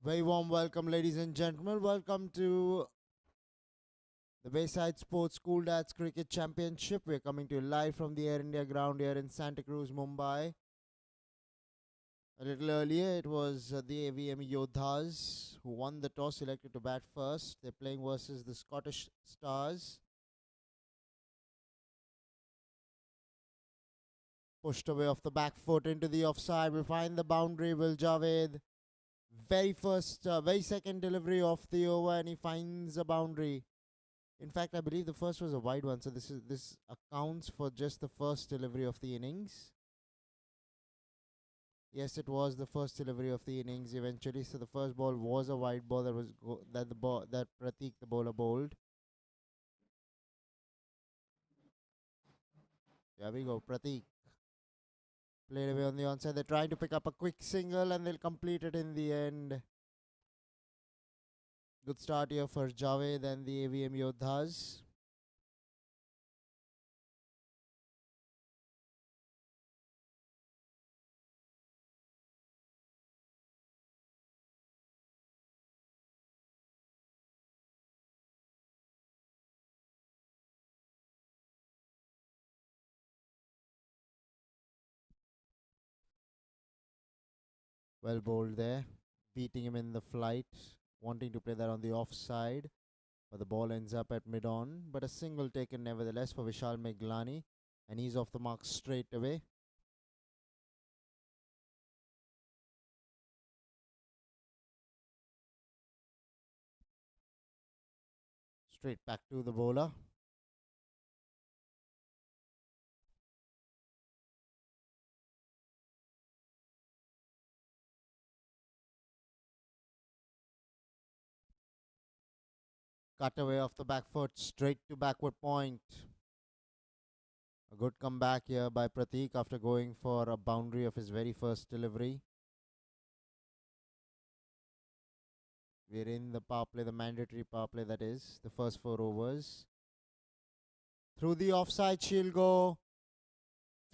Very warm welcome, ladies and gentlemen. Welcome to the Bayside Sports School Dads Cricket Championship. We're coming to you live from the Air India ground here in Santa Cruz, Mumbai. A little earlier, it was the AVM Yoddhas who won the toss, selected to bat first. They're playing versus the Scottish Stars. Pushed away off the back foot into the offside. Will find the boundary. Will Javed. Very second delivery of the over, and he finds a boundary. In fact, I believe the first was a wide one, so this accounts for just the first delivery of the innings. Yes, it was the first delivery of the innings eventually. So the first ball was a wide ball that Pratik the bowler bowled. There we go, Pratik played away on the onside. They're trying to pick up a quick single and they'll complete it in the end. Good start here for Javed and the AVM Yoddhas. Well bowled there, beating him in the flight, wanting to play that on the offside. But the ball ends up at mid-on. But a single taken nevertheless for Vishal Meglani. And he's off the mark straight away. Straight back to the bowler. Cut away off the back foot, straight to backward point. A good comeback here by Pratik after going for a boundary of his very first delivery. We're in the power play, the mandatory power play that is, the first 4 overs. Through the offside, she'll go.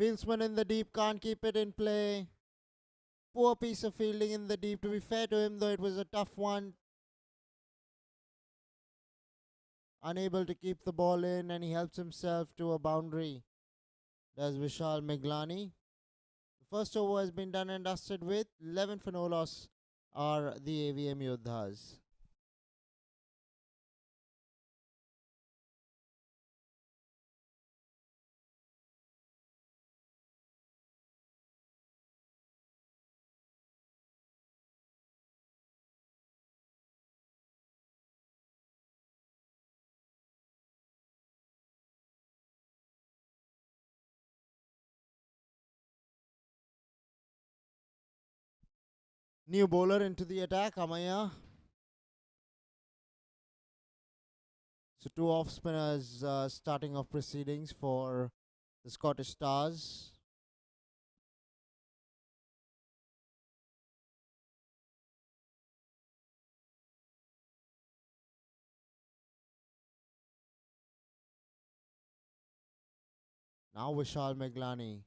Fieldsman in the deep, can't keep it in play. Poor piece of fielding in the deep. To be fair to him, though, it was a tough one. Unable to keep the ball in, and he helps himself to a boundary. Does Vishal Meglani. The first over has been done and dusted with. 11 for no loss are the AVM Yoddhas. New bowler into the attack, Amaya. So 2 off spinners starting off proceedings for the Scottish Stars. Now Vishal Meglani.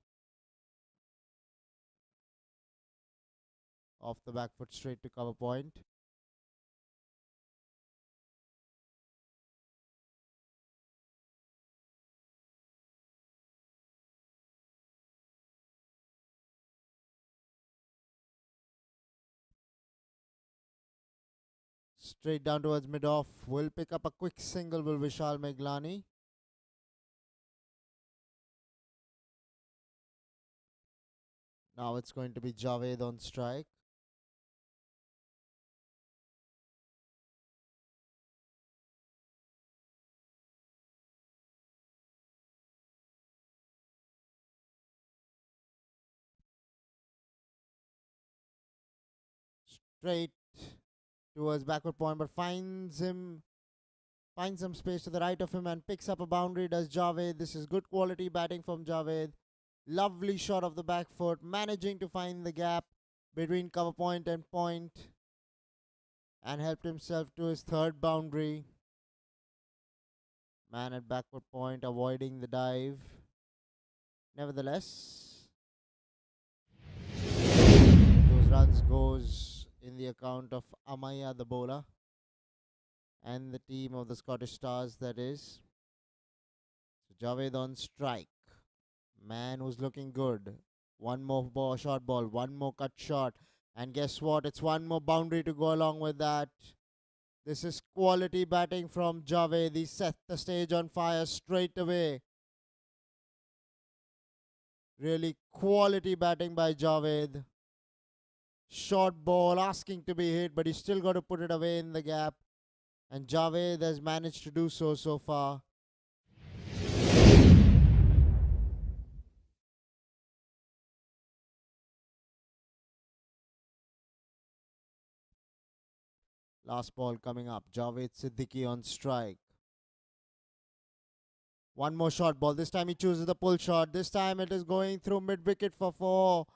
Off the back foot straight to cover point. Straight down towards mid-off. Will pick up a quick single, will Vishal Meglani. Now it's going to be Javed on strike. Straight towards backward point, but finds some space to the right of him and picks up a boundary. Does Javed. This is good quality batting from Javed. Lovely shot of the back foot, managing to find the gap between cover point and point, and helped himself to his third boundary. Man at backward point, avoiding the dive. Nevertheless, those runs goes in the account of Amaya the bowler and the team of the Scottish Stars, that is. So Javed on strike. Man who's looking good. One more short ball, one more cut shot. And guess what? It's one more boundary to go along with that. This is quality batting from Javed. He set the stage on fire straight away. Really quality batting by Javed. Short ball asking to be hit, but he's still got to put it away in the gap. And Javed has managed to do so far. Last ball coming up. Javed Siddiqui on strike. One more short ball. This time he chooses the pull shot. This time it is going through mid wicket for 4.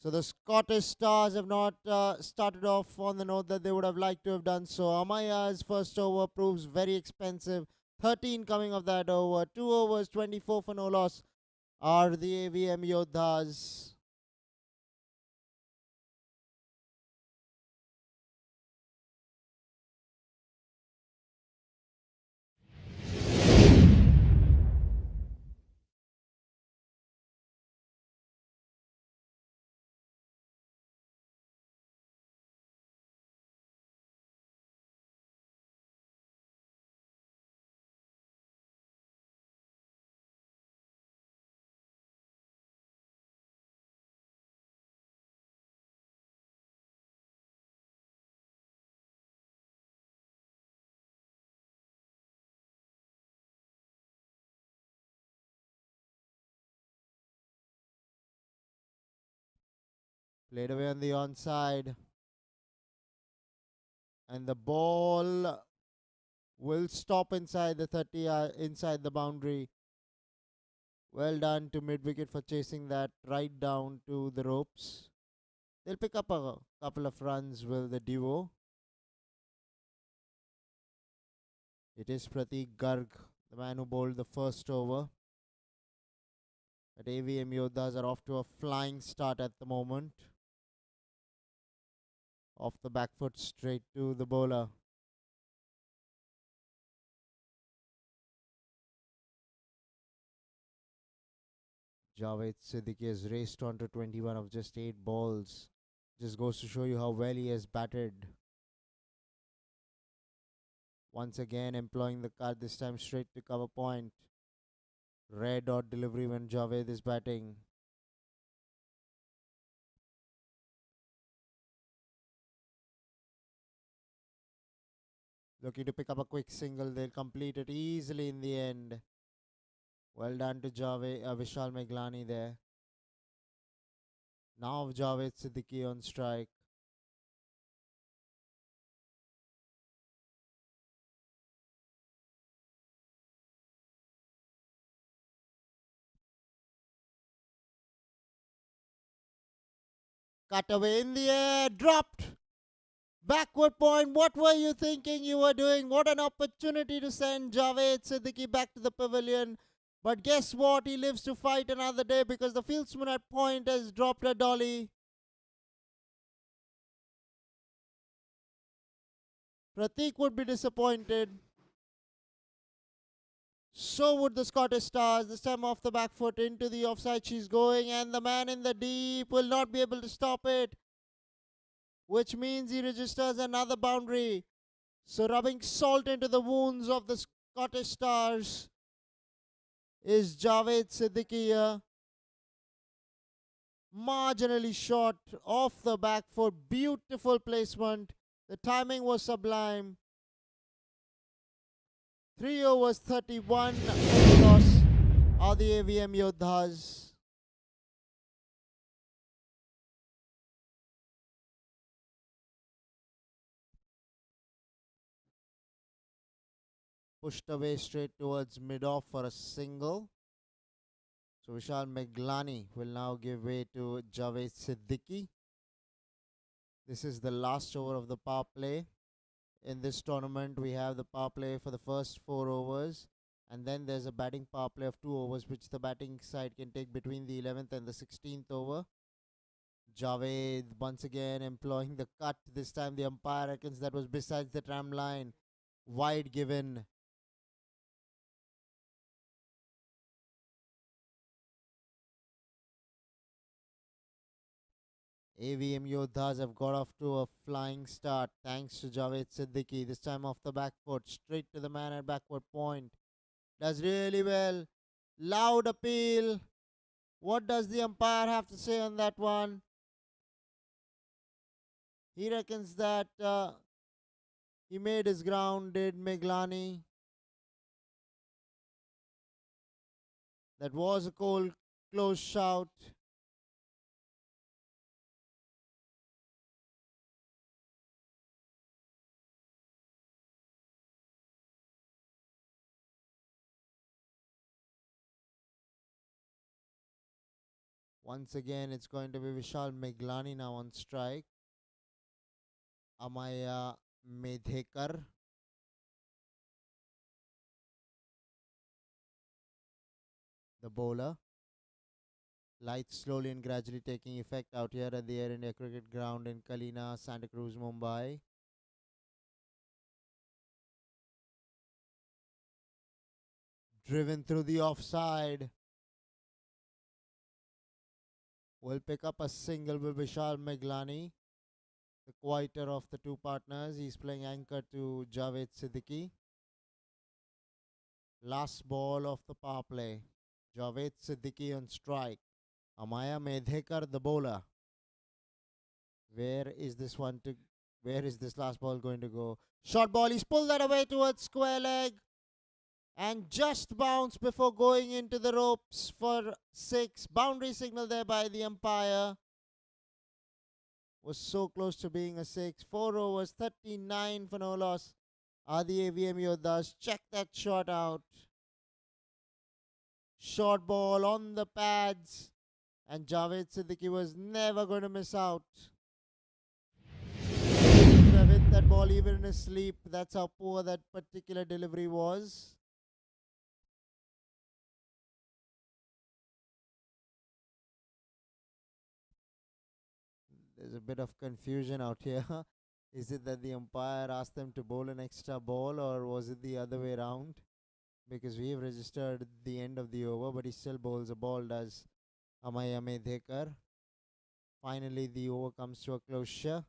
So the Scottish Stars have not started off on the note that they would have liked to have done so. Amaya's first over proves very expensive. 13 coming of that over. 2 overs, 24 for no loss are the AVM Yoddhas. Played away on the onside. And the ball will stop inside the 30, inside the boundary. Well done to mid wicket for chasing that right down to the ropes. They'll pick up a couple of runs with the duo. It is Prateek Garg, the man who bowled the first over. But AVM Yoddhas are off to a flying start at the moment. Off the back foot straight to the bowler. Javed Siddiqui has raced on to 21 of just 8 balls. Just goes to show you how well he has batted. Once again employing the card, this time straight to cover point. Red dot delivery when Javed is batting. Looking to pick up a quick single. They'll complete it easily in the end. Well done to Vishal Meglani there. Now Javed Siddiqui on strike. Cut away in the air. Dropped. Backward point. What were you thinking you were doing? What an opportunity to send Javed Siddiqui back to the pavilion. But guess what? He lives to fight another day because the fieldsman at point has dropped a dolly. Prateek would be disappointed. So would the Scottish Stars. This time off the back foot into the offside she's going, and the man in the deep will not be able to stop it, which means he registers another boundary. So rubbing salt into the wounds of the Scottish Stars is Javed Siddiqui here. Marginally short off the back foot. Beautiful placement. The timing was sublime. 3 overs, 31 no loss are the AVM Yoddhas. Pushed away straight towards mid-off for a single. So Vishal Meglani will now give way to Javed Siddiqui. This is the last over of the power play. In this tournament, we have the power play for the first 4 overs. And then there's a batting power play of 2 overs, which the batting side can take between the 11th and the 16th over. Javed once again employing the cut. This time the umpire reckons that was besides the tram line. Wide given. AVM Yoddhas have got off to a flying start thanks to Javed Siddiqui. This time off the back foot, straight to the man at backward point. Does really well. Loud appeal. What does the umpire have to say on that one? He reckons that he made his ground, did Meglani. That was a cold, close shout. Once again, it's going to be Vishal Meglani now on strike. Amaya Medhekar. The bowler. Lights slowly and gradually taking effect out here at the Air India Cricket Ground in KALINA, Santa Cruz, Mumbai. Driven through the offside. Will pick up a single with Vishal Meglani, the quieter of the two partners. He's playing anchor to Javed Siddiqui. Last ball of the power play. Javed Siddiqui on strike. Amaya Medhekar, the bowler. Where is this one to? Where is this last ball going to go? Short ball. He's pulled that away towards square leg, and just bounced before going into the ropes for 6. Boundary signal there by the umpire. Was so close to being a 6. 4 overs, 39 for no loss. Are the AVM Yoddhas? Check that shot out. Short ball on the pads, and Javed Siddiqui was never going to miss out. Could have hit that ball even in his sleep. That's how poor that particular delivery was. There's a bit of confusion out here. Is it that the umpire asked them to bowl an extra ball, or was it the other way around? Because we have registered the end of the over, but he still bowls a ball, does Amaya Medhekar. Finally, the over comes to a closure.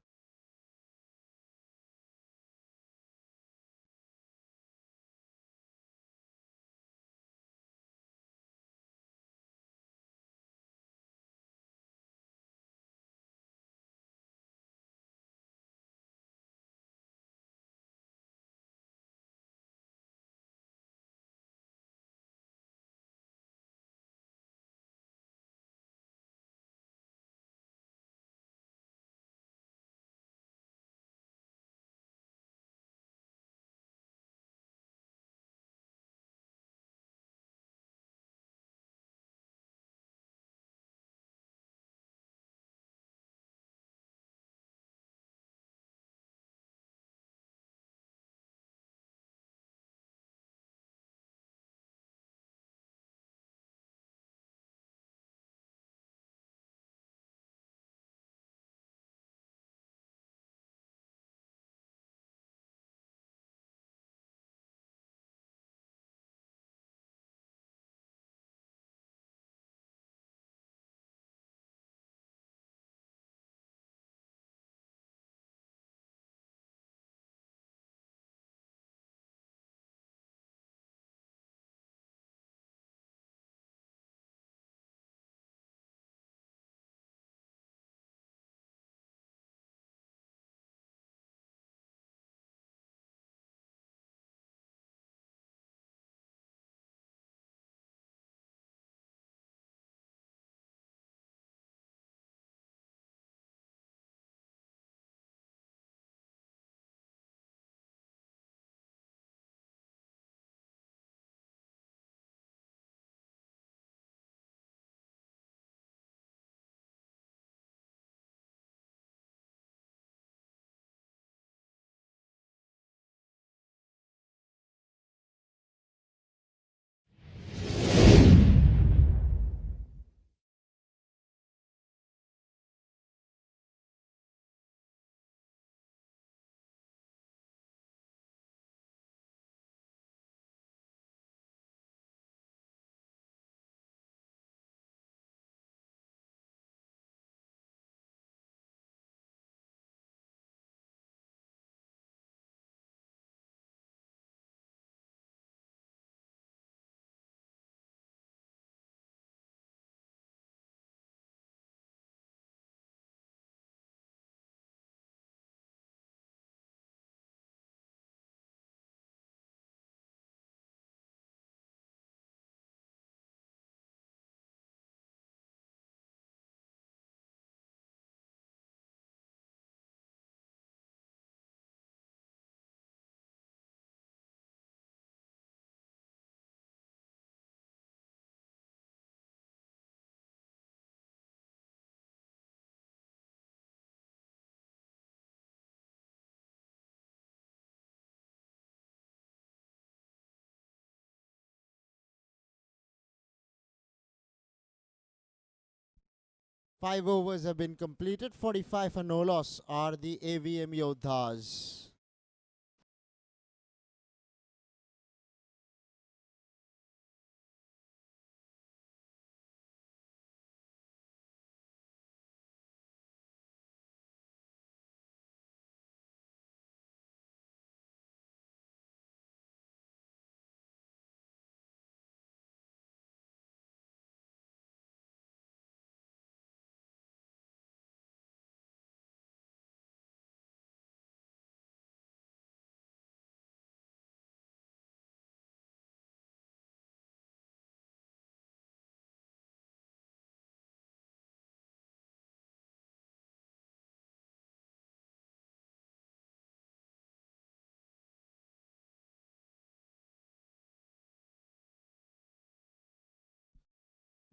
5 overs have been completed. 45 for no loss are the AVM Yoddhas.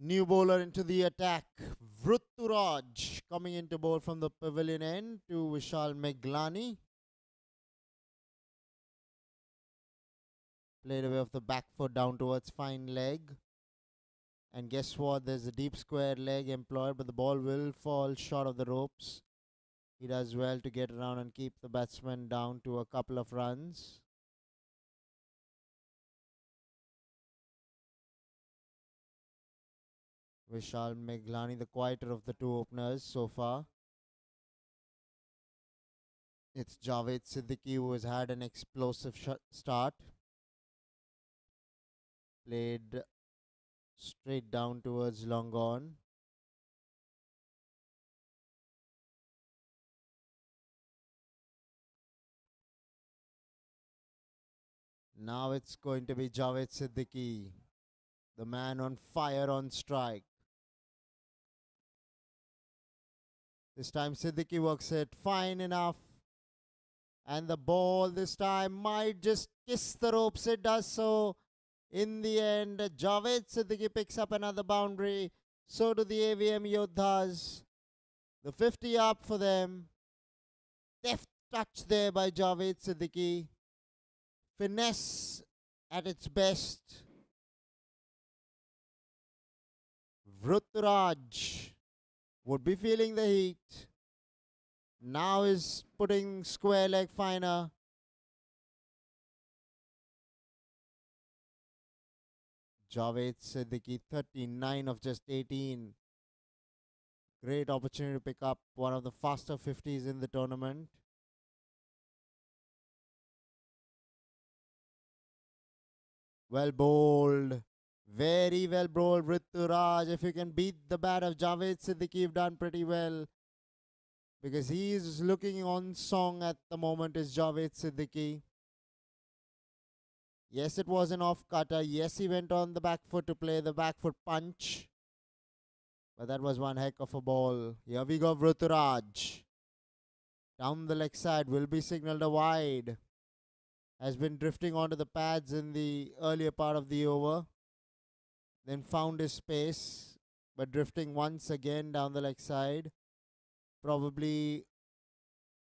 New bowler into the attack. Vrutturaj coming into bowl from the pavilion end to Vishal Meglani. Played away off the back foot down towards fine leg. And guess what? There's a deep square leg employed, but the ball will fall short of the ropes. He does well to get around and keep the batsman down to a couple of runs. Vishal Meglani, the quieter of the two openers so far. It's Javed Siddiqui who has had an explosive start. Played straight down towards long on. Now it's going to be Javed Siddiqui, the man on fire on strike. This time Siddiqui works it fine enough. And the ball this time might just kiss the ropes. It does so. In the end, Javed Siddiqui picks up another boundary. So do the AVM Yoddhas. The 50 up for them. Deft touch there by Javed Siddiqui. Finesse at its best. Vrutturaj would be feeling the heat. Now is putting square leg finer. Javed Siddiqui, 39 of just 18. Great opportunity to pick up one of the faster 50s in the tournament. Well bowled. Very well bowled, Vrutturaj. If you can beat the bat of Javed Siddiqui, you've done pretty well. Because he is looking on song at the moment is Javed Siddiqui. Yes, it was an off cutter. Yes, he went on the back foot to play the back foot punch. But that was one heck of a ball. Here we go, Vrutturaj. Down the leg side will be signalled a wide. Has been drifting onto the pads in the earlier part of the over. Then found his space. But drifting once again down the leg side. Probably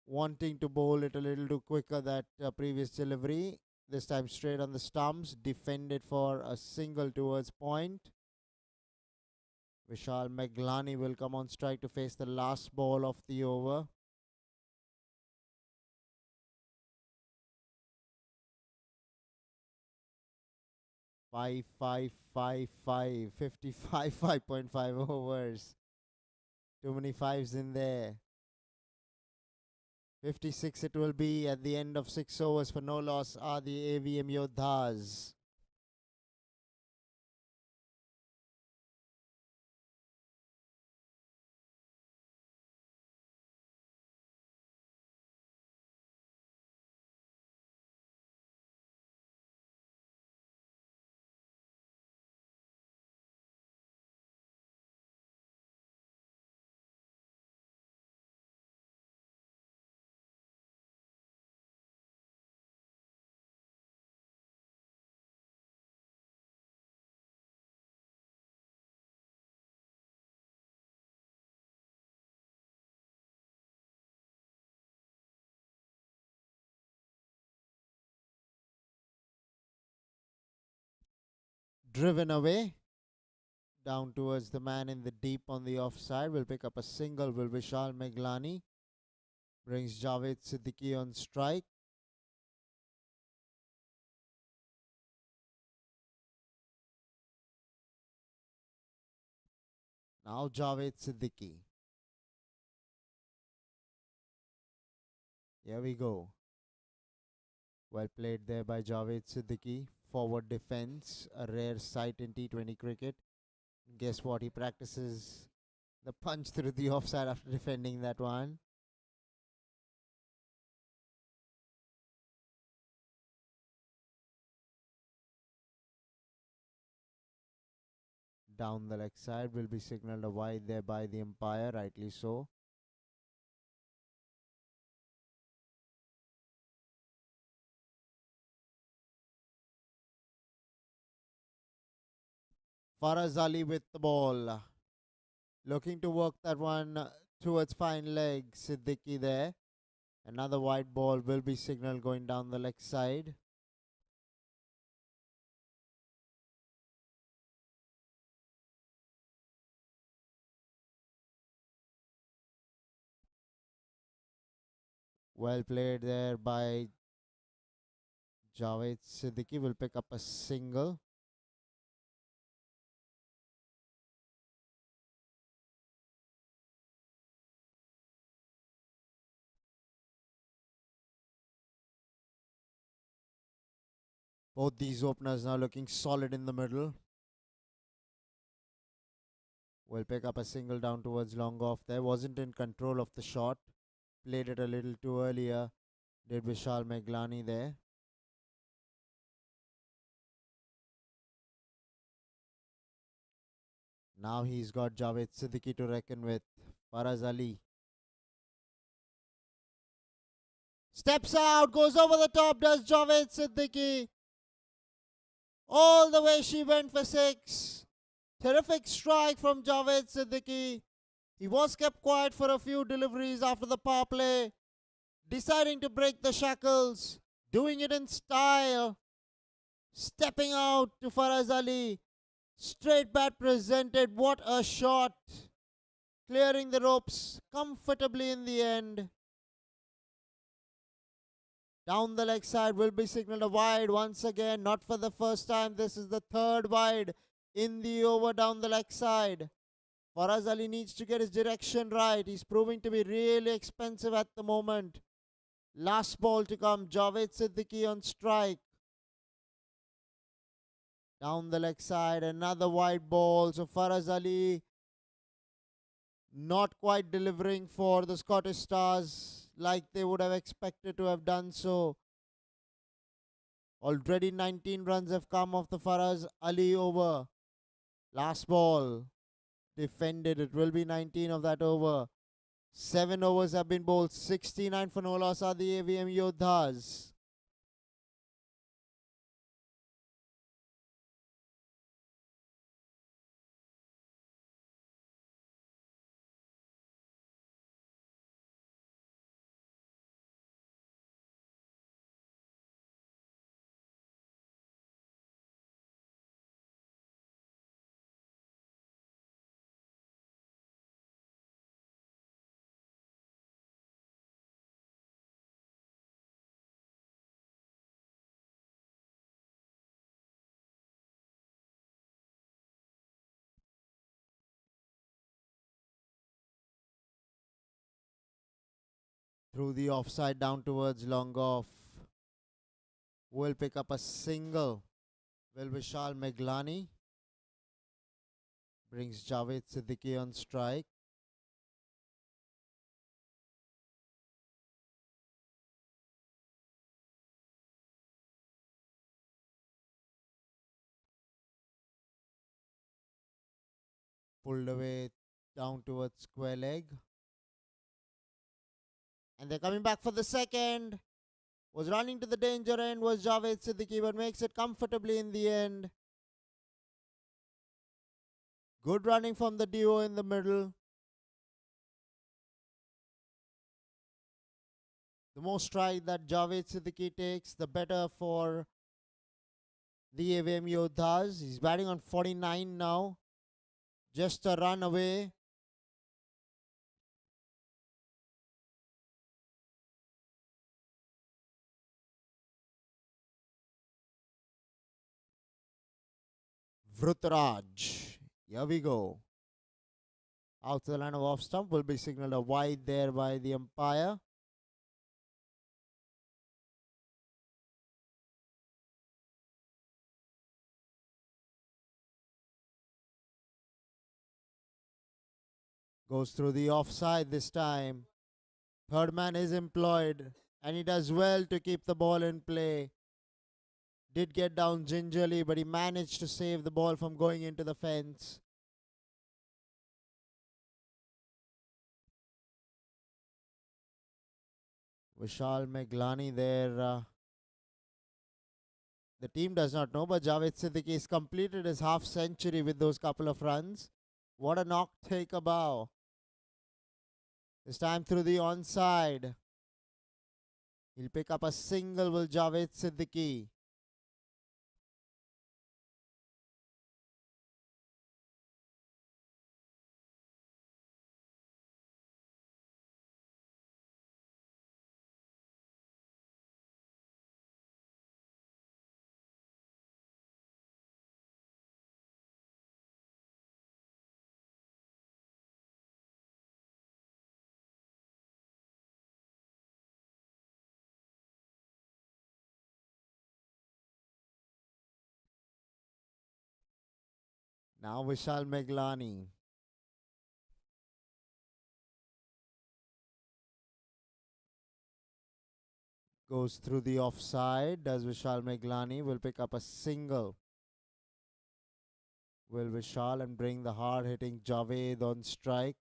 wanting to bowl it a little too quicker that previous delivery. This time straight on the stumps. Defended for a single towards point. Vishal Meglani will come on strike to face the last ball of the over. Five, 55, 5.5 overs. Too many fives in there. 56 it will be at the end of 6 overs for no loss are the AVM Yoddhas. Driven away. down towards the man in the deep on the offside. Will pick up a single. Will Vishal Meglani brings Javed Siddiqui on strike. Now Javed Siddiqui. Here we go. Well played there by Javed Siddiqui. Forward defense, a rare sight in T20 cricket. Guess what? He practices the punch through the offside after defending that one. Down the leg side will be signalled a wide there by the umpire, rightly so. Faraz Ali with the ball. Looking to work that one towards fine leg. Siddiqui there. Another wide ball will be signalled going down the leg side. Well played there by Javed Siddiqui. Will pick up a single. Both these openers now looking solid in the middle. Will pick up a single down towards long off there. Wasn't in control of the shot. Played it a little too earlier. Did Vishal Meglani there. Now he's got Javed Siddiqui to reckon with. Faraz Ali steps out, goes over the top, does Javed Siddiqui. All the way she went for six. Terrific strike from Javed Siddiqui. He was kept quiet for a few deliveries after the power play, deciding to break the shackles, doing it in style, stepping out to Faraz Ali. Straight bat presented. What a shot. Clearing the ropes comfortably in the end. Down the leg side will be signalled a wide once again. Not for the first time. This is the third wide in the over down the leg side. Faraz Ali needs to get his direction right. He's proving to be really expensive at the moment. Last ball to come. Javed Siddiqui on strike. Down the leg side, another wide ball. So Faraz Ali not quite delivering for the Scottish Stars like they would have expected to have done so. Already 19 runs have come off the Faraz Ali over. Last ball. Defended. It will be 19 of that over. 7 overs have been bowled. 69 for no loss are the AVM Yoddhas. Through the offside down towards long off. Will pick up a single. Will Vishal Meglani brings Javed Siddiqui on strike. Pulled away down towards square leg. And they're coming back for the second. Was running to the danger end was Javed Siddiqui, but makes it comfortably in the end. Good running from the duo in the middle. The more stride that Javed Siddiqui takes, the better for the AVM Yoddhas. He's batting on 49 now. Just a run away. Vrutraj. Here we go. Out to the line of off stump will be signaled a wide there by the umpire. Goes through the offside this time. Third man is employed and he does well to keep the ball in play. Did get down gingerly, but he managed to save the ball from going into the fence. Vishal Meglani there. The team does not know, but Javed Siddiqui has completed his half century with those couple of runs. What a knock, take a bow. This time through the onside. He'll pick up a single with Javed Siddiqui. Now Vishal Meglani. Goes through the offside. Does Vishal Meglani will pick up a single. Will Vishal and bring the hard hitting Javed on strike.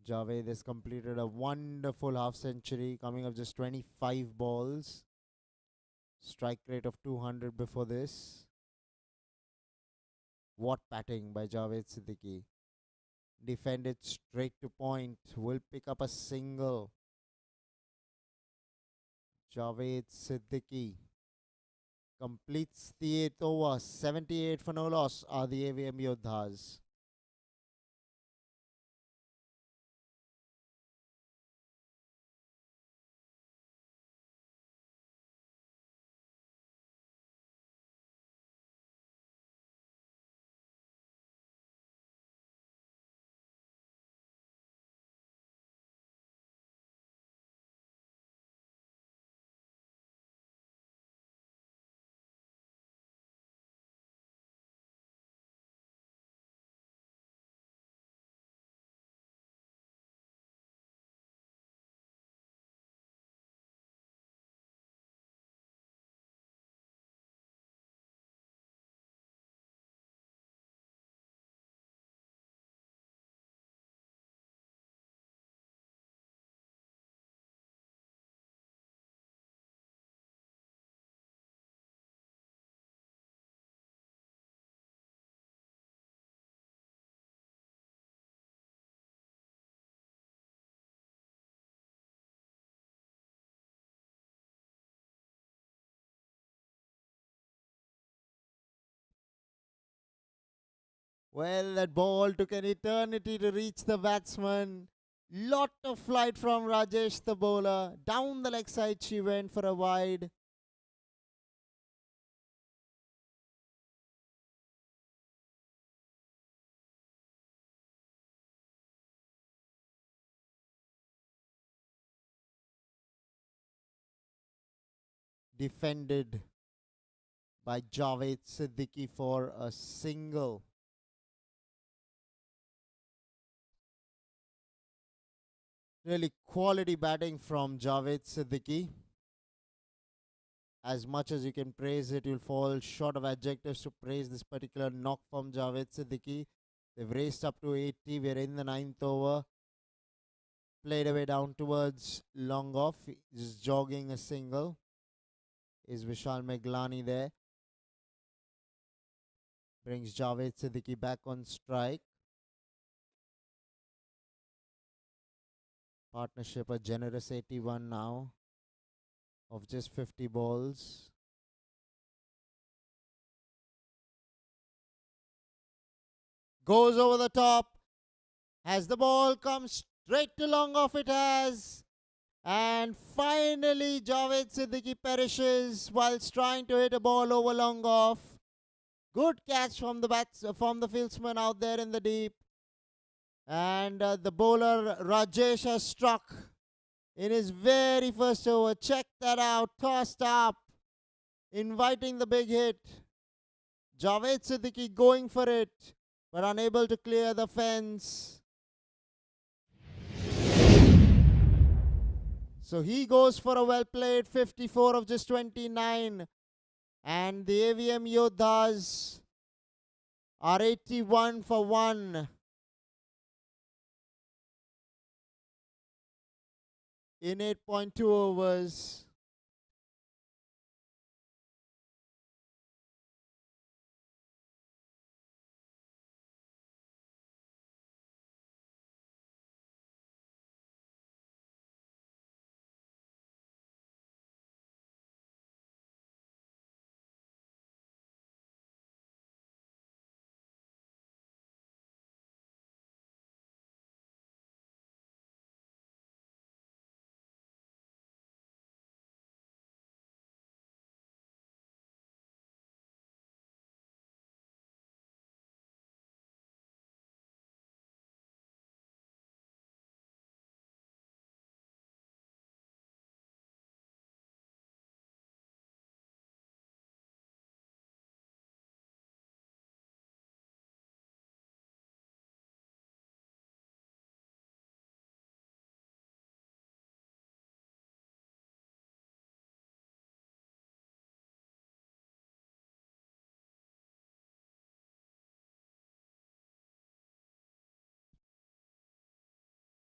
Javed has completed a wonderful half century, coming up just 25 balls. Strike rate of 200 before this. What batting by Javed Siddiqui. Defended straight to point. Will pick up a single. Javed Siddiqui completes the 8th over. 78 for no loss are the AVM Yoddhas. Well, that ball took an eternity to reach the batsman. Lot of flight from Rajesh, the bowler. Down the leg side she went for a wide. Defended by Javed Siddiqui for a single. Really quality batting from Javed Siddiqui. As much as you can praise it, you'll fall short of adjectives to praise this particular knock from Javed Siddiqui. They've raced up to 80. We're in the 9th over. Played away down towards long off. He's jogging a single. Is Vishal Meglani there? Brings Javed Siddiqui back on strike. Partnership a generous 81 now of just 50 balls. Goes over the top. Has the ball come straight to long off, it has. And finally, Javed Siddiqui perishes whilst trying to hit a ball over long off. Good catch from the fieldsman out there in the deep. And the bowler Rajesh has struck in his very first over. Check that out. Tossed up, inviting the big hit. Javed Siddiqui going for it, but unable to clear the fence. So he goes for a well played 54 of just 29. And the AVM Yoddhas are 81 for 1 in 8.2 overs.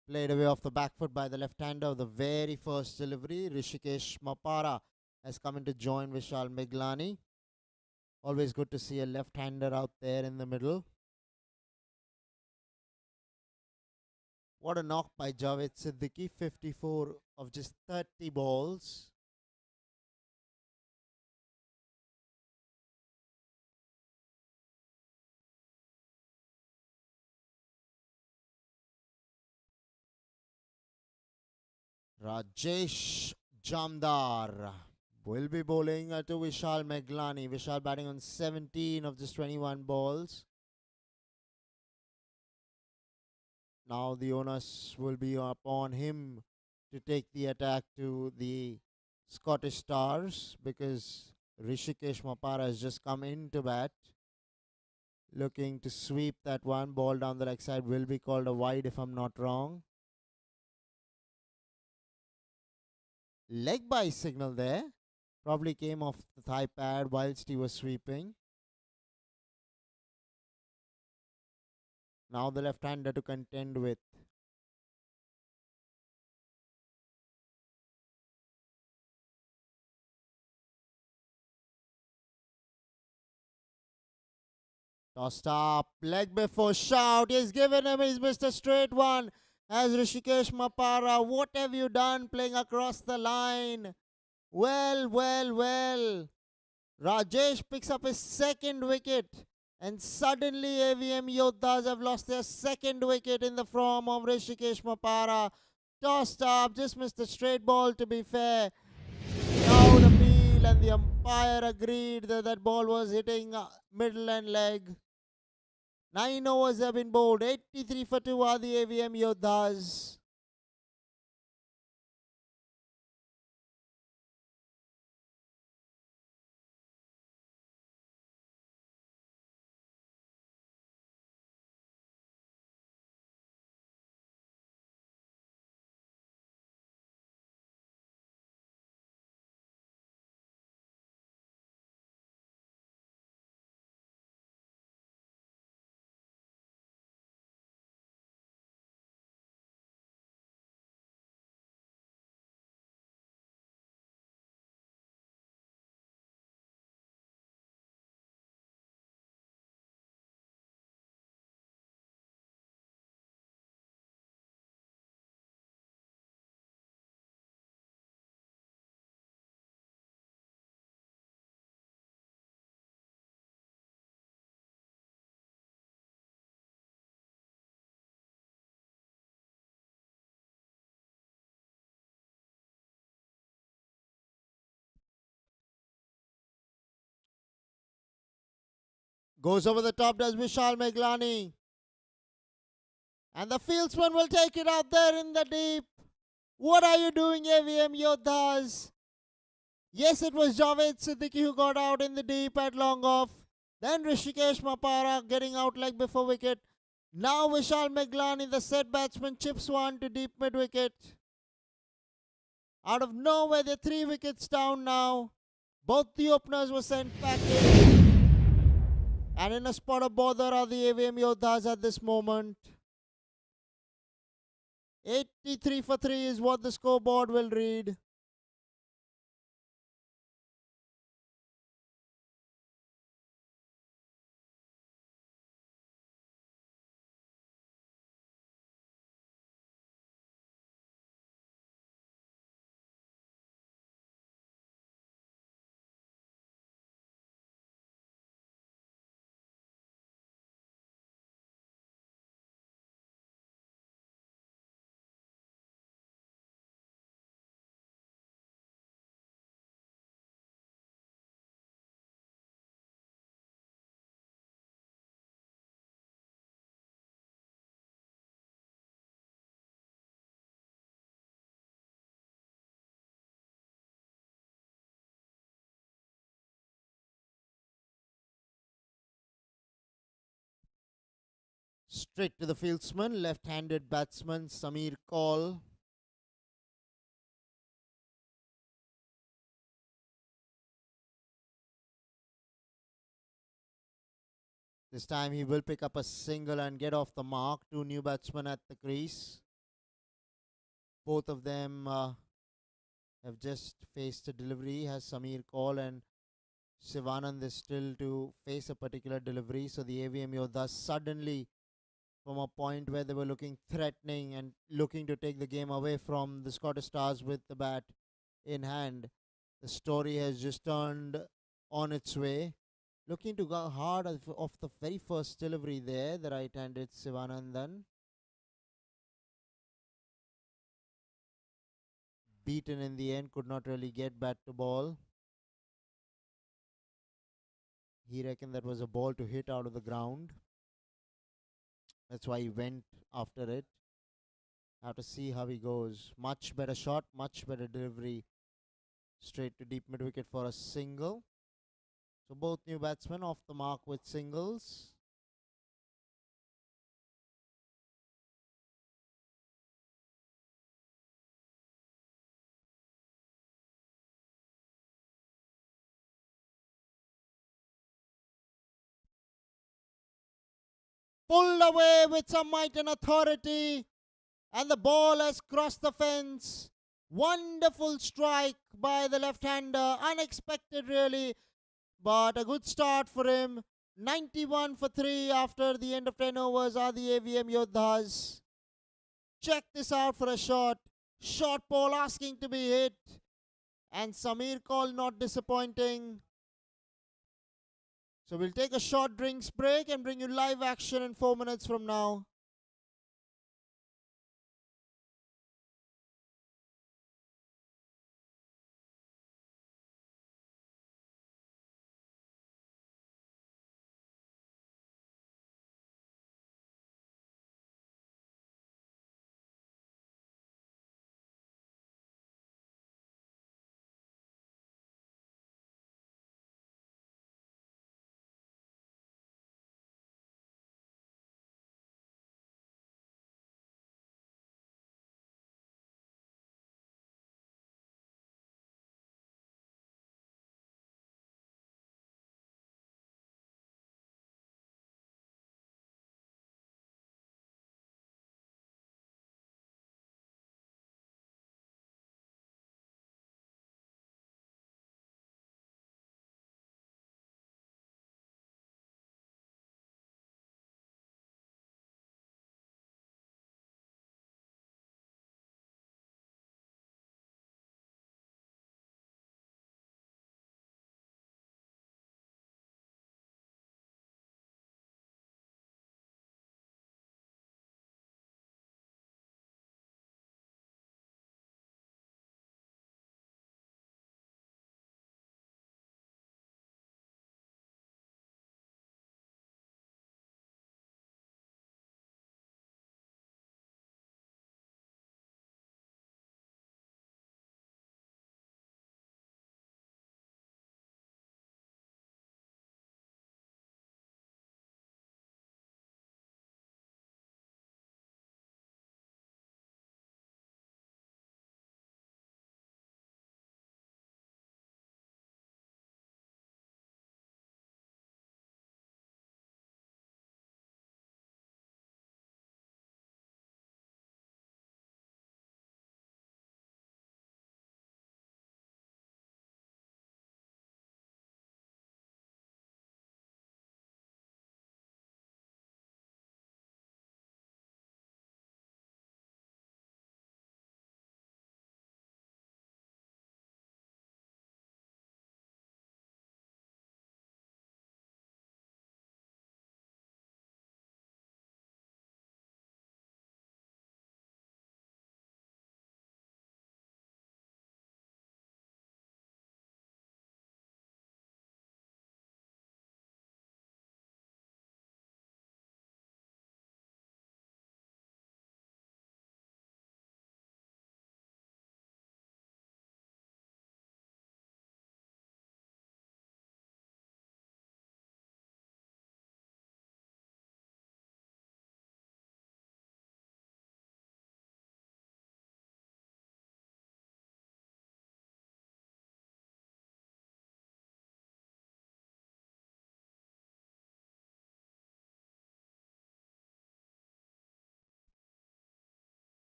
Played away off the back foot by the left-hander of the very first delivery. Rishikesh Mapara has come in to join Vishal Meglani. Always good to see a left-hander out there in the middle. What a knock by Javed Siddiqui. 54 of just 30 balls. Rajesh Jamdar will be bowling to Vishal Meglani. Vishal batting on 17 of just 21 balls. Now the onus will be upon him to take the attack to the Scottish Stars, because Rishikesh Mapara has just come into bat. Looking to sweep that one. Ball down the leg side will be called a wide if I'm not wrong. Leg by signal there. Probably came off the thigh pad whilst he was sweeping. Now the left-hander to contend with. Tossed up, leg before shout. He's given him his Mr. Straight one. As Rishikesh Mapara, what have you done playing across the line? Well, well, well. Rajesh picks up his second wicket. And suddenly AVM Yoddhas have lost their second wicket in the form of Rishikesh Mapara. Tossed up, just missed the straight ball to be fair. Now the appeal and the umpire agreed that that ball was hitting middle and leg. 9 overs have been bowled. 83 for 2 are the AVM Yoddhas. Goes over the top, does Vishal Meglani. And the fieldsman will take it out there in the deep. What are you doing, AVM Yoddhas? Yes, it was Javed Siddiqui who got out in the deep at long off. Then Rishikesh Mapara getting out leg before wicket. Now Vishal Meglani, the set batsman, chips one to deep mid wicket. Out of nowhere, they're 3 wickets down now. Both the openers were sent packing. And in a spot of bother are the AVM Yoddhas at this moment. 83 for 3 is what the scoreboard will read. Straight to the fieldsman, left-handed batsman Samir Kaul. This time he will pick up a single and get off the mark. Two new batsmen at the crease. Both of them have just faced a delivery. Has Samir Kaul and Sivanand is still to face a particular delivery. So the AVM Yoddhas suddenly, from a point where they were looking threatening and looking to take the game away from the Scottish Stars with the bat in hand, the story has just turned on its way. Looking to go hard off the very first delivery there, the right-handed Sivanandan. Beaten in the end, could not really get bat to ball. He reckoned that was a ball to hit out of the ground. That's why he went after it. Have to see how he goes. Much better shot, much better delivery. Straight to deep mid wicket for a single. So both new batsmen off the mark with singles. Pulled away with some might and authority. And the ball has crossed the fence. Wonderful strike by the left-hander. Unexpected really, but a good start for him. 91 for 3 after the end of 10 overs are the AVM Yoddhas. Check this out for a shot. Short ball asking to be hit. And Samir Kaul not disappointing. So we'll take a short drinks break and bring you live action in 4 minutes from now.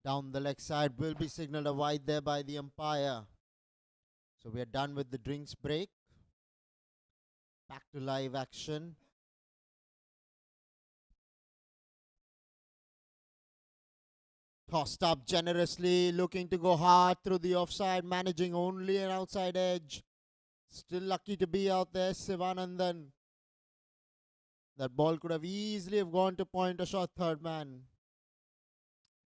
Down the leg side will be signaled a wide there by the umpire. So we are done with the drinks break. Back to live action. Tossed up generously, looking to go hard through the offside, managing only an outside edge. Still lucky to be out there, Sivanandan. That ball could have easily have gone to point a shot third man,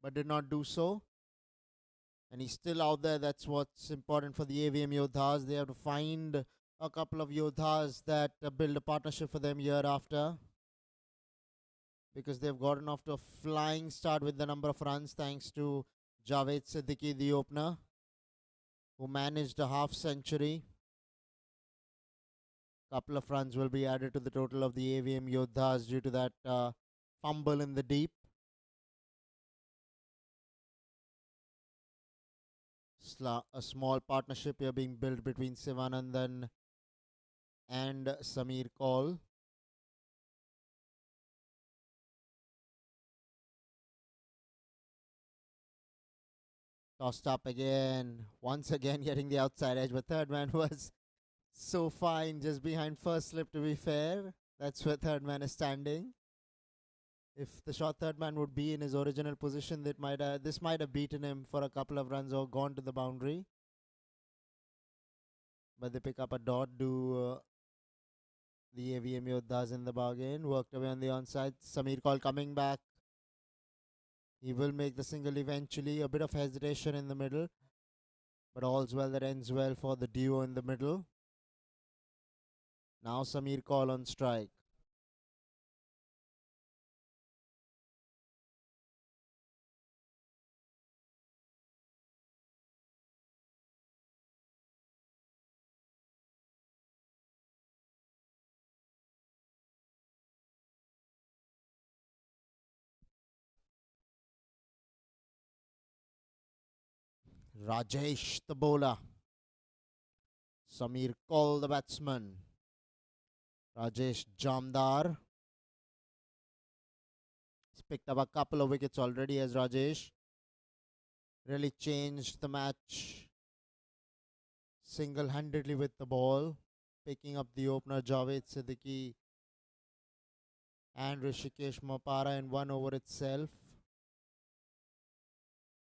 but did not do so. And he's still out there. That's what's important for the AVM Yoddhas. They have to find a couple of Yoddhas that build a partnership for them year after, because they've gotten off to a flying start with the number of runs thanks to Javed Siddiqui, the opener, who managed a half century. Couple of runs will be added to the total of the AVM Yoddhas due to that fumble in the deep. A small partnership here being built between Sivanandan and Samir Kaul. Tossed up again, once again getting the outside edge, but third man was so fine just behind first slip, to be fair. That's where third man is standing. If the short third man would be in his original position, this might have beaten him for a couple of runs or gone to the boundary. But they pick up a dot, do the AVM Yoddhas in the bargain. Worked away on the onside. Samir Kaul coming back. He will make the single eventually. A bit of hesitation in the middle, but all's well that ends well for the duo in the middle. Now Samir Kaul on strike. Rajesh the bowler. Samir Kaul the batsman. Rajesh Jamdar. He's picked up a couple of wickets already as Rajesh really changed the match single-handedly with the ball, picking up the opener Javed Siddiqui and Rishikesh Mapara in 1 over itself.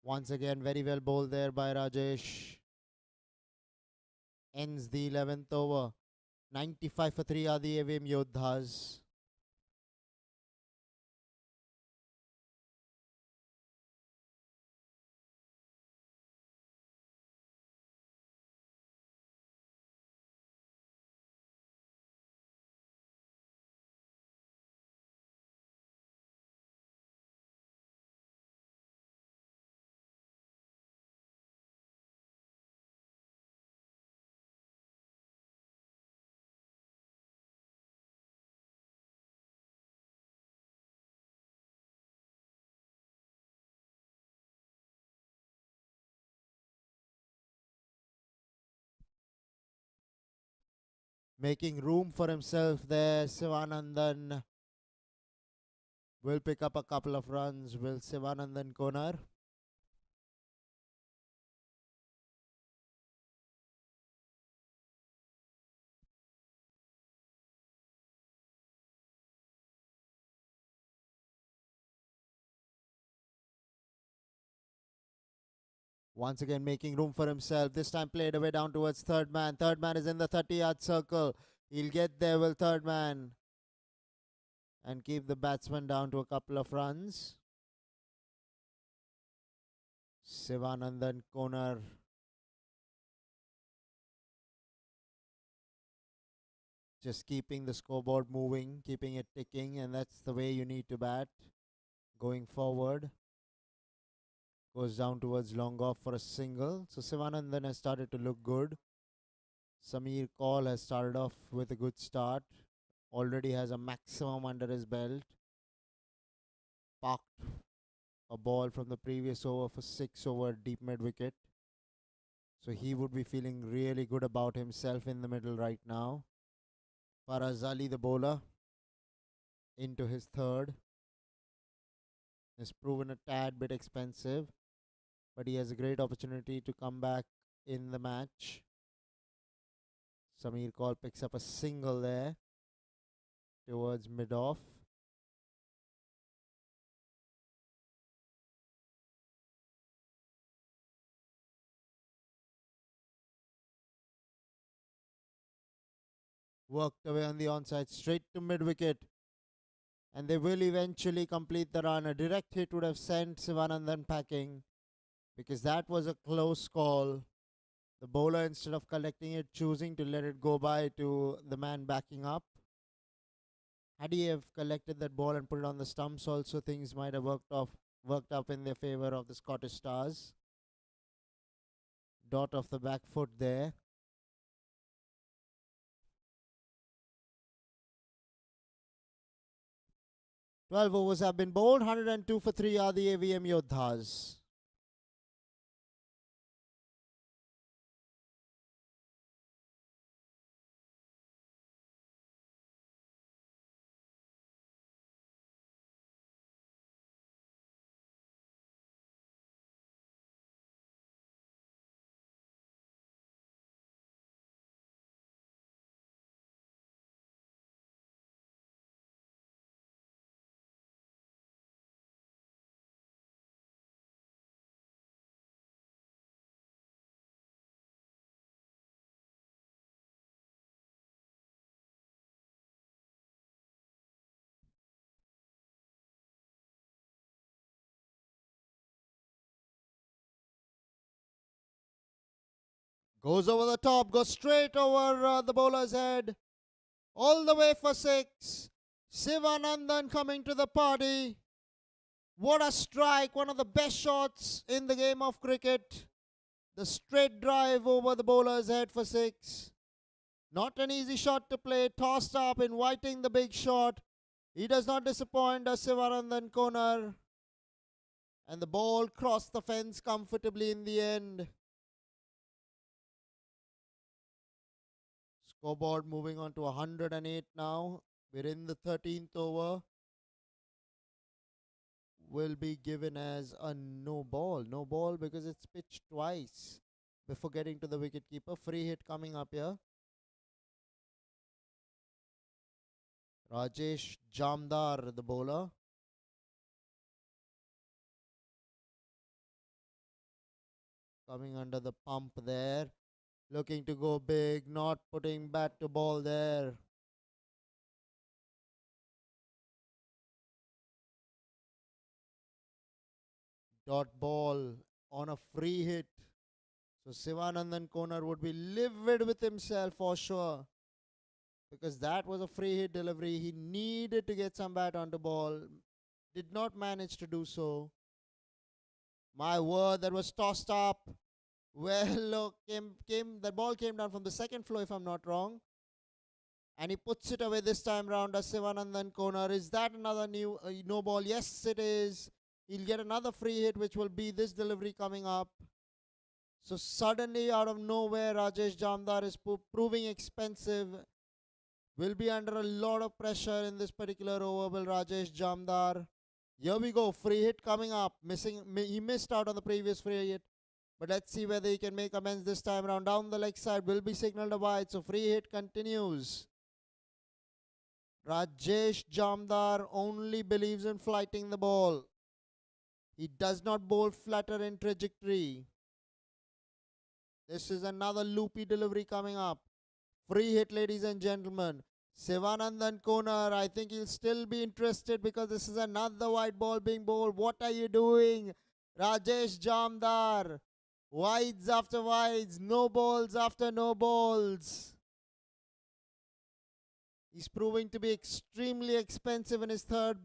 Once again, very well bowled there by Rajesh. Ends the 11th over. 95 for 3 are the AVM Yoddhas. Making room for himself there, Sivanandan will pick up a couple of runs. Will Sivanandan Konar? Once again making room for himself. This time played away down towards third man. Third man is in the 30-yard circle. He'll get there, will third man, and keep the batsman down to a couple of runs. Sivanandan Konar just keeping the scoreboard moving, keeping it ticking, and that's the way you need to bat going forward. Goes down towards long off for a single. So Sivanandan has started to look good. Samir Kaul has started off with a good start. Already has a maximum under his belt. Parked a ball from the previous over for 6 over deep mid wicket. So he would be feeling really good about himself in the middle right now. Faraz Ali, the bowler, into his third. Has proven a tad bit expensive. but he has a great opportunity to come back in the match. Samir Kaul picks up a single there towards mid-off. Worked away on the onside, straight to mid-wicket. And they will eventually complete the run. A direct hit would have sent Sivanandan packing because that was a close call. The bowler, instead of collecting it, choosing to let it go by to the man backing up. Had he have collected that ball and put it on the stumps also, things might have worked up in their favour of the Scottish Stars. Dot off the back foot there. "12 overs have been bowled. 102 for 3 are the AVM Yoddhas. Goes over the top, goes straight over the bowler's head. All the way for 6. Sivanandan coming to the party. What a strike. One of the best shots in the game of cricket. The straight drive over the bowler's head for 6. Not an easy shot to play. Tossed up, inviting the big shot. He does not disappoint us, Sivanandan Konar. And the ball crossed the fence comfortably in the end. Scoreboard moving on to 108 now. We're in the 13th over. Will be given as a no ball. No ball because it's pitched twice before getting to the wicketkeeper. Free hit coming up here. Rajesh Jamdar, the bowler. Coming under the pump there. Looking to go big, not putting bat to ball there. Dot ball on a free hit. So Sivanandan Konar would be livid with himself for sure. Because that was a free hit delivery. He needed to get some bat onto ball. Did not manage to do so. My word, that was tossed up. Well, look, the ball came down from the second floor, if I'm not wrong. And he puts it away this time round as Sivanandan Konar. Is that another new no ball? Yes, it is. He'll get another free hit, which will be this delivery coming up. So suddenly, out of nowhere, Rajesh Jamdar is proving expensive. Will be under a lot of pressure in this particular over, will Rajesh Jamdar. Here we go, free hit coming up. He missed out on the previous free hit. But let's see whether he can make amends this time around. Down the leg side will be signaled a wide. So free hit continues. Rajesh Jamdar only believes in flighting the ball. He does not bowl flatter in trajectory. This is another loopy delivery coming up. Free hit, ladies and gentlemen. Sivanandan Konar, I think he'll still be interested because this is another wide ball being bowled. What are you doing, Rajesh Jamdar? Wides after wides, no balls after no balls. He's proving to be extremely expensive in his third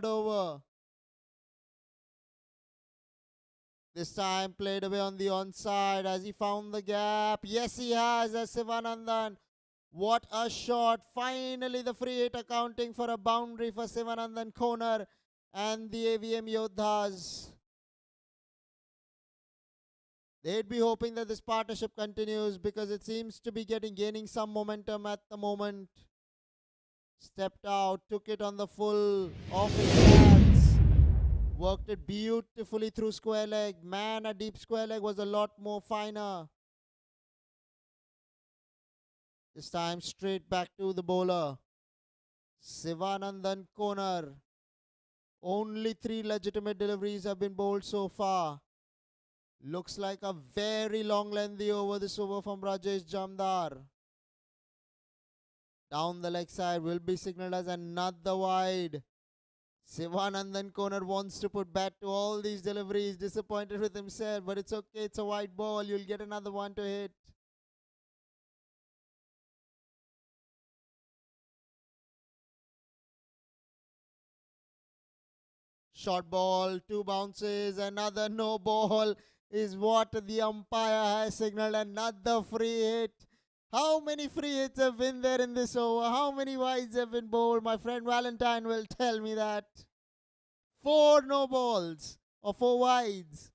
over. This time played away on the onside. Has he found the gap? Yes, he has, as Sivanandan. What a shot. Finally, the free hit accounting for a boundary for Sivanandan Konar and the AVM Yoddhas. They'd be hoping that this partnership continues because it seems to be gaining some momentum at the moment. Stepped out, took it on the full off his pads. Worked it beautifully through square leg. Man, a deep square leg was a lot more finer. This time straight back to the bowler. Sivanandan Konar. Only 3 legitimate deliveries have been bowled so far. Looks like a very long lengthy over this over from Rajesh Jamdar. Down the leg side will be signaled as another wide. Sivanandan Konar wants to put bat to all these deliveries. Disappointed with himself, but it's okay. It's a wide ball. You'll get another one to hit. Short ball, 2 bounces, another no ball is what the umpire has signaled. Another free hit. How many free hits have been there in this over? How many wides have been bowled? My friend Valentine will tell me that. 4 no balls or 4 wides.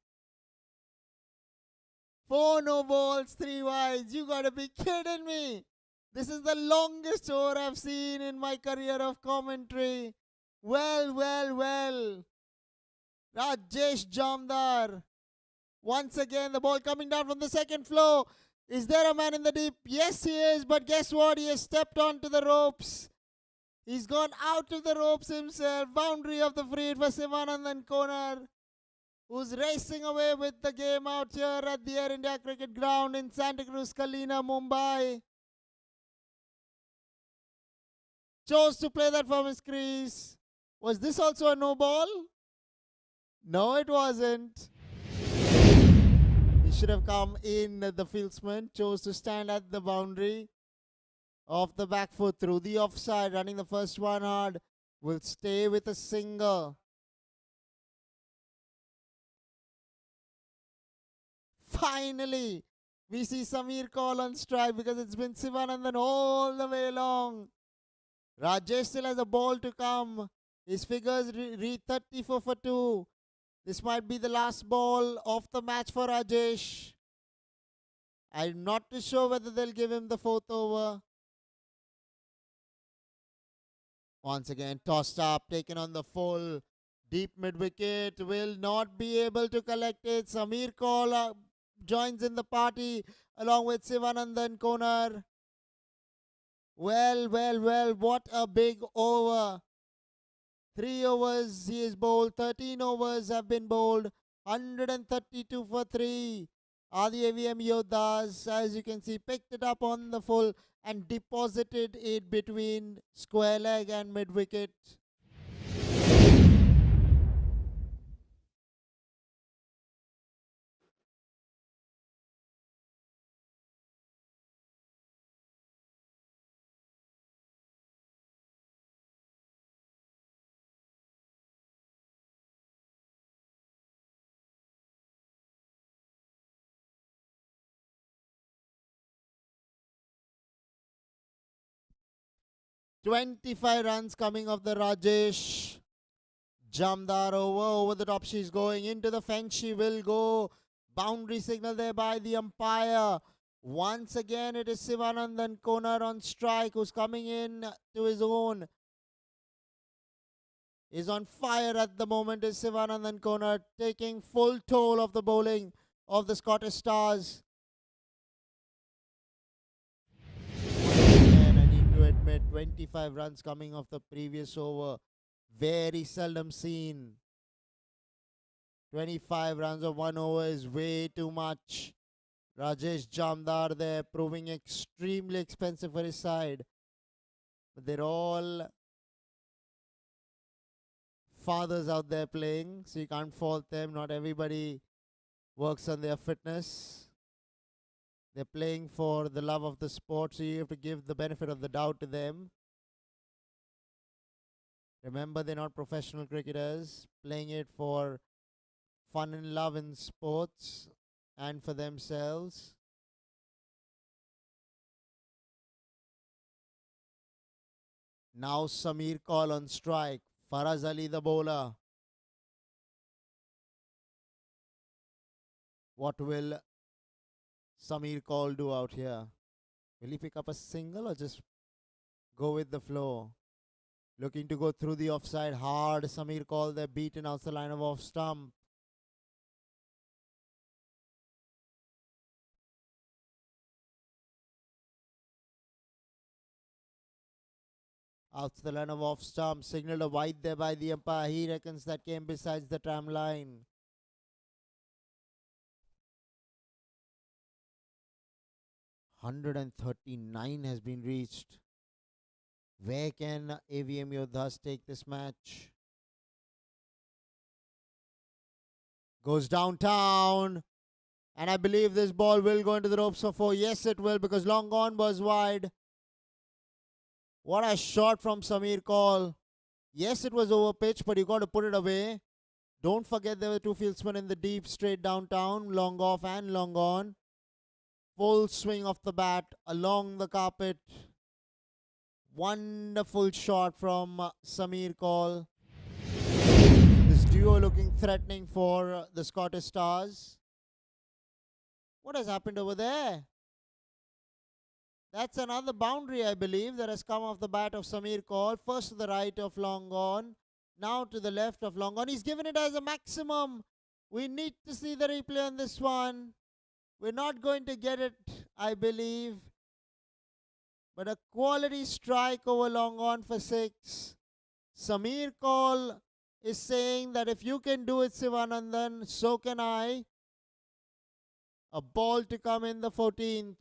4 no balls, 3 wides. You gotta be kidding me. This is the longest over I've seen in my career of commentary. Well, well, well. Rajesh Jamdar. Once again, the ball coming down from the second floor. Is there a man in the deep? Yes, he is. But guess what? He has stepped onto the ropes. He's gone out of the ropes himself. Boundary of the free hit for Sivanandan Konar, who's racing away with the game out here at the Air India Cricket Ground in Santa Cruz, KALINA, Mumbai. Chose to play that from his crease. Was this also a no ball? No, it wasn't. He should have come in. The fieldsman chose to stand at the boundary of the back foot through the offside, running the first one hard. Will stay with a single. Finally, we see Samir call on strike because it's been Sivanandan all the way along. Rajesh still has a ball to come. His figures read 34 for 2. This might be the last ball of the match for Rajesh. I'm not too sure whether they'll give him the 4th over. Once again, tossed up, taken on the full. Deep mid-wicket, will not be able to collect it. Samir Kaul joins in the party along with Sivanandan Konar. Well, well, well, what a big over. 3 overs he is bowled, 13 overs have been bowled, 132 for 3. Are the AVM Yoddhas, as you can see, picked it up on the full and deposited it between square leg and mid-wicket. "25 runs coming off the Rajesh Jamdar over the top. She's going into the fence. She will go. Boundary signal there by the umpire. Once again, it is Sivanandan Konar on strike, who's coming in to his own. Is on fire at the moment. Is Sivanandan Konar taking full toll of the bowling of the Scottish Stars. And I need to admit, 25 runs coming off the previous over. Very seldom seen. 25 runs of 1 over is way too much. Rajesh Jamdar there proving extremely expensive for his side. But they're all fathers out there playing, so you can't fault them. Not everybody works on their fitness. They're playing for the love of the sport, so you have to give the benefit of the doubt to them. Remember, they're not professional cricketers playing it for fun and love in sports and for themselves. Now Samir Kaul on strike. Faraz Ali the bowler. What will Samir Kaul do out here? Will he pick up a single or just go with the flow? Looking to go through the offside hard. Samir called there, beaten out the line of off stump. Out to the line of off stump. Signaled a wide there by the umpire. He reckons that came besides the tram line. $139 has been reached. Where can AVM Yoddhas take this match? Goes downtown. And I believe this ball will go into the ropes for 4. Yes, it will, because long gone was wide. What a shot from Samir Kaul. Yes, it was over pitch, but you got to put it away. Don't forget there were 2 fieldsmen in the deep, straight downtown, long off and long on. Full swing of the bat along the carpet. Wonderful shot from Samir Kaul. This duo looking threatening for the Scottish Stars. What has happened over there? That's another boundary, I believe, that has come off the bat of Samir Kaul. First to the right of long on, now to the left of long on. He's given it as a maximum. We need to see the replay on this one. We're not going to get it, I believe. But a quality strike over long on for 6. Samir Kaul is saying that if you can do it, Sivanandan, so can I. A ball to come in the 14th.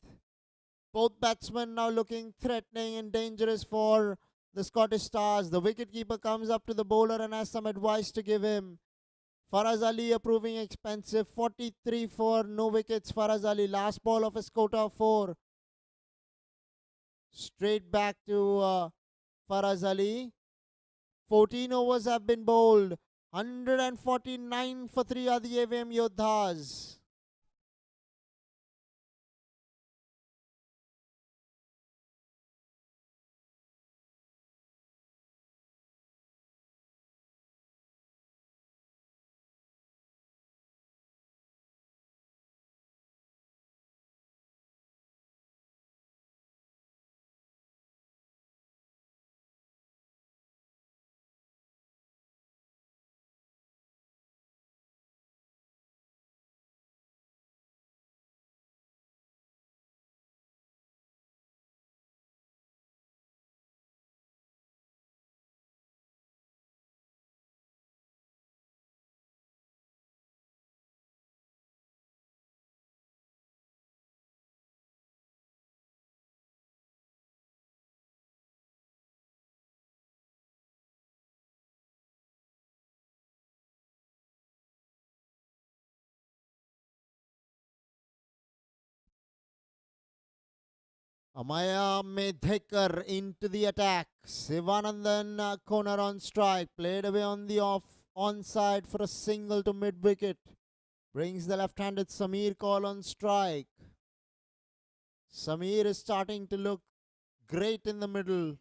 Both batsmen now looking threatening and dangerous for the Scottish Stars. The wicketkeeper comes up to the bowler and has some advice to give him. Faraz Ali proving expensive. 43 for no wickets. Faraz Ali, last ball of his quota of 4. Straight back to Faraz Ali. 14 overs have been bowled. 149 for 3 are the AVM Yoddhas. Amaya Medhekar into the attack. Sivanandan corner on strike. Played away on the onside for a single to mid wicket. Brings the left-handed Samir Kaul on strike. Samir is starting to look great in the middle.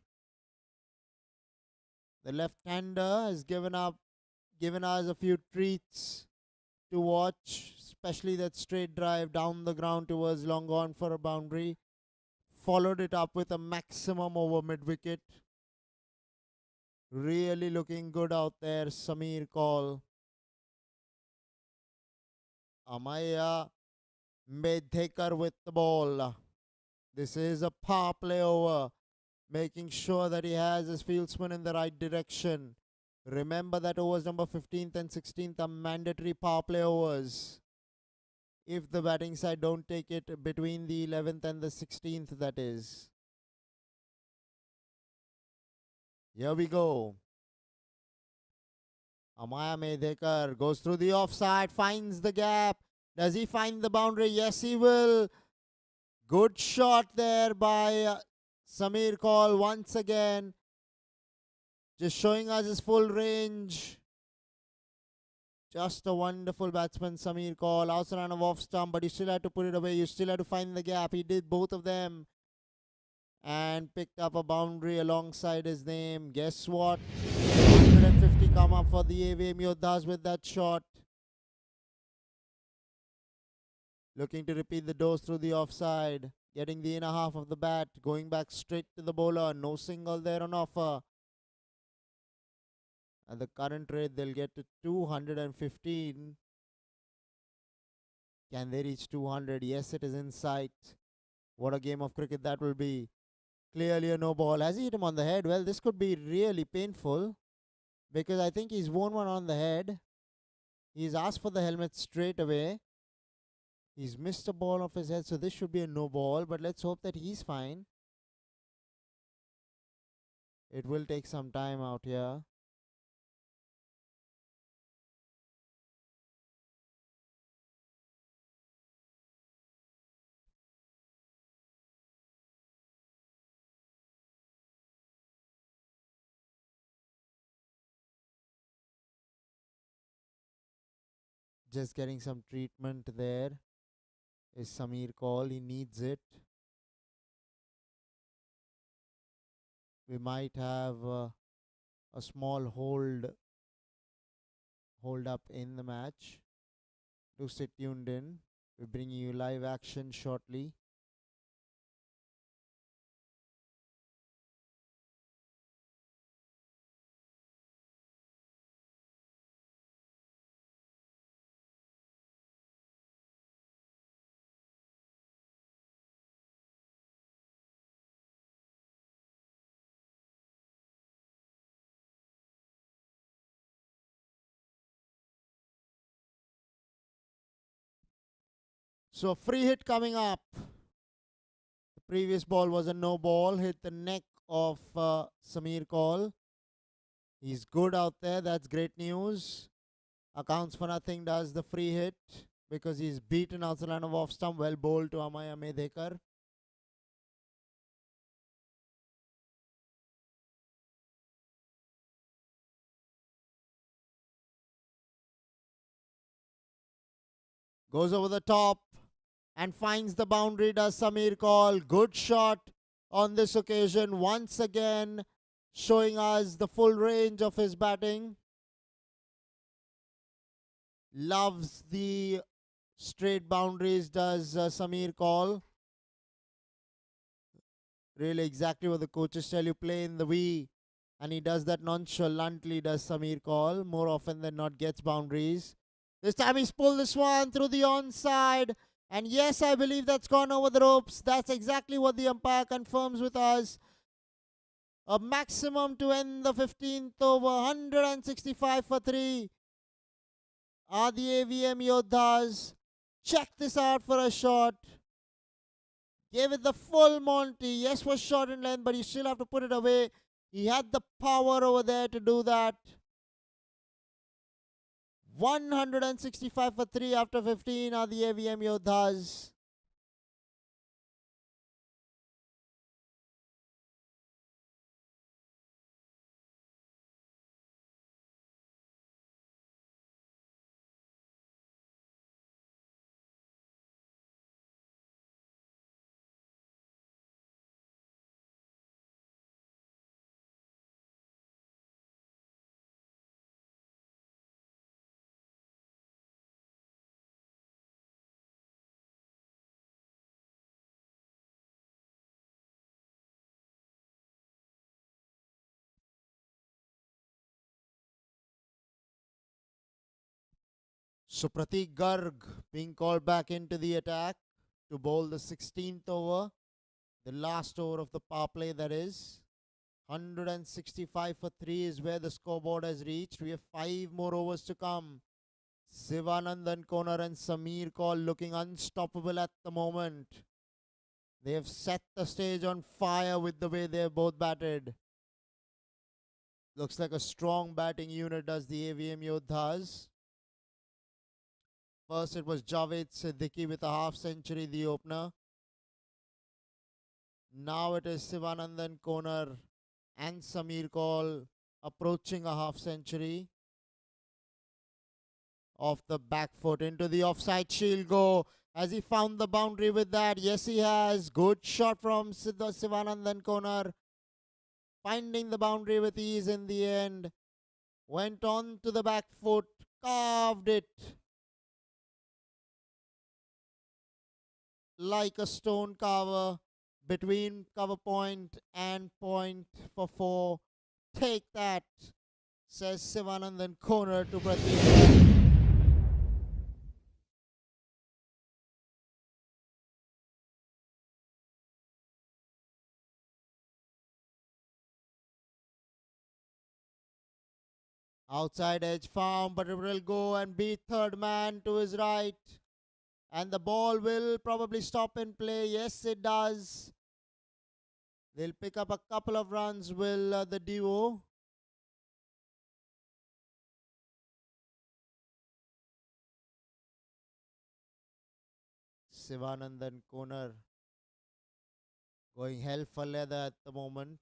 The left-hander has given us a few treats to watch, especially that straight drive down the ground towards long on for a boundary. Followed it up with a maximum over mid-wicket. Really looking good out there, Samir Kaul. Amaya Medhekar with the ball. This is a power play over, making sure that he has his fieldsman in the right direction. Remember that overs number 15th and 16th are mandatory power play overs. If the batting side don't take it between the 11th and the 16th, that is. Here we go. Amaya Medhekar goes through the offside, finds the gap. Does he find the boundary? Yes, he will. Good shot there by Samir Kaul once again. Just showing us his full range. Just a wonderful batsman, Samir Kaul. Outside run of off stump, but you still had to put it away. You still had to find the gap. He did both of them. And picked up a boundary alongside his name. Guess what? 150 come up for the AVM Yoddhas with that shot. Looking to repeat the dose through the offside. Getting the inner half of the bat. Going back straight to the bowler. No single there on offer. At the current rate, they'll get to 215. Can they reach 200? Yes, it is in sight. What a game of cricket that will be. Clearly a no ball. Has he hit him on the head? Well, this could be really painful because I think he's won one on the head. He's asked for the helmet straight away. He's missed a ball off his head, so this should be a no ball, but let's hope that he's fine. It will take some time out here. Just getting some treatment there is Samir Kaul. He needs it. We might have a small hold up in the match. Do stay tuned in. We're bringing you live action shortly. So, free hit coming up. The previous ball was a no ball, hit the neck of Samir Kaul. He's good out there. That's great news. Accounts for nothing does the free hit because he's beaten outside line of off stump. Well bowled to Amaya Medhekar. Goes over the top and finds the boundary, does Samir Kaul. Good shot on this occasion. Once again, showing us the full range of his batting. Loves the straight boundaries, does Samir Kaul. Really exactly what the coaches tell you, play in the V. And he does that nonchalantly, does Samir Kaul. More often than not gets boundaries. This time he's pulled this one through the onside. And yes, I believe that's gone over the ropes. That's exactly what the umpire confirms with us. A maximum to end the 15th over. 165 for 3 are the AVM Yoddhas. Check this out for a shot. Gave it the full Monty. Yes, was short in length, but you still have to put it away. He had the power over there to do that. 165 for 3 after 15 are the AVM Yoddhas. So Pratik Garg being called back into the attack to bowl the 16th over. The last over of the power play, that is. 165 for 3 is where the scoreboard has reached. We have 5 more overs to come. Sivanandan Konar and Samir Kaul looking unstoppable at the moment. They have set the stage on fire with the way they have both batted. Looks like a strong batting unit does the AVM Yoddhas. First it was Javed Siddiqui with a half century, the opener. Now it is Sivanandan Konar and Samir Kaul approaching a half century. Off the back foot into the offside. She'll go. Has he found the boundary with that? Yes, he has. Good shot from Sivanandan Konar. Finding the boundary with ease in the end. Went on to the back foot. Carved it like a stone carver between cover point and point for 4. Take that, says Sivanandan corner to Pratik. Outside edge found, but it will go and beat third man to his right. And the ball will probably stop in play. Yes, it does. They'll pick up a couple of runs, will the duo. Sivanandan corner going hell for leather at the moment.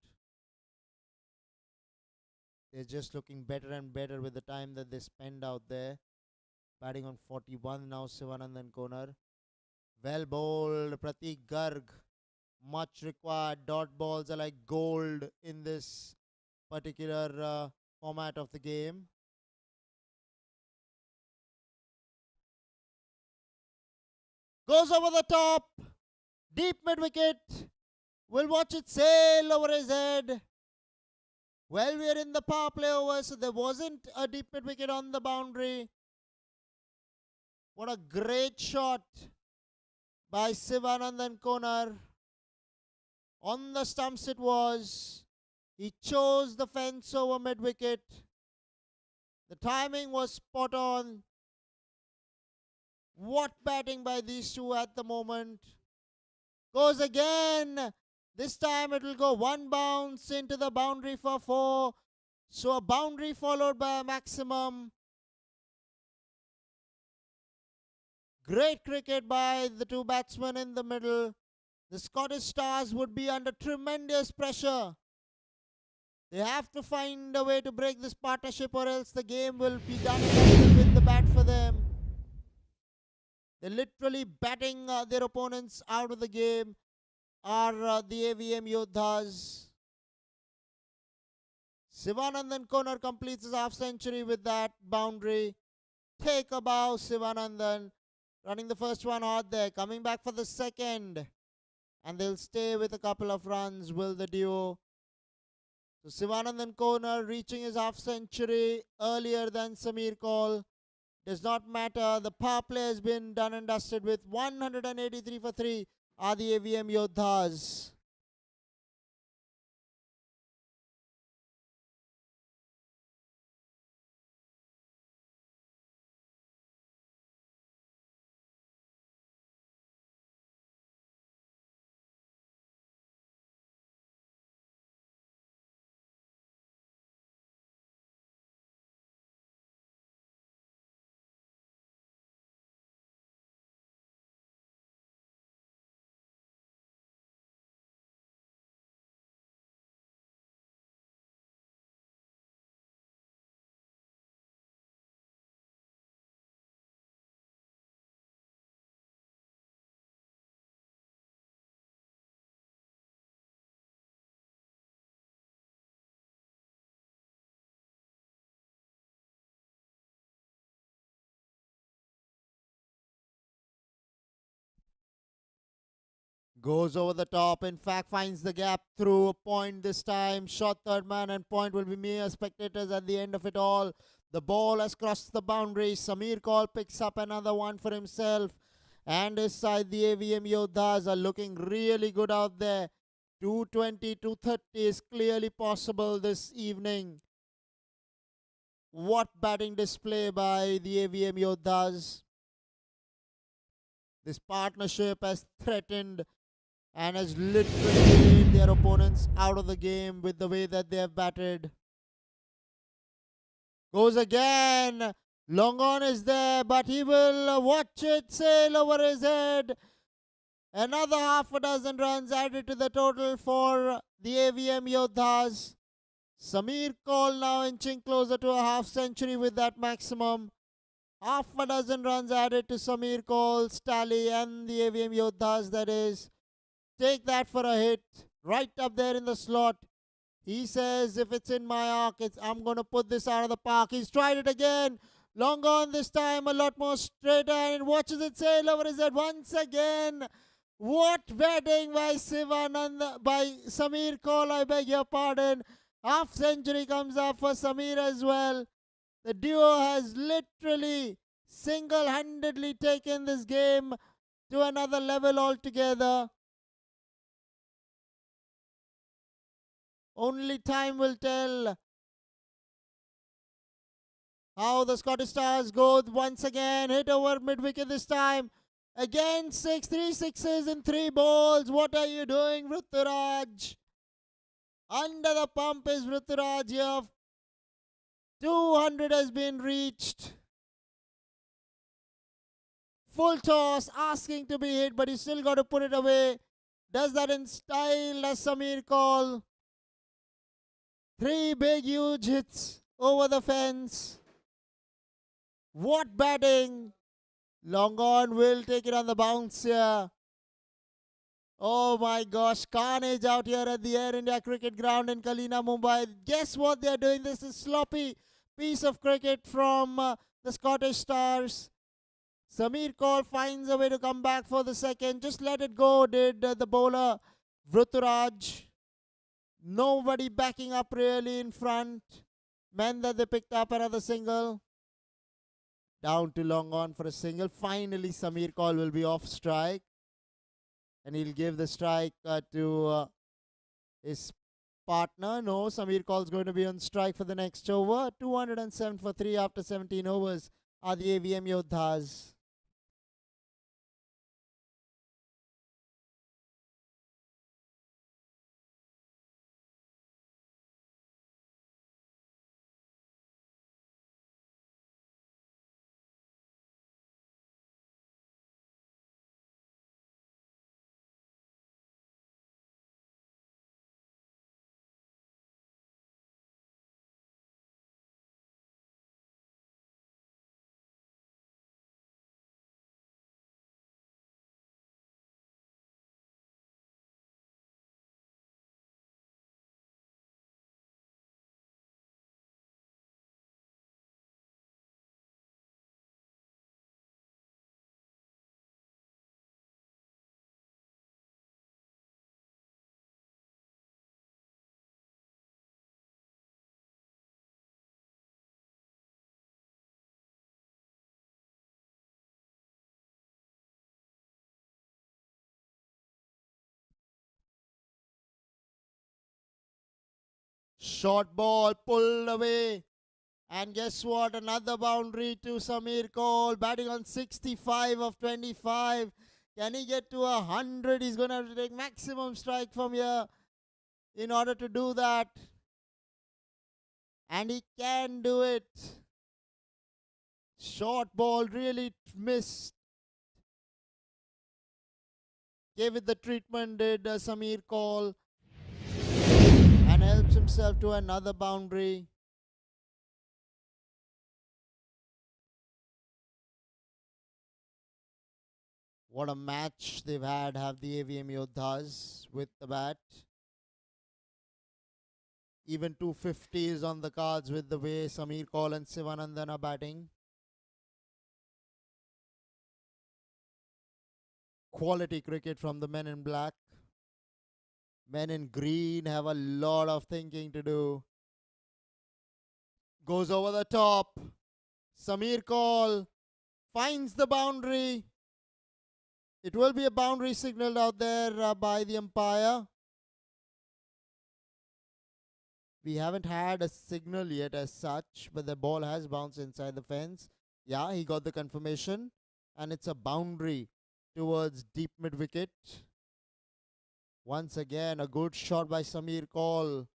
They're just looking better and better with the time that they spend out there. Batting on 41 now, Sivanandan corner. Well bowled, Pratik Garg. Much required. Dot balls are like gold in this particular format of the game. Goes over the top. Deep mid wicket. We'll watch it sail over his head. Well, we are in the power play over, so there wasn't a deep mid wicket on the boundary. What a great shot by Sivanandan corner. On the stumps it was. He chose the fence over mid wicket. The timing was spot on. What batting by these two at the moment. Goes again. This time it will go one bounce into the boundary for 4. So a boundary followed by a maximum. Great cricket by the two batsmen in the middle. The Scottish Stars would be under tremendous pressure. They have to find a way to break this partnership, or else the game will be done with the bat for them. They're literally batting their opponents out of the game. Are the AVM Yoddhas. Sivanandan corner completes his half century with that boundary. Take a bow, Sivanandan. Running the first one hard there. Coming back for the second. And they'll stay with a couple of runs, will the duo. So Sivanandan corner reaching his half century earlier than Samir Kaul. Does not matter. The power play has been done and dusted with 183 for 3. Are the AVM Yoddhas. Goes over the top. In fact, finds the gap through a point this time. Shot third man, and point will be mere spectators at the end of it all. The ball has crossed the boundary. Samir Kaul picks up another one for himself. And his side, the AVM Yoddhas, are looking really good out there. 220, 230 is clearly possible this evening. What batting display by the AVM Yoddhas. This partnership has threatened and has literally played their opponents out of the game with the way that they have batted. Goes again. Long on is there, but he will watch it sail over his head. Another half a dozen runs added to the total for the AVM Yoddhas. Samir Kaul now inching closer to a half century with that maximum. Half a dozen runs added to Samir Kaul's tally and the AVM Yoddhas, that is. Take that for a hit. Right up there in the slot. He says, if it's in my arc, I'm going to put this out of the park. He's tried it again. Long on this time, a lot more straighter, and watches it sail over his head once again. What batting by Samir Kaul, I beg your pardon. Half century comes up for Samir as well. The duo has literally single handedly taken this game to another level altogether. Only time will tell how the Scottish Stars go once again. Hit over mid wicket this time. Again, three sixes in three balls. What are you doing, Ruturaj? Under the pump is Ruturaj here. 200 has been reached. Full toss, asking to be hit, but he's still got to put it away. Does that in style, as Samir call. Three big, huge hits over the fence. What batting! Long on will take it on the bounce here. Oh my gosh, carnage out here at the Air India Cricket Ground in KALINA, Mumbai. Guess what they're doing? This is sloppy piece of cricket from the Scottish Stars. Samir Kaul finds a way to come back for the second. Just let it go, did the bowler Ruturaj. Nobody backing up really in front. Men that they picked up another single. Down to long on for a single. Finally, Samir Kaul will be off strike. And he'll give the strike to his partner. No, Samir Kaul's going to be on strike for the next over. 207 for 3 after 17 overs are the AVM Yoddhas. Short ball pulled away. And guess what? Another boundary to Samir Kaul. Batting on 65 of 25. Can he get to 100? He's going to have to take maximum strike from here in order to do that. And he can do it. Short ball really missed. Gave it the treatment, did Samir Kaul. And helps himself to another boundary. What a match they've had, have the AVM Yoddhas with the bat. Even 250 is on the cards with the way Samir Kaul and Sivanandan are batting. Quality cricket from the men in black. Men in green have a lot of thinking to do. Goes over the top. Samir Kaul finds the boundary. It will be a boundary signaled out there by the umpire. We haven't had a signal yet as such, but the ball has bounced inside the fence. Yeah, he got the confirmation. And it's a boundary towards deep mid wicket. Once again, a good shot by Samir Kaul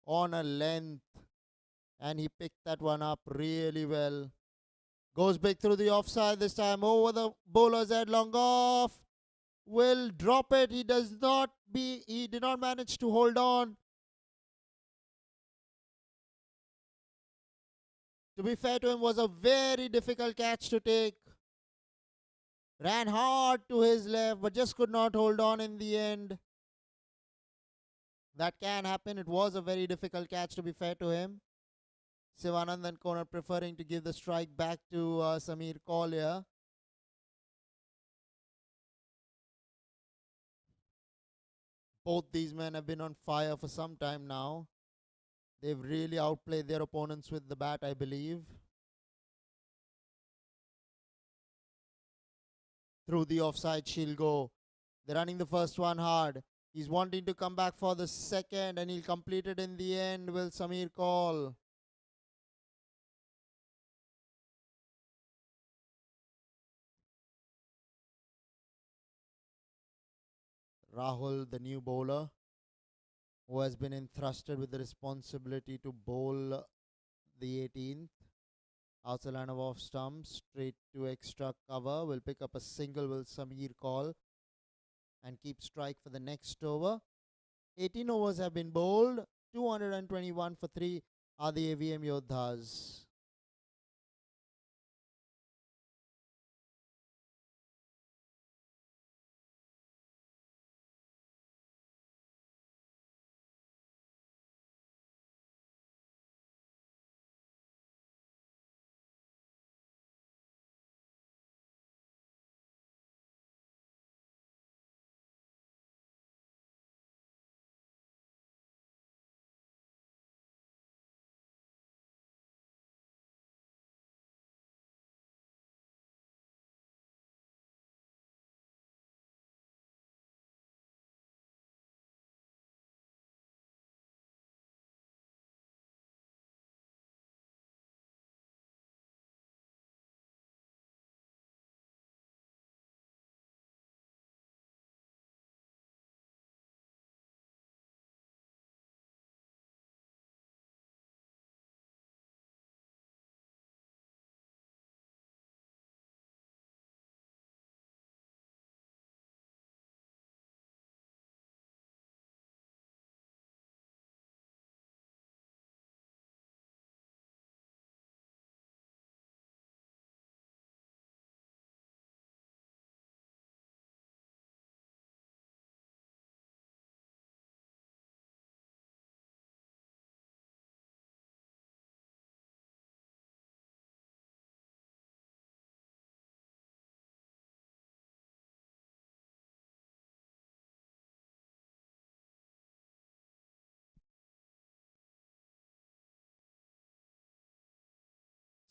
on a length. And he picked that one up really well. Goes big through the offside this time. Over the bowler's head, long off. Will drop it. He did not manage to hold on. To be fair to him, was a very difficult catch to take. Ran hard to his left, but just could not hold on in the end. That can happen. It was a very difficult catch, to be fair to him. Sivanandan corner preferring to give the strike back to Samir Kaul here. Both these men have been on fire for some time now. They've really outplayed their opponents with the bat, I believe. Through the offside, she'll go. They're running the first one hard. He's wanting to come back for the second, and he'll complete it in the end. Will Samir call? Rahul, the new bowler, who has been entrusted with the responsibility to bowl the 18th. Outside line of off stump, straight to extra cover. Will pick up a single. Will Samir call and keep strike for the next over. 18 overs have been bowled. 221 for 3 are the AVM Yoddhas.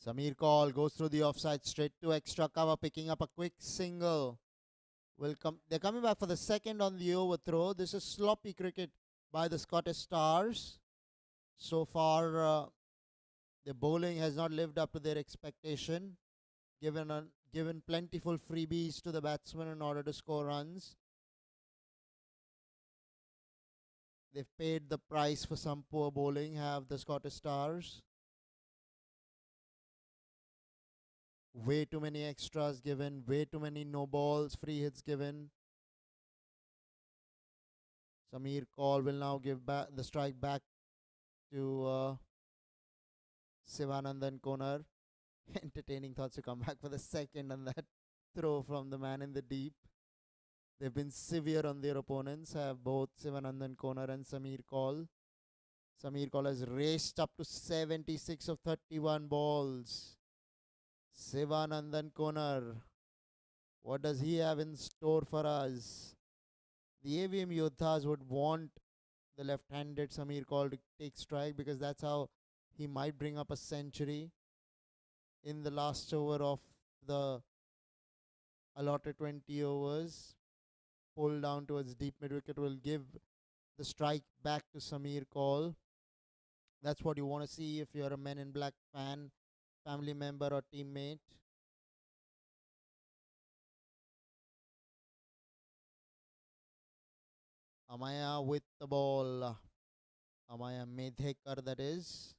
Samir call goes through the offside straight to extra cover, picking up a quick single. Will come. They're coming back for the second on the overthrow. This is sloppy cricket by the Scottish Stars. So far, the bowling has not lived up to their expectation. Given plentiful freebies to the batsmen in order to score runs. They've paid the price for some poor bowling. Have the Scottish Stars. Way too many extras given, way too many no balls, free hits given. Samir Kaul will now give back the strike back to Sivanandan Konar. Entertaining thoughts to come back for the second on that throw from the man in the deep. They've been severe on their opponents, have both Sivanandan Konar and Samir Kaul. Samir Kaul has raced up to 76 of 31 balls. Sivanandan Konar, what does he have in store for us? The AVM Yoddhas would want the left-handed Samir Kaul to take strike because that's how he might bring up a century in the last over of the allotted 20 overs. Pull down towards deep mid wicket will give the strike back to Samir Kaul. That's what you want to see if you're a Men in Black fan, family member, or teammate. Amaya with the ball. Amaya Medhekar, that is.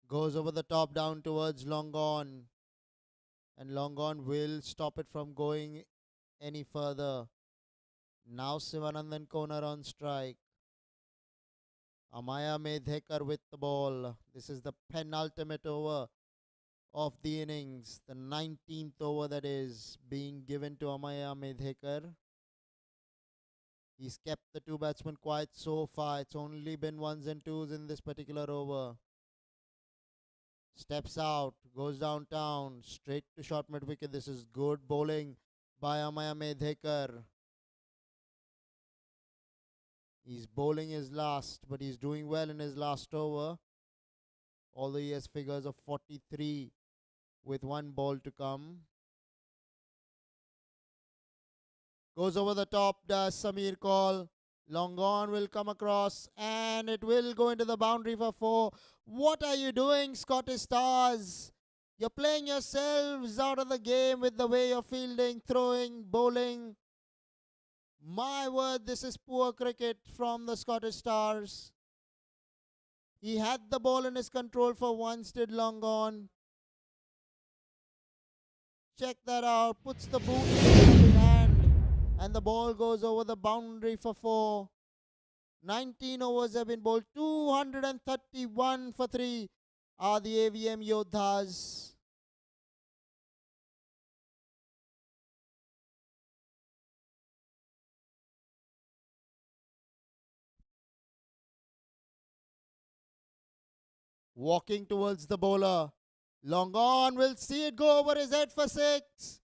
Goes over the top down towards long on. And long on will stop it from going any further. Now Sivanandan Konar on strike. Amaya Medhekar with the ball. This is the penultimate over of the innings. The 19th over that is being given to Amaya Medhekar. He's kept the two batsmen quiet so far. It's only been ones and twos in this particular over. Steps out, goes downtown, straight to short mid wicket. This is good bowling by Amaya Medhekar. He's bowling his last, but he's doing well in his last over. Although he has figures of 43 with one ball to come. Goes over the top, does Samir call. Long on will come across and it will go into the boundary for 4. What are you doing, Scottish Stars? You're playing yourselves out of the game with the way you're fielding, throwing, bowling. My word, this is poor cricket from the Scottish Stars. He had the ball in his control for once, did Long on. Check that out, puts the boot in his hand, and the ball goes over the boundary for 4. 19 overs have been bowled, 231 for 3 are the AVM Yoddhas. Walking towards the bowler. Long on, will see it go over his head for 6.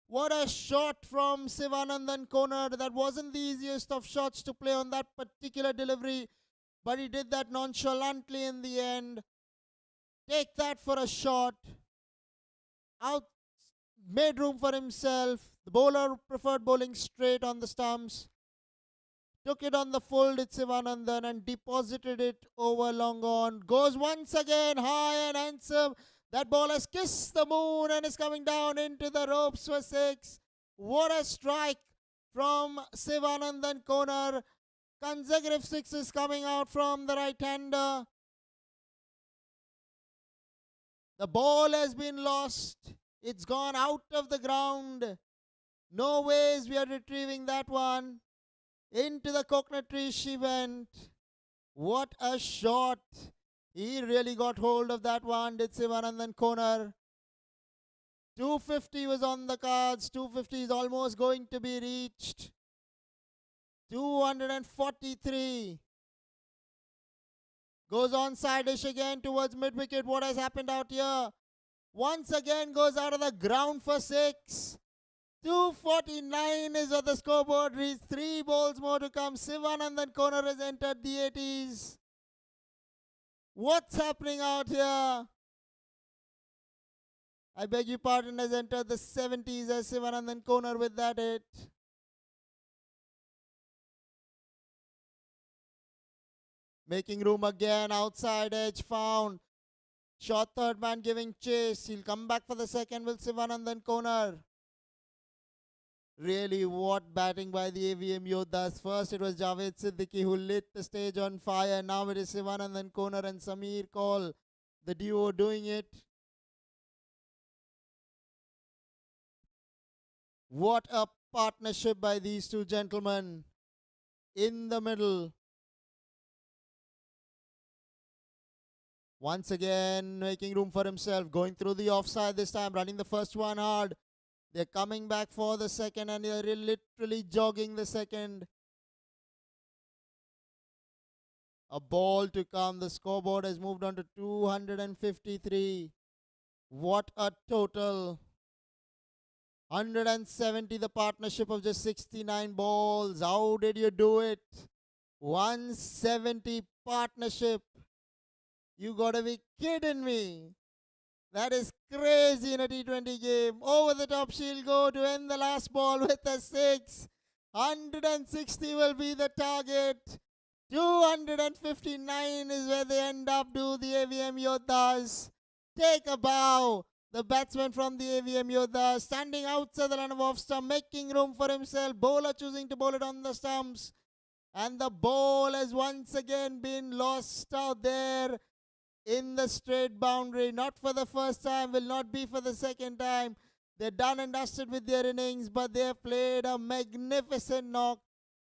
What a shot from Sivanandan Konar. That wasn't the easiest of shots to play on that particular delivery, but he did that nonchalantly in the end. Take that for a shot. Out, made room for himself. The bowler preferred bowling straight on the stumps. Took it on the full, did Sivanandan, and deposited it over Long on. Goes once again high and handsome. That ball has kissed the moon and is coming down into the ropes for 6. What a strike from Sivanandan Konar. Consecutive 6s coming out from the right-hander. The ball has been lost. It's gone out of the ground. No ways we are retrieving that one. Into the coconut tree she went. What a shot. He really got hold of that one, did Sivanandan Konar. 250 was on the cards. 250 is almost going to be reached. 243. Goes on side-ish again towards mid-wicket. What has happened out here? Once again goes out of the ground for 6. 249 is what the scoreboard reads. 3 balls more to come. Sivanandan Konar has entered the 80s. What's happening out here? I beg your pardon, has entered the 70s as Sivanandan Konar with that hit. Making room again, outside edge found. Short third man giving chase. He'll come back for the second with Sivanandan Konar. Really, what batting by the AVM Yoddhas. First it was Javed Siddiqui who lit the stage on fire. Now it is Sivanandan Konar and Samir Kaul, the duo doing it. What a partnership by these two gentlemen in the middle. Once again making room for himself, going through the offside this time, running the first one hard. They're coming back for the second and they're literally jogging the second. A ball to come. The scoreboard has moved on to 253. What a total. 170, the partnership of just 69 balls. How did you do it? 170 partnership. You gotta be kidding me. That is crazy in a T20 game. Over the top she'll go to end the last ball with a 6. 160 will be the target. 259 is where they end up, do the AVM Yoddhas. Take a bow. The batsman from the AVM Yoddhas standing outside the line of off stump, making room for himself. Bowler choosing to bowl it on the stumps. And the ball has once again been lost out there in the straight boundary. Not for the first time, will not be for the second time. They're done and dusted with their innings, but they have played a magnificent knock.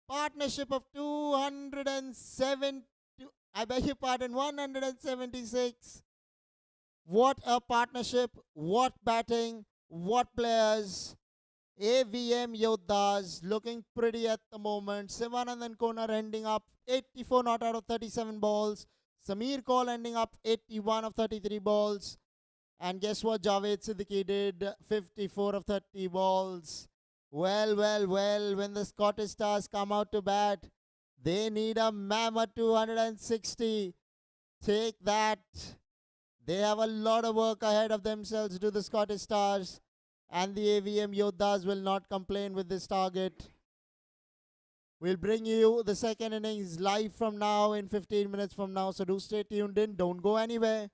Partnership of 207, I beg your pardon, 176. What a partnership, what batting, what players. AVM Yoddhas looking pretty at the moment. Sivanandan Konar ending up 84 not out of 37 balls. Samir Kaul ending up 81 of 33 balls. And guess what Javed Siddiqui did? 54 of 30 balls. Well, when the Scottish Stars come out to bat, They need a mammoth 260. Take that. They have a lot of work ahead of themselves, do the Scottish Stars. And the AVM Yoddhas will not complain with this target. We'll bring you the second innings live from now in 15 minutes from now. So do stay tuned in. Don't go anywhere.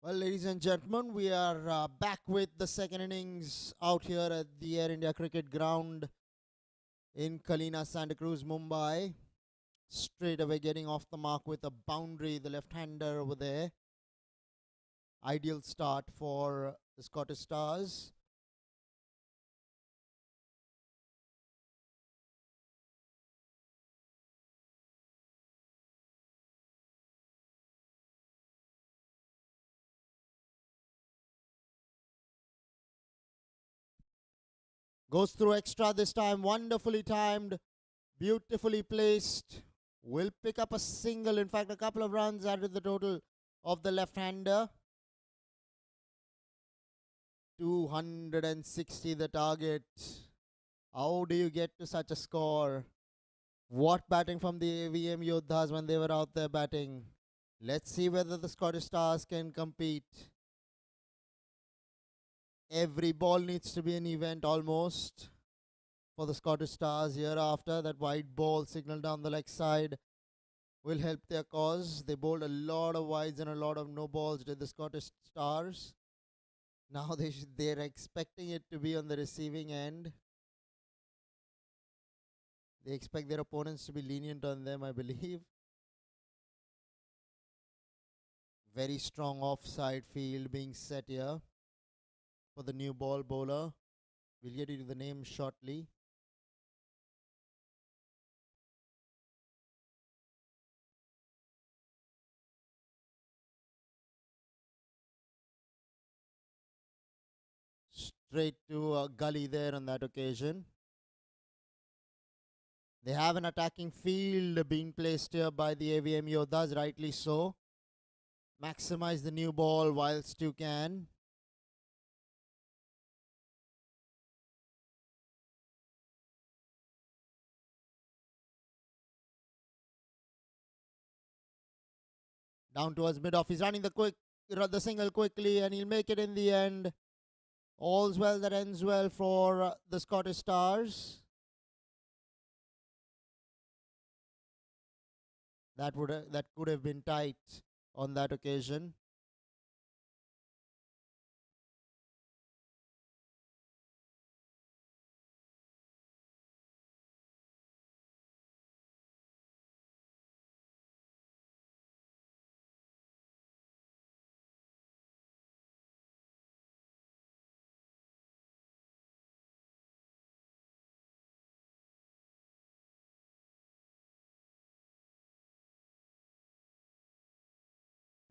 Well, ladies and gentlemen, we are back with the second innings out here at the Air India Cricket Ground in Kalina, Santa Cruz, Mumbai. Straight away getting off the mark with a boundary, the left-hander over there. Ideal start for the Scottish Stars. Goes through extra this time, wonderfully timed, beautifully placed. Will pick up a single, in fact, a couple of runs added the total of the left-hander. 260 the target. How do you get to such a score? What batting from the AVM Yoddhas when they were out there batting. Let's see whether the Scottish Stars can compete. Every ball needs to be an event almost for the Scottish Stars hereafter. That wide ball signal down the leg side will help their cause. They bowled a lot of wides and a lot of no balls to the Scottish Stars. Now they're expecting it to be on the receiving end. They expect their opponents to be lenient on them, I believe. Very strong offside field being set here for the new ball bowler. We'll get into the name shortly. Straight to a gully there on that occasion. They have an attacking field being placed here by the AVM Yoddhas, rightly so. Maximize the new ball whilst you can. Down towards mid-off. He's running the single quickly, and he'll make it in the end. All's well that ends well for the Scottish Stars. That could have been tight on that occasion.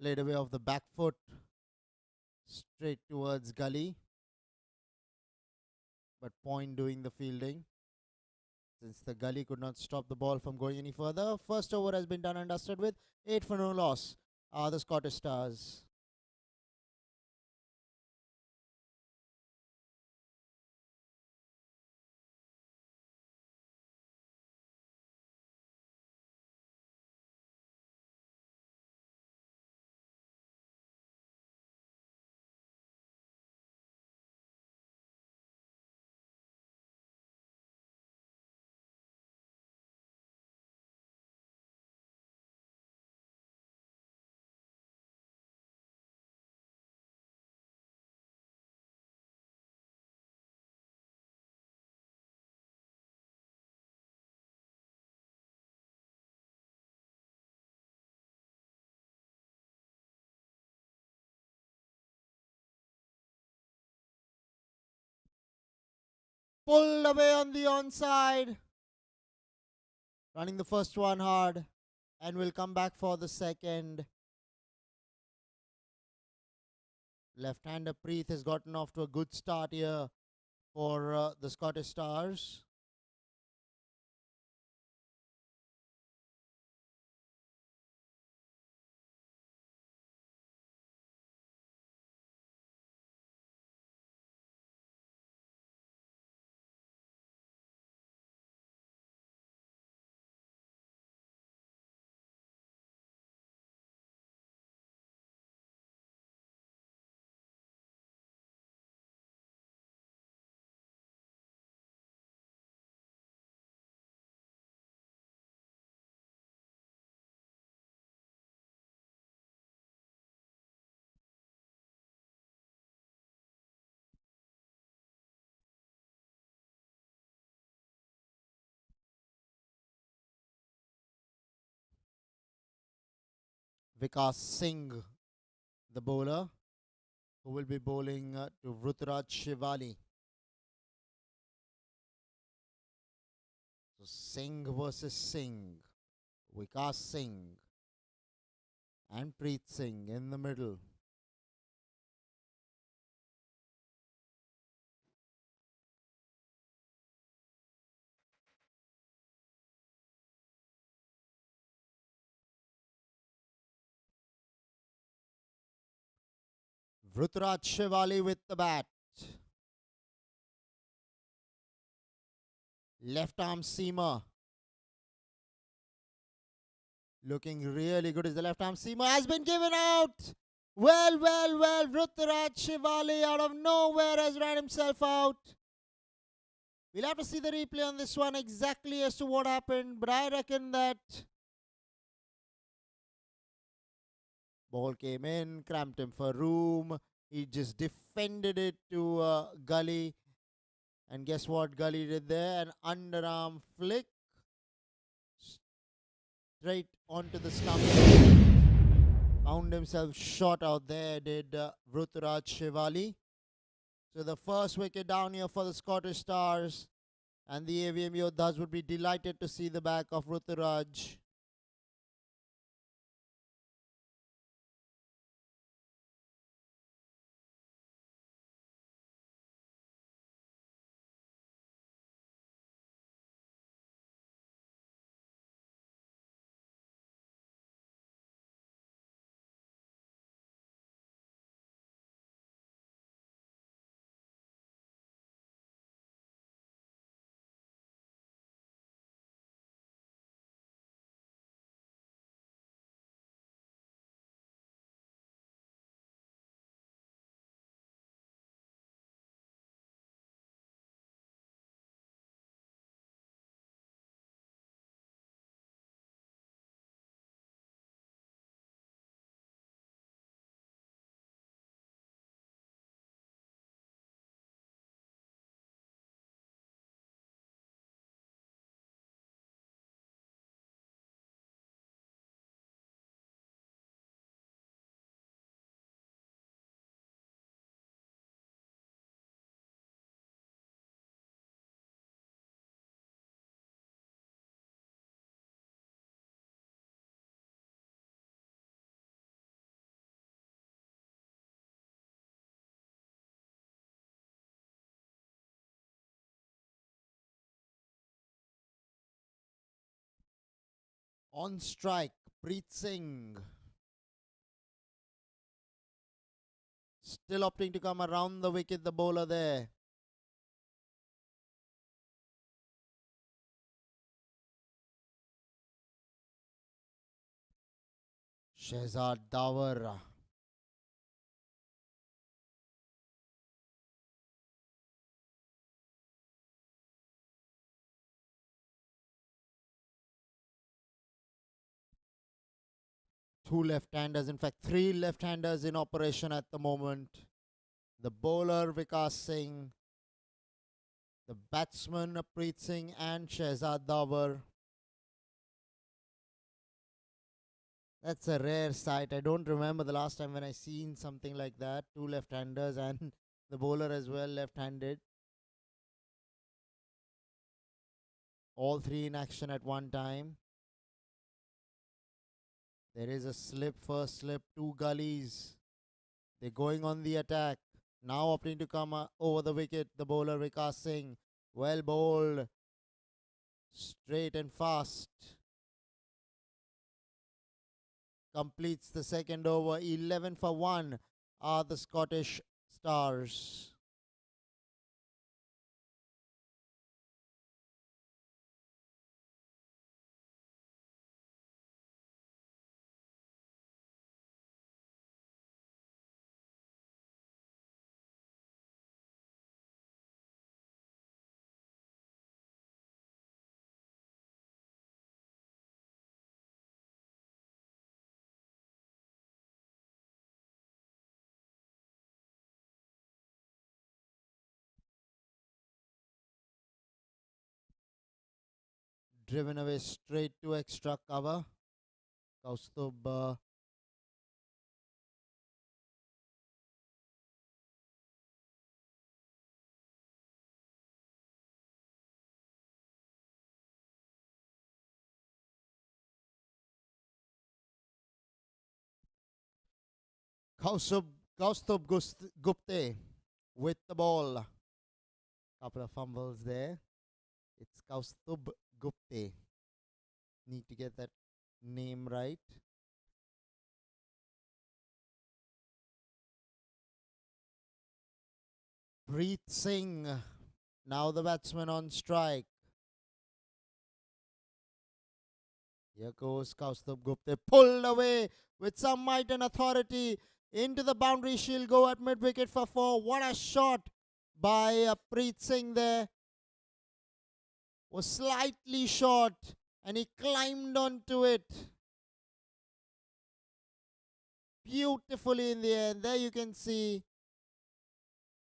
Played away off the back foot, straight towards gully. But Point doing the fielding. Since the gully could not stop the ball from going any further, first over has been done and dusted with 8 for no loss. Are the Scottish Stars. Pulled away on the onside. Running the first one hard. And will come back for the second. Left-hander Preeth has gotten off to a good start here for the Scottish Stars. Vikas Singh, the bowler, who will be bowling to Ruturaj Shivali. So Singh versus Singh. Vikas Singh and Preet Singh in the middle. Ruturaj Shivali with the bat. Left arm seamer. Looking really good. Is the left arm seamer has been given out. Well, well, well. Ruturaj Shivali out of nowhere has ran himself out. We'll have to see the replay on this one exactly as to what happened, but I reckon that ball came in, cramped him for room. He just defended it to Gully. And guess what Gully did there? An underarm flick straight onto the stump. Found himself shot out there, did Ruturaj Shivali. So the first wicket down here for the Scottish Stars. And the AVM Yoddhas would be delighted to see the back of Ruturaj. On strike, Preet Singh. Still opting to come around the wicket, the bowler there. Shehzad Davar. Two left-handers, in fact, three left-handers in operation at the moment. The bowler Vikas Singh, the batsman Preet Singh and Shehzad Davar. That's a rare sight. I don't remember the last time when I seen something like that. Two left-handers and the bowler as well left-handed. All three in action at one time. There is a slip, first slip, two gullies. They're going on the attack. Now opting to come over the wicket, the bowler Vikas Singh. Well bowled. Straight and fast. Completes the second over. 11 for 1 are the Scottish Stars. Driven away straight to extra cover. Kaustubh Kaustubh, Gupte with the ball. Couple of fumbles there. It's Kaustubh Gupte. Need to get that name right. Preet Singh, now the batsman on strike. Here goes Kaustubh Gupte, pulled away with some might and authority into the boundary. She'll go at mid wicket for 4. What a shot by Preet Singh there. Was slightly short and he climbed onto it beautifully in the air. There you can see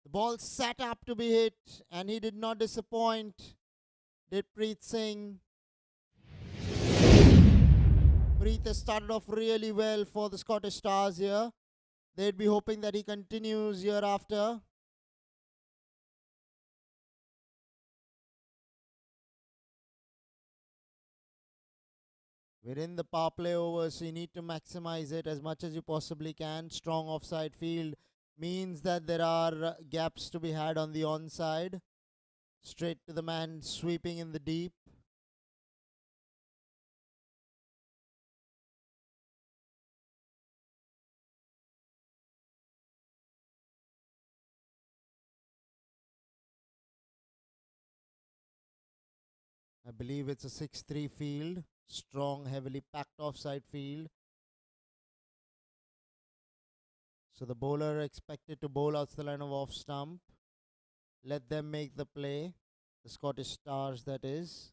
the ball sat up to be hit and he did not disappoint, did Preet Singh. Preet has started off really well for the Scottish Stars here. They'd be hoping that he continues year after. We're in the power play over, so you need to maximize it as much as you possibly can. Strong offside field means that there are gaps to be had on the onside. Straight to the man sweeping in the deep. I believe it's a 6-3 field. Strong, heavily packed offside field. So the bowler expected to bowl out the line of off stump. Let them make the play. The Scottish Stars, that is.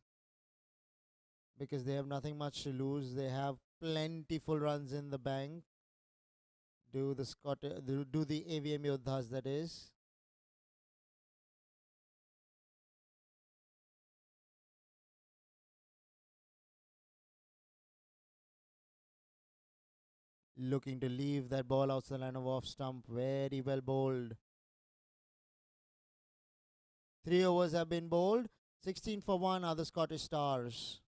Because they have nothing much to lose. They have plentiful runs in the bank. Do the AVM Yoddhas, that is. Looking to leave that ball outside the line of off stump. Very well bowled. 3 overs have been bowled. 16 for 1 are the Scottish Stars.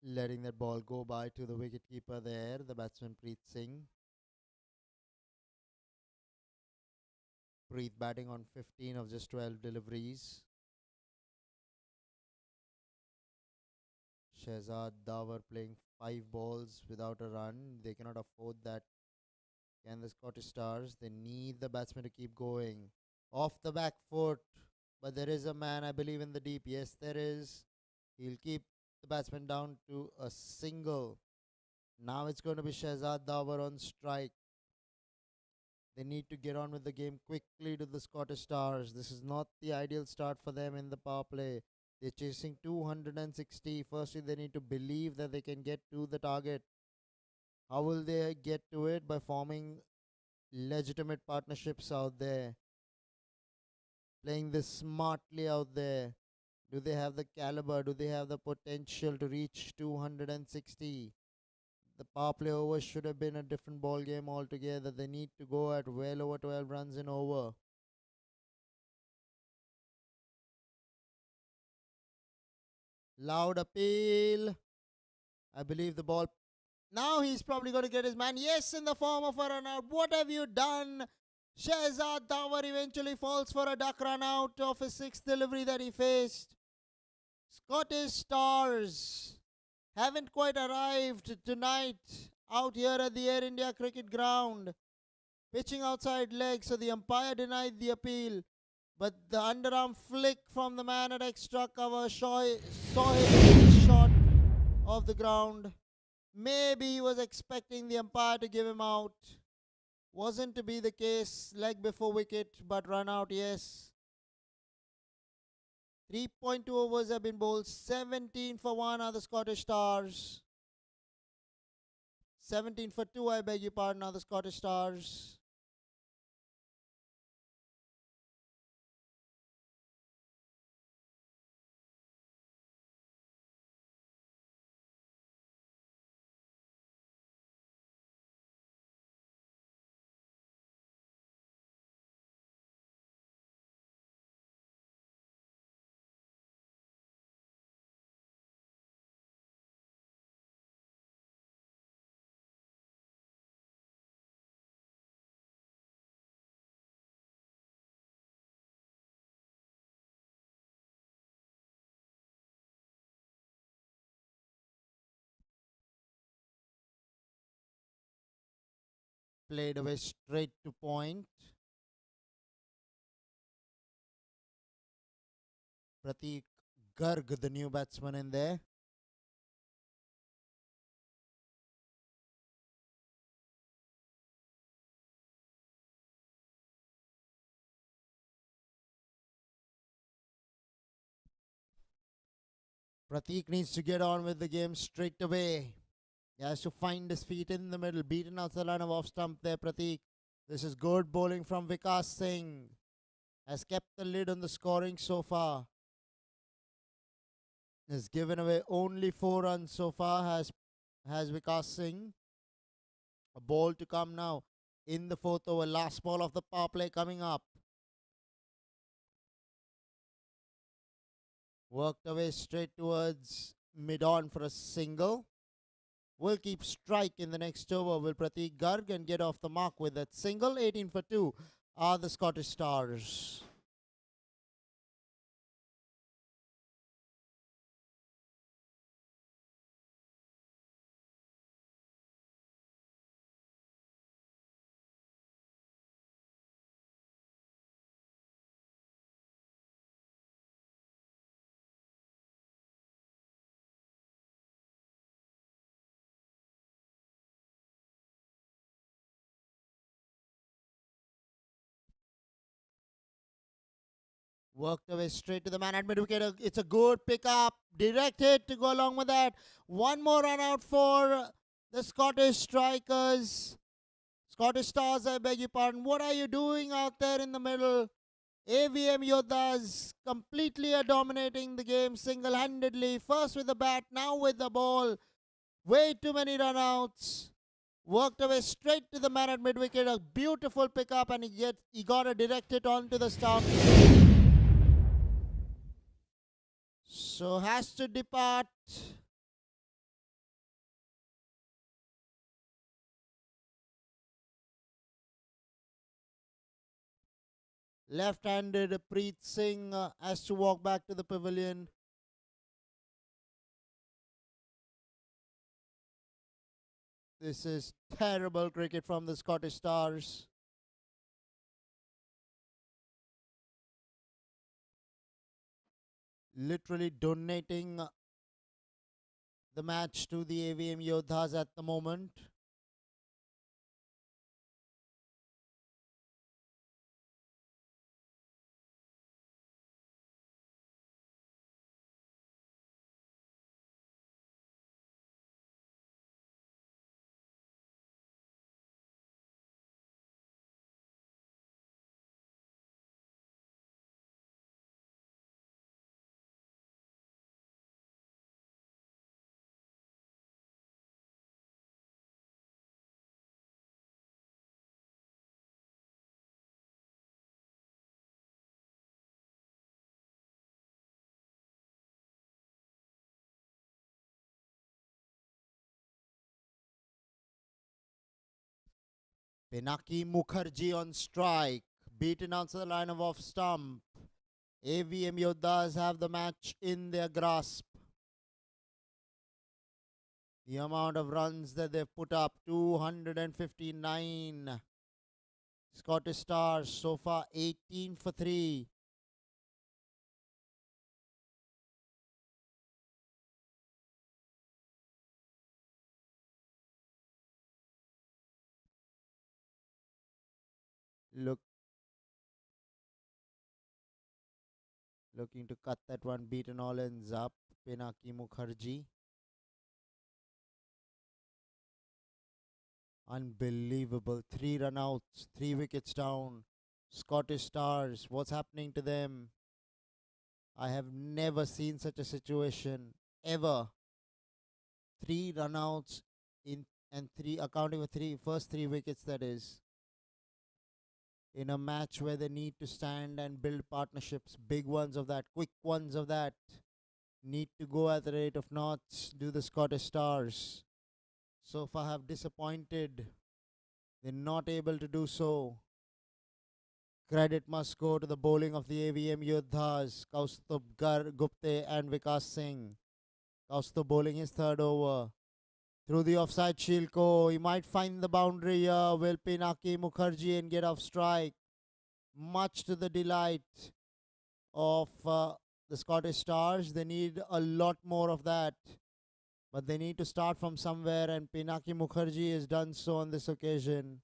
Letting that ball go by to the wicketkeeper there, the batsman Preet Singh. Preet batting on 15 of just 12 deliveries. Shehzad Davar playing 5 balls without a run. They cannot afford that. Can the Scottish Stars? They need the batsman to keep going. Off the back foot. But there is a man, I believe, in the deep. Yes, there is. He'll keep the batsman down to a single. Now it's going to be Shehzad Davar on strike. They need to get on with the game quickly to the Scottish Stars. This is not the ideal start for them in the power play. They're chasing 260. Firstly, they need to believe that they can get to the target. How will they get to it? By forming legitimate partnerships out there. Playing this smartly out there. Do they have the caliber? Do they have the potential to reach 260? The power play over should have been a different ball game altogether. They need to go at well over 12 runs in over. Loud appeal. I believe the ball. Now he's probably going to get his man. Yes, in the form of a run out. What have you done? Shehzad Davar eventually falls for a duck run out of his 6th delivery that he faced. Scottish Stars haven't quite arrived tonight out here at the Air India Cricket Ground. Pitching outside leg, so the umpire denied the appeal. But the underarm flick from the man at extra cover saw him shot off the ground. Maybe he was expecting the umpire to give him out. Wasn't to be the case. Leg before wicket, but run out, yes. 3.2 overs have been bowled. 17 for 1 are the Scottish Stars. 17 for 2, I beg your pardon, are the Scottish Stars. Played away straight to point. Pratik Garg, the new batsman in there. Pratik needs to get on with the game straight away. He has to find his feet in the middle. Beaten out the line of off stump there, Pratik. This is good bowling from Vikas Singh. Has kept the lid on the scoring so far. Has given away only 4 runs so far. Has Vikas Singh. A ball to come now in the fourth over. Last ball of the power play coming up. Worked away straight towards mid-on for a single. Will keep strike in the next over. Will Pratik Garg and get off the mark with that single. 18 for 2 are the Scottish Stars. Worked away straight to the man at mid wicket. It's a good pickup. Directed to go along with that. One more run out for the Scottish strikers. Scottish Stars, I beg your pardon. What are you doing out there in the middle? AVM Yoddhas completely dominating the game single-handedly. First with the bat, now with the ball. Way too many run-outs. Worked away straight to the man at mid-wicket. A beautiful pickup, and he got a direct hit onto the stump. So has to depart. Left-handed Preet Singh has to walk back to the pavilion. This is terrible cricket from the Scottish Stars. Literally donating the match to the AVM Yoddhas at the moment. Pinaki Mukherjee on strike. Beaten outside the line of off stump. AVM Yoddhas have the match in their grasp. The amount of runs that they've put up, 259. Scottish Stars so far 18 for 3. Look, Looking to cut that one, beaten all ends up. Pinaki Mukherjee. Unbelievable. 3 run outs, 3 wickets down. Scottish Stars, what's happening to them? I have never seen such a situation ever. 3 run outs in and three accounting for first 3 wickets, that is. In a match where they need to stand and build partnerships, big ones of that, quick ones of that, need to go at the rate of knots, do the Scottish Stars. So far have disappointed. They're not able to do so. Credit must go to the bowling of the AVM Yoddhas, Kaustubh Gupte and Vikas Singh. Kaustubh bowling his third over. Through the offside Shilko, he might find the boundary here. Will Pinaki Mukherjee and get off strike? Much to the delight of the Scottish Stars. They need a lot more of that. But they need to start from somewhere, and Pinaki Mukherjee has done so on this occasion.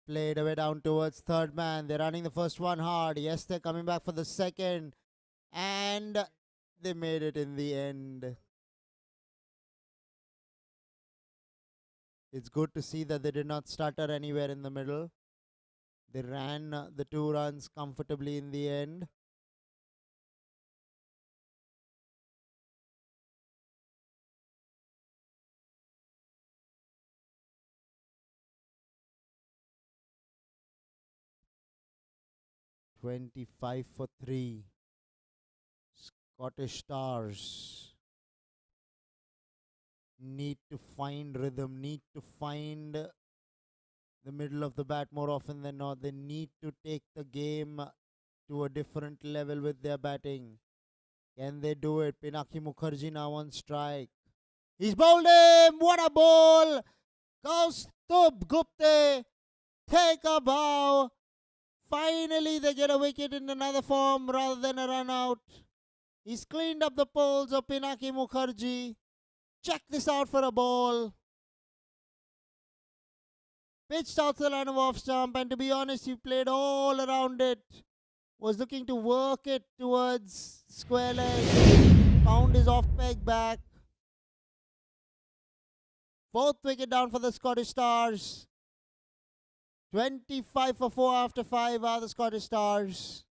Played away down towards third man. They're running the first one hard. Yes, they're coming back for the second. And they made it in the end. It's good to see that they did not stutter anywhere in the middle. They ran the 2 runs comfortably in the end. "25 for 3. Scottish Stars need to find rhythm, need to find the middle of the bat more often than not. They need to take the game to a different level with their batting. Can they do it? Pinaki Mukherjee now on strike. He's bowled him! What a ball! Kaustubh Gupte, take a bow. Finally, they get a wicket in another form rather than a run out. He's cleaned up the poles of Pinaki Mukherjee. Check this out for a ball. Pitched out the line of off stump, and to be honest, he played all around it. Was looking to work it towards square leg. Found his off peg back. Fourth wicket down for the Scottish Stars. 25 for 4 after 5 are the Scottish Stars.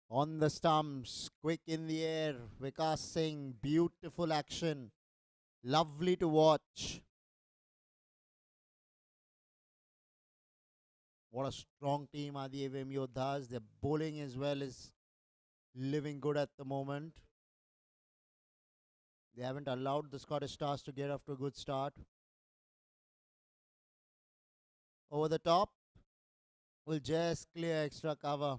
On the stumps, quick in the air. Vikas Singh, beautiful action. Lovely to watch. What a strong team are the AVM Yoddhas. Their bowling as well is living good at the moment. They haven't allowed the Scottish Stars to get off to a good start. Over the top, will just clear extra cover.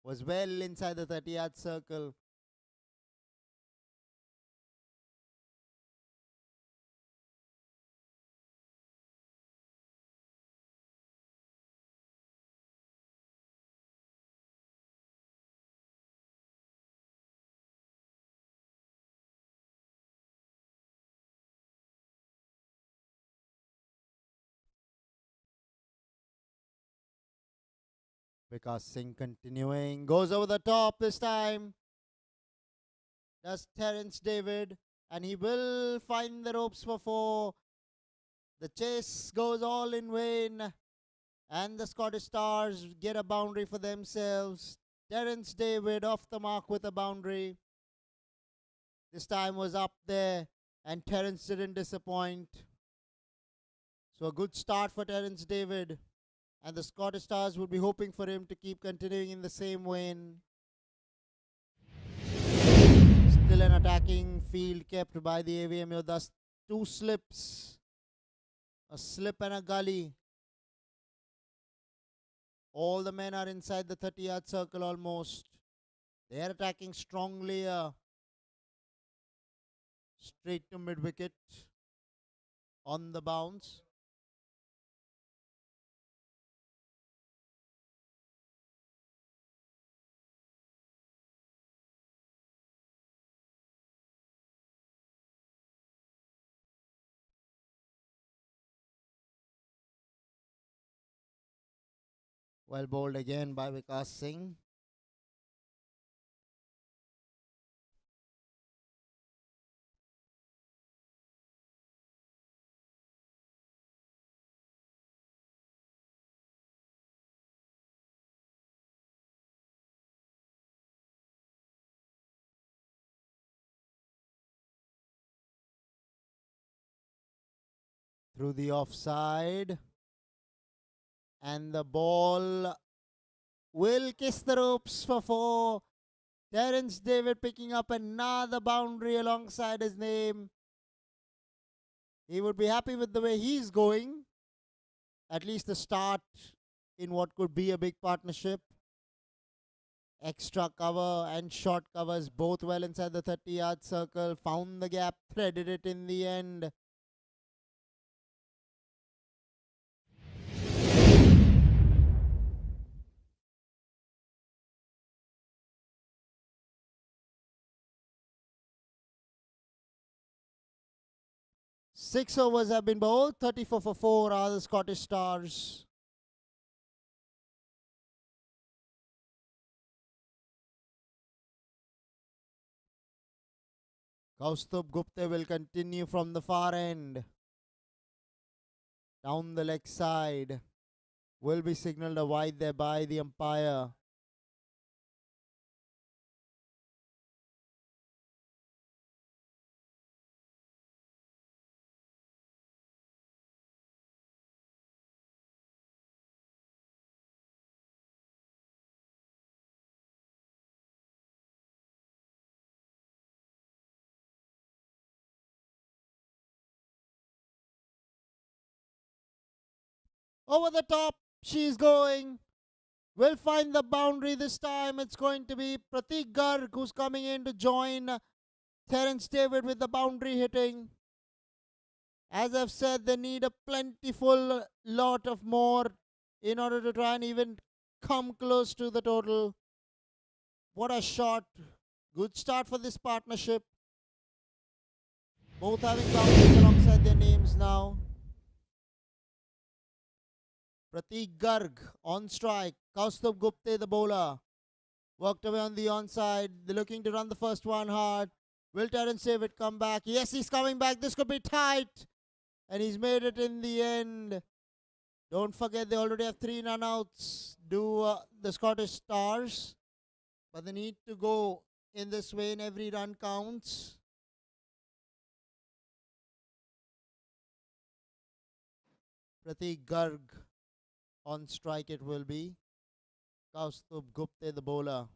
Was well inside the 30-yard circle. Vikas Singh continuing. Goes over the top this time. Does Terence David. And he will find the ropes for 4. The chase goes all in vain. And the Scottish Stars get a boundary for themselves. Terence David off the mark with a boundary. This time was up there. And Terence didn't disappoint. So a good start for Terence David. And the Scottish Stars would be hoping for him to keep continuing in the same vein. Still an attacking field kept by the AVM Yoddhas. 2 slips. A slip and a gully. All the men are inside the 30-yard circle almost. They are attacking strongly. Straight to mid-wicket. On the bounce. Well bowled again by Vikas Singh. Through the offside. And the ball will kiss the ropes for 4. Terence David picking up another boundary alongside his name. He would be happy with the way he's going. At least the start in what could be a big partnership. Extra cover and short covers both well inside the 30-yard circle. Found the gap, threaded it in the end. Six overs have been bowled. 34 for 4 are the Scottish Stars. Kaustubh Gupta will continue from the far end. Down the leg side. Will be signalled a wide there by the umpire. Over the top, she's going. Will find the boundary this time. It's going to be Pratik Garg who's coming in to join Terence David with the boundary hitting. As I've said, they need a plentiful lot of more in order to try and even come close to the total. What a shot. Good start for this partnership. Both having boundaries alongside their names now. Pratik Garg on strike. Kaustubh Gupta, the bowler. Worked away on the onside. They're looking to run the first one hard. Will Terence David come back? Yes, he's coming back. This could be tight. And he's made it in the end. Don't forget they already have 3 run-outs. The Scottish Stars. But they need to go in this way, and every run counts. Pratik Garg On strike it will be. Kaustubh Gupte, the bowler.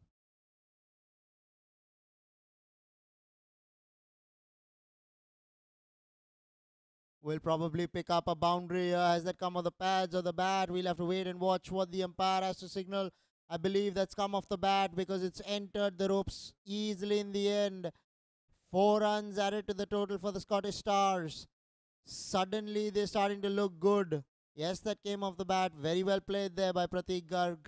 Will probably pick up a boundary. Has that come off the pads or the bat? We'll have to wait and watch what the umpire has to signal. I believe that's come off the bat because it's entered the ropes easily in the end. 4 runs added to the total for the Scottish Stars. Suddenly they're starting to look good. Yes, that came off the bat. Very well played there by Pratik Garg.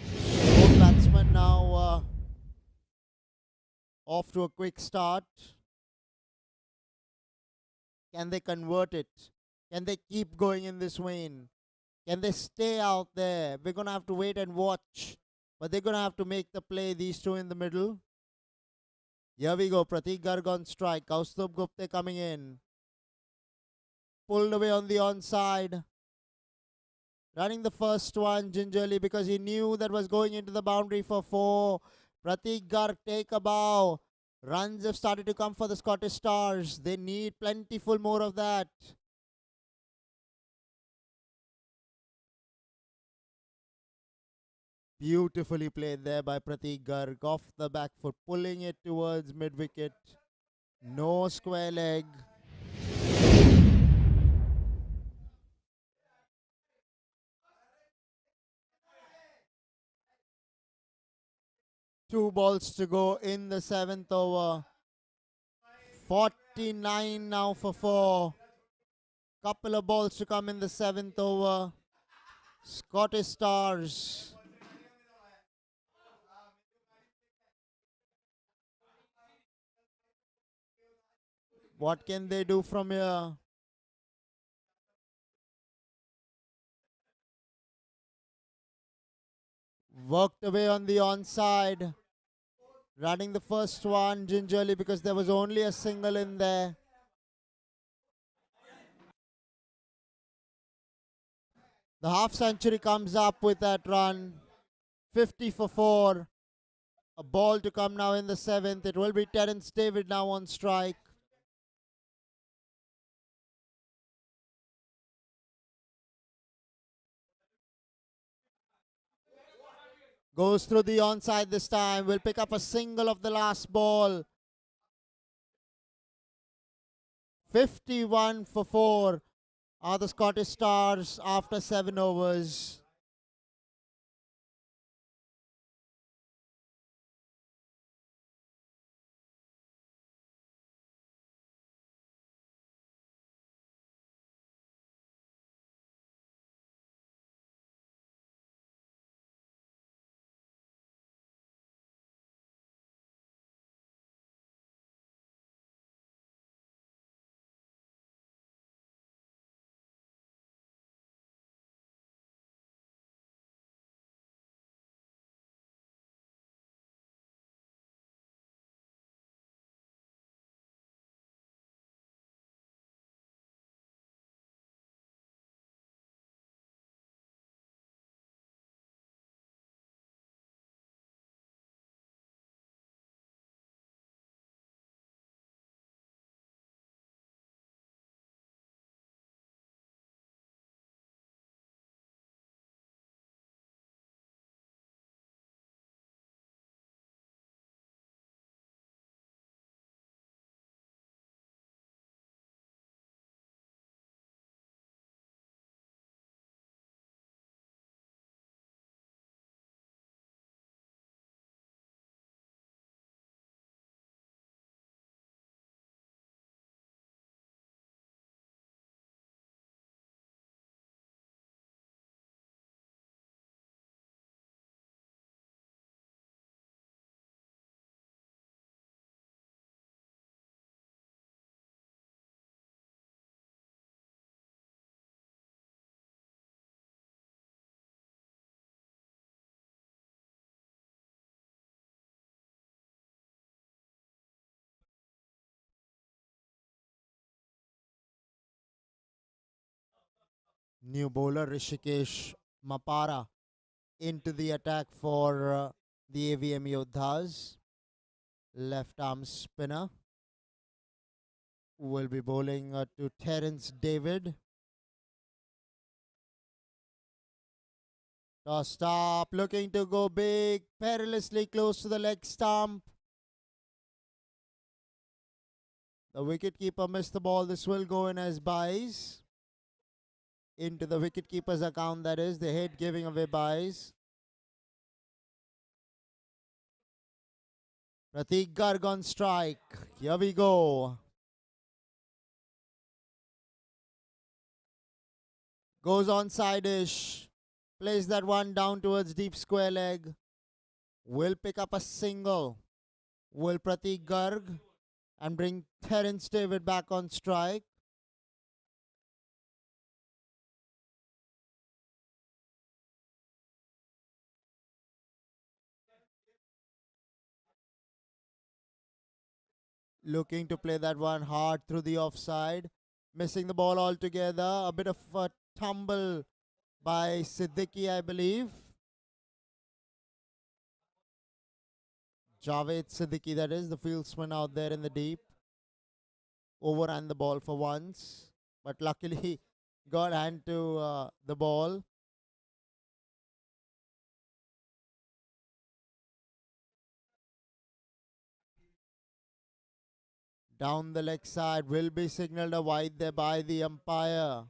Both batsmen now off to a quick start. Can they convert it? Can they keep going in this vein? Can they stay out there? We're going to have to wait and watch. But they're going to have to make the play, these two in the middle. Here we go. Pratik Garg on strike. Kaustubh Gupte coming in. Pulled away on the onside. Running the first one gingerly because he knew that was going into the boundary for 4. Pratik Garg take a bow. Runs have started to come for the Scottish Stars. They need plentiful more of that. Beautifully played there by Pratik Garg. Off the back foot, pulling it towards mid-wicket. No square leg. Two balls to go in the 7th over. 49 now for 4. Couple of balls to come in the 7th over. Scottish Stars. What can they do from here? Worked away on the onside. Running the first one gingerly because there was only a single in there. The half century comes up with that run. 50 for 4. A ball to come now in the 7th. It will be Terence David now on strike. Goes through the onside this time. Will pick up a single of the last ball. 51 for 4 are the Scottish Stars after 7 overs. New bowler Rishikesh Mapara into the attack for the AVM Yoddhas. Left arm spinner. will be bowling to Terence David. Tossed up, looking to go big, perilously close to the leg stump. The wicketkeeper missed the ball. This will go in as byes. Into the wicketkeeper's account, that is. They hate giving away byes. Pratik Garg on strike. Here we go. Goes on side-ish. Plays that one down towards deep square leg. Will pick up a single. Will Pratik Garg and bring Terence David back on strike. Looking to play that one hard through the offside. Missing the ball altogether. A bit of a tumble by Siddiqui, I believe. Javed Siddiqui, that is, the fieldsman out there in the deep. Overran the ball for once. But luckily got hand to the ball. Down the leg side, will be signalled a wide there by the umpire.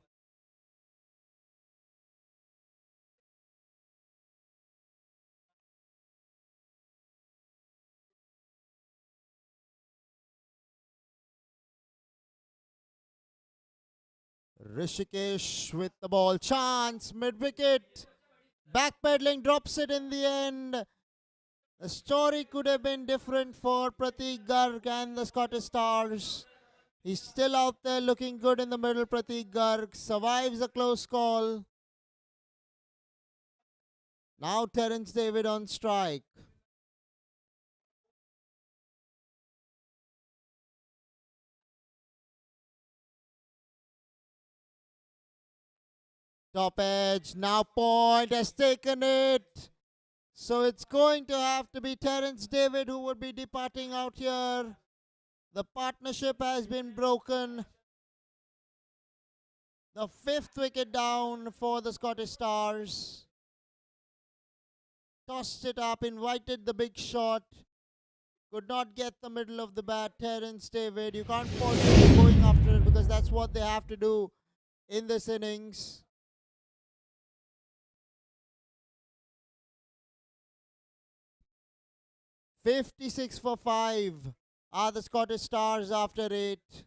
Rishikesh with the ball. Chance, mid-wicket. Backpedaling, drops it in the end. The story could have been different for Pratik Garg and the Scottish Stars. He's still out there looking good in the middle. Pratik Garg survives a close call. Now Terence David on strike. Top edge. Now Point has taken it. So it's going to have to be Terence David who would be departing out here. The partnership has been broken. The 5th wicket down for the Scottish Stars. Tossed it up, invited the big shot. Could not get the middle of the bat. Terence David, you can't fault him going after it because that's what they have to do in this innings. "56 for 5 are the Scottish Stars after 8.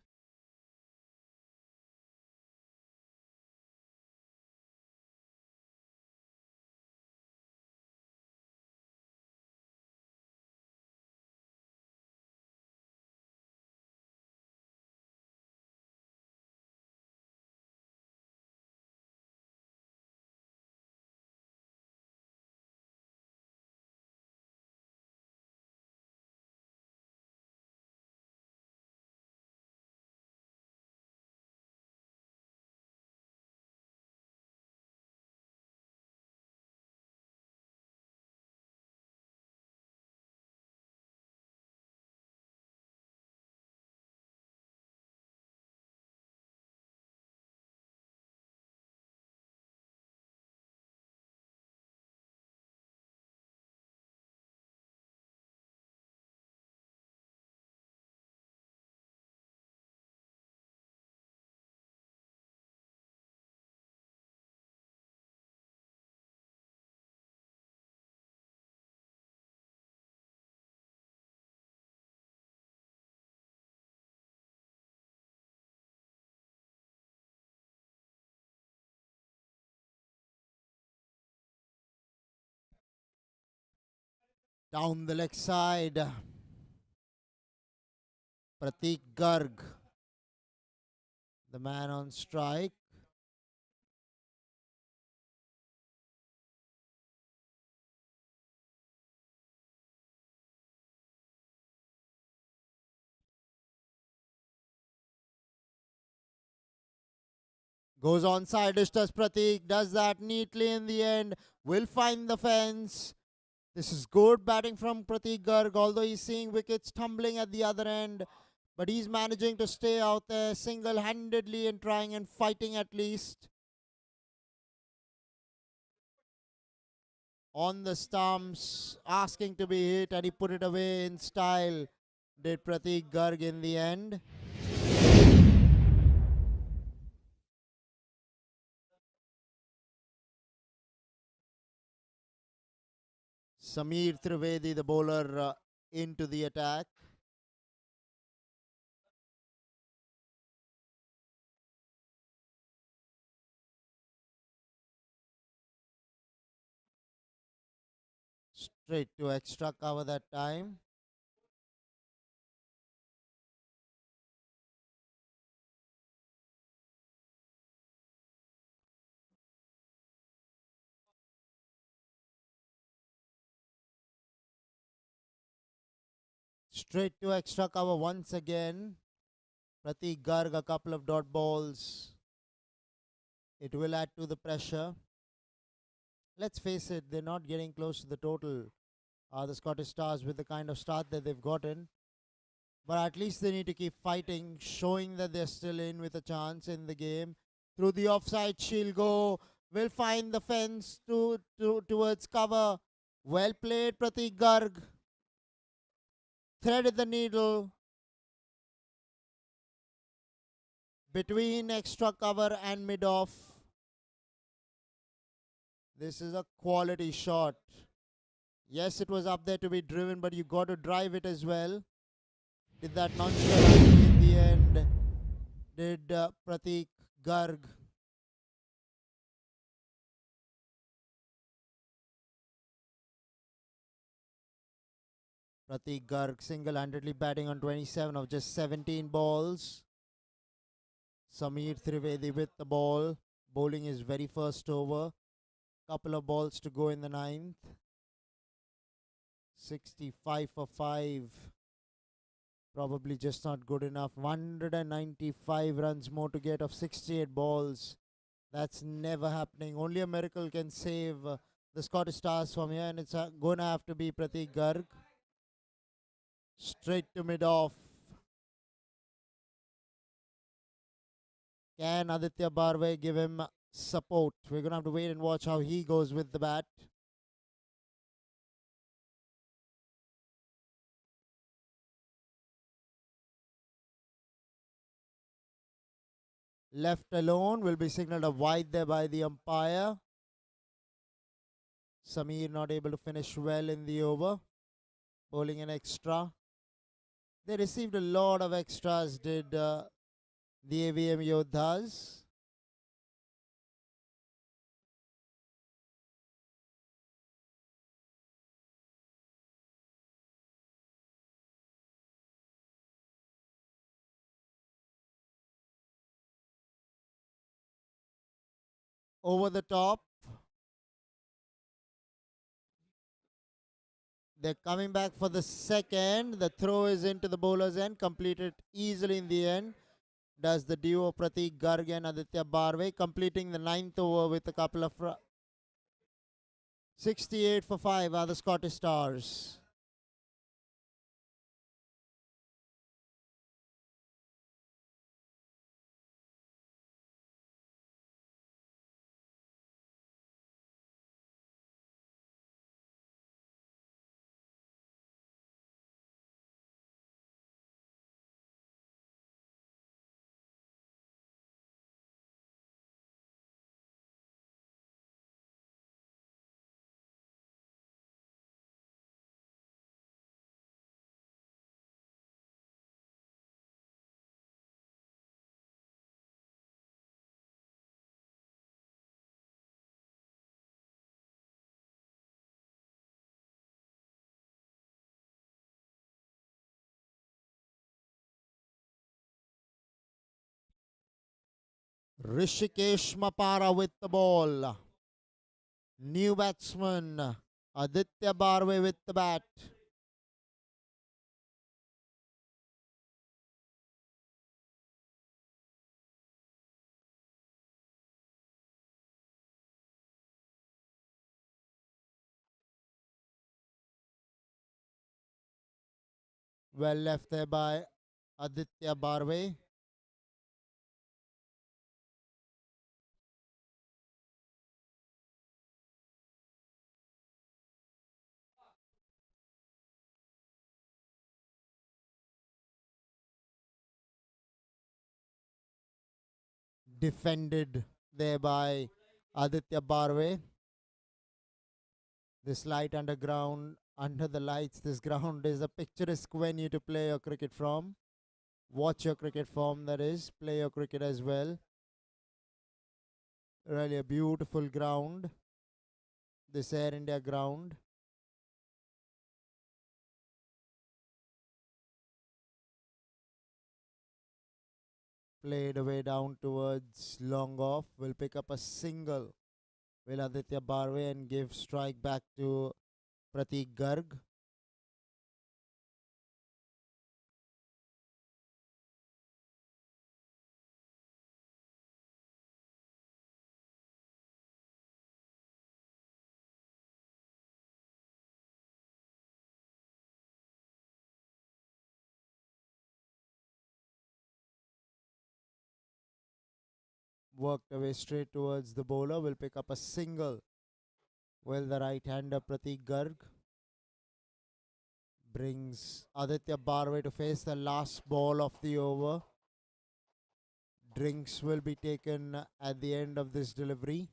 Down the leg side. Pratik Garg, the man on strike. Goes on side, does Pratik, does that neatly in the end, will find the fence. This is good batting from Pratik Garg, although he's seeing wickets tumbling at the other end. But he's managing to stay out there single-handedly and trying and fighting at least. On the stumps, asking to be hit, and he put it away in style. Did Pratik Garg in the end. Sameer Trivedi, the bowler, into the attack. Straight to extra cover that time. Straight to extra cover once again. Pratik Garg, a couple of dot balls. It will add to the pressure. Let's face it, they're not getting close to the total. The Scottish Stars with the kind of start that they've gotten. But at least they need to keep fighting, showing that they're still in with a chance in the game. Through the offside, she'll go. Will find the fence towards cover. Well played, Pratik Garg. Threaded the needle between extra cover and mid off. This is a quality shot. Yes, it was up there to be driven, but you got to drive it as well. Did that nonchalantly in the end. Did Pratik Garg. Pratik Garg single-handedly batting on 27 of just 17 balls. Sameer Trivedi with the ball, bowling his very first over. Couple of balls to go in the ninth. 65 for 5. Probably just not good enough. 195 runs more to get of 68 balls. That's never happening. Only a miracle can save the Scottish Stars from here, and it's going to have to be Pratik Garg. Straight to mid-off. Can Aditya Barve give him support? We're going to have to wait and watch how he goes with the bat. Left alone will be signaled a wide there by the umpire. Sameer not able to finish well in the over. Bowling an extra. They received a lot of extras, did the AVM Yoddhas. Over the top. They're coming back for the second. The throw is into the bowler's end. Completed easily in the end. Does the duo Pratik Garg and Aditya Barve, completing the ninth over with a couple of 68 for 5 are the Scottish Stars. Rishikesh Mapara with the ball. New batsman Aditya Barve with the bat. Well left there by Aditya Barve. Defended there by Aditya Barve. This light underground, under the lights, this ground is a picturesque venue to play your cricket from. Watch your cricket form, that is. Play your cricket as well. Really a beautiful ground. This Air India ground. Played away down towards long off. Will pick up a single. Will Aditya Barve and give strike back to Pratik Garg. Worked away straight towards the bowler. Will pick up a single. Will the right hander Pratik Garg brings Aditya Barve to face the last ball of the over. Drinks will be taken at the end of this delivery.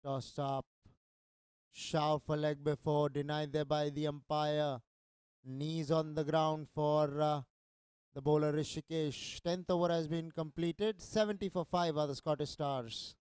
Tossed up. Shove for leg before. Denied there by the umpire. Knees on the ground for the bowler Rishikesh. 10th over has been completed. 70 for 5 are the Scottish Stars.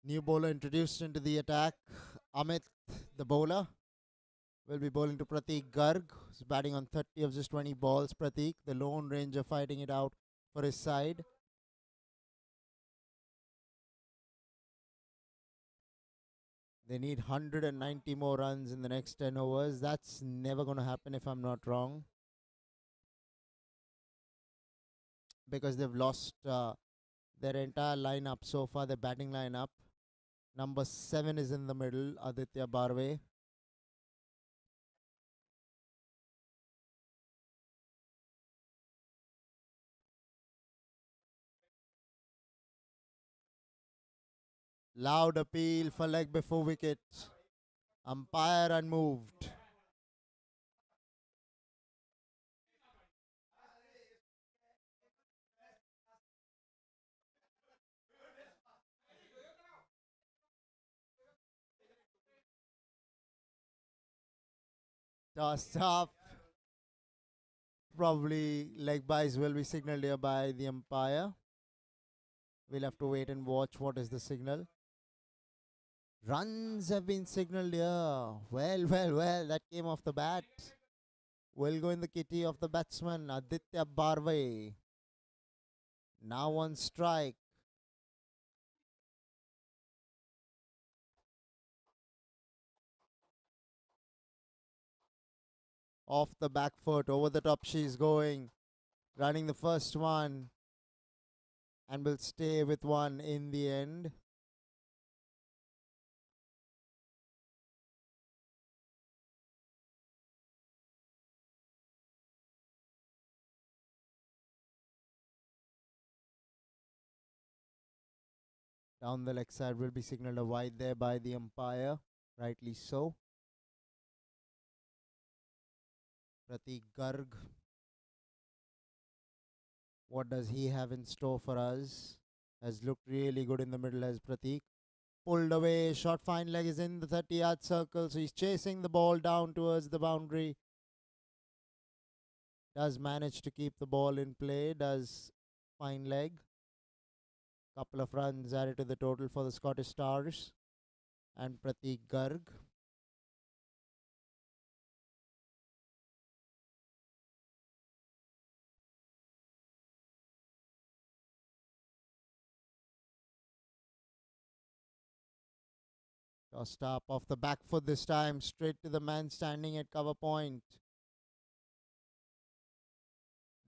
New bowler introduced into the attack. Amit, the bowler, will be bowling to Prateek Garg, who's batting on 30 of just 20 balls. Prateek, the Lone Ranger, fighting it out for his side. They need 190 more runs in the next 10 overs. That's never going to happen if I'm not wrong. Because they've lost their entire lineup so far, their batting lineup. Number 7 is in the middle, Aditya Barve. Loud appeal for leg before wicket. Umpire unmoved. Tossed up. Probably leg byes will be signaled here by the umpire. We'll have to wait and watch what is the signal. Runs have been signaled here. Well, that came off the bat. Will go in the kitty of the batsman, Aditya Barve. Now on strike. Off the back foot, over the top she's going. Running the first one. And will stay with one in the end. Down the leg side will be signaled a wide there by the umpire. Rightly so. Prateek Garg. What does he have in store for us? Has looked really good in the middle as Prateek. Pulled away, short fine leg is in the 30-yard circle, so he's chasing the ball down towards the boundary. Does manage to keep the ball in play, does fine leg. Couple of runs added to the total for the Scottish Stars and Prateek Garg. Tossed up off the back foot this time, straight to the man standing at cover point.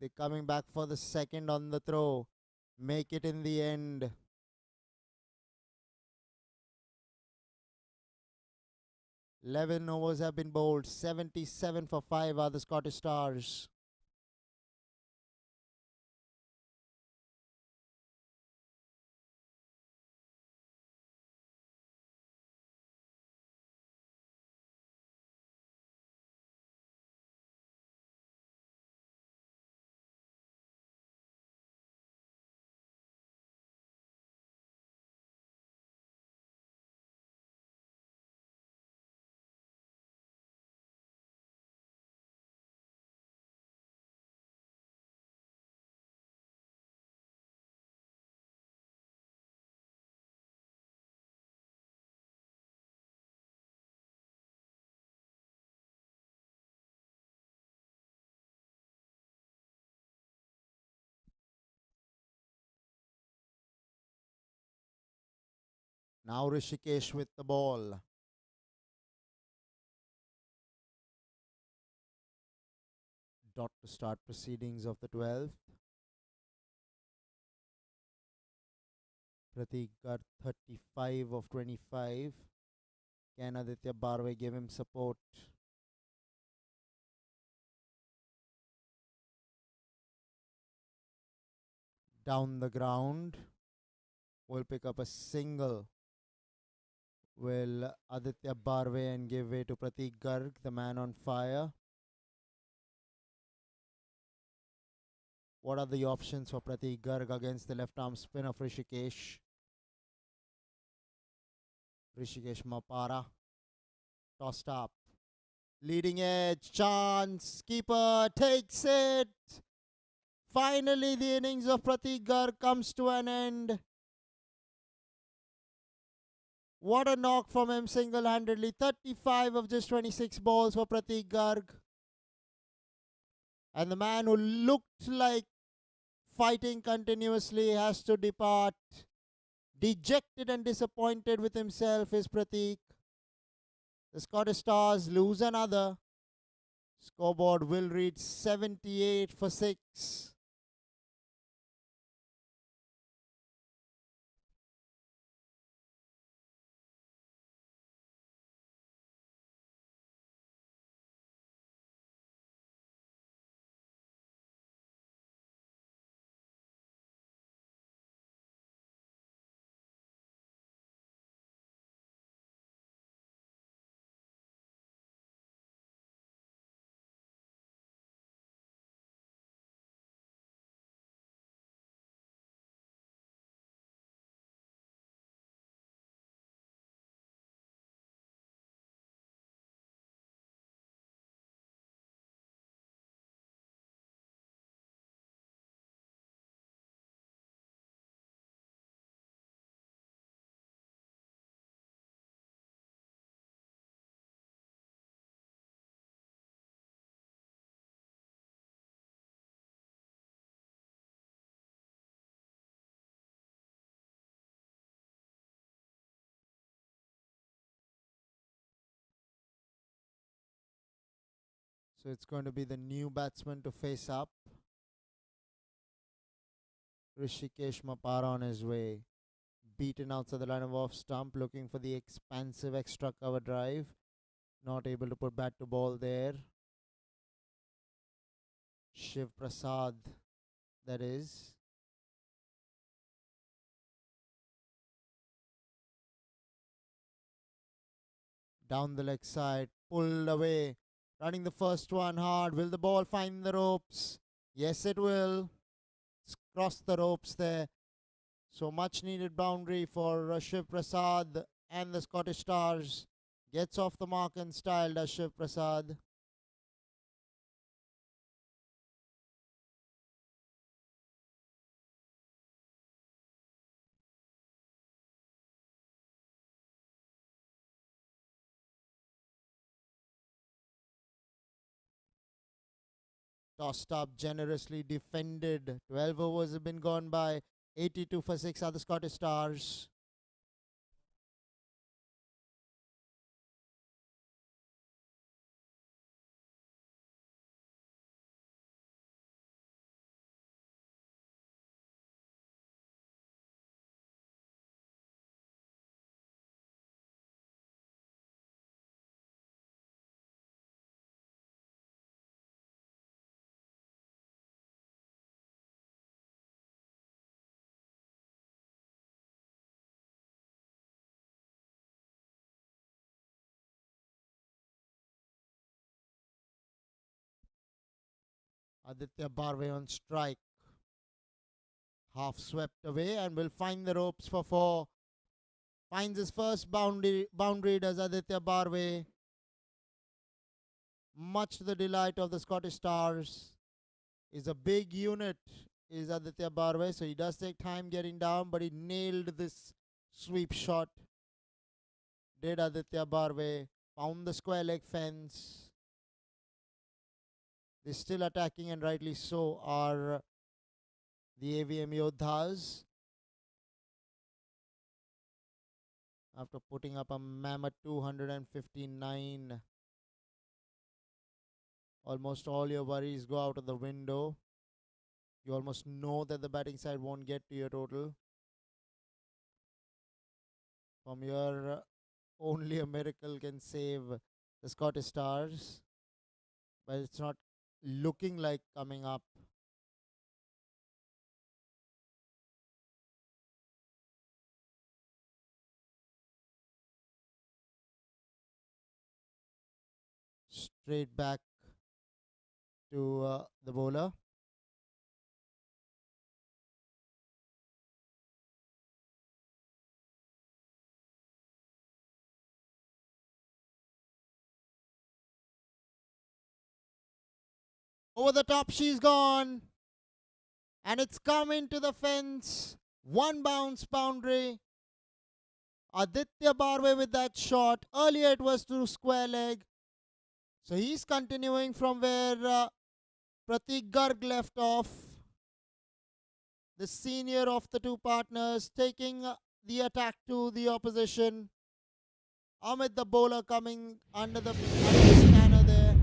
They're coming back for the second on the throw. Make it in the end. 11 overs have been bowled. 77 for 5 are the Scottish Stars. Now Rishikesh with the ball. Dot to start proceedings of the 12th. Prateek got 35 of 25. Can Aditya Barve give him support? Down the ground. Will pick up a single. Will Aditya Barve and give way to Prateek Garg, the man on fire. What are the options for Prateek Garg against the left arm spin of Rishikesh? Rishikesh Mapara. Tossed up. Leading edge. Chance. Keeper takes it. Finally, the innings of Prateek Garg comes to an end. What a knock from him single-handedly. 35 of just 26 balls for Pratik Garg. And the man who looked like fighting continuously has to depart. Dejected and disappointed with himself is Pratik. The Scottish Stars lose another. Scoreboard will reach 78 for 6. So it's going to be the new batsman to face up. Rishikesh Mapara on his way. Beaten outside the line of off stump, looking for the expansive extra cover drive. Not able to put bat to ball there. Shiv Prasad, that is. Down the leg side, pulled away. Running the first one hard. Will the ball find the ropes? Yes, it will. It's crossed the ropes there. So much needed boundary for Shiv Prasad and the Scottish Stars. Gets off the mark in style, does Shiv Prasad. Tossed up, generously defended. 12 overs have been gone by. 82 for 6 are the Scottish Stars. Aditya Barve on strike. Half swept away and will find the ropes for 4. Finds his first boundary does Aditya Barve. Much to the delight of the Scottish Stars. Is a big unit, is Aditya Barve. So he does take time getting down, but he nailed this sweep shot. Did Aditya Barve. Found the square leg fence. They're still attacking, and rightly so are the AVM Yoddhas. After putting up a mammoth 259. Almost all your worries go out of the window. You almost know that the batting side won't get to your total. From here, only a miracle can save the Scottish Stars. But it's not looking like coming up. Straight back to the bowler. Over the top, she's gone. And it's come into the fence. One bounce boundary. Aditya Barve with that shot. Earlier it was to square leg. So he's continuing from where Pratik Garg left off. The senior of the two partners taking the attack to the opposition. Amit the bowler coming under the scanner there.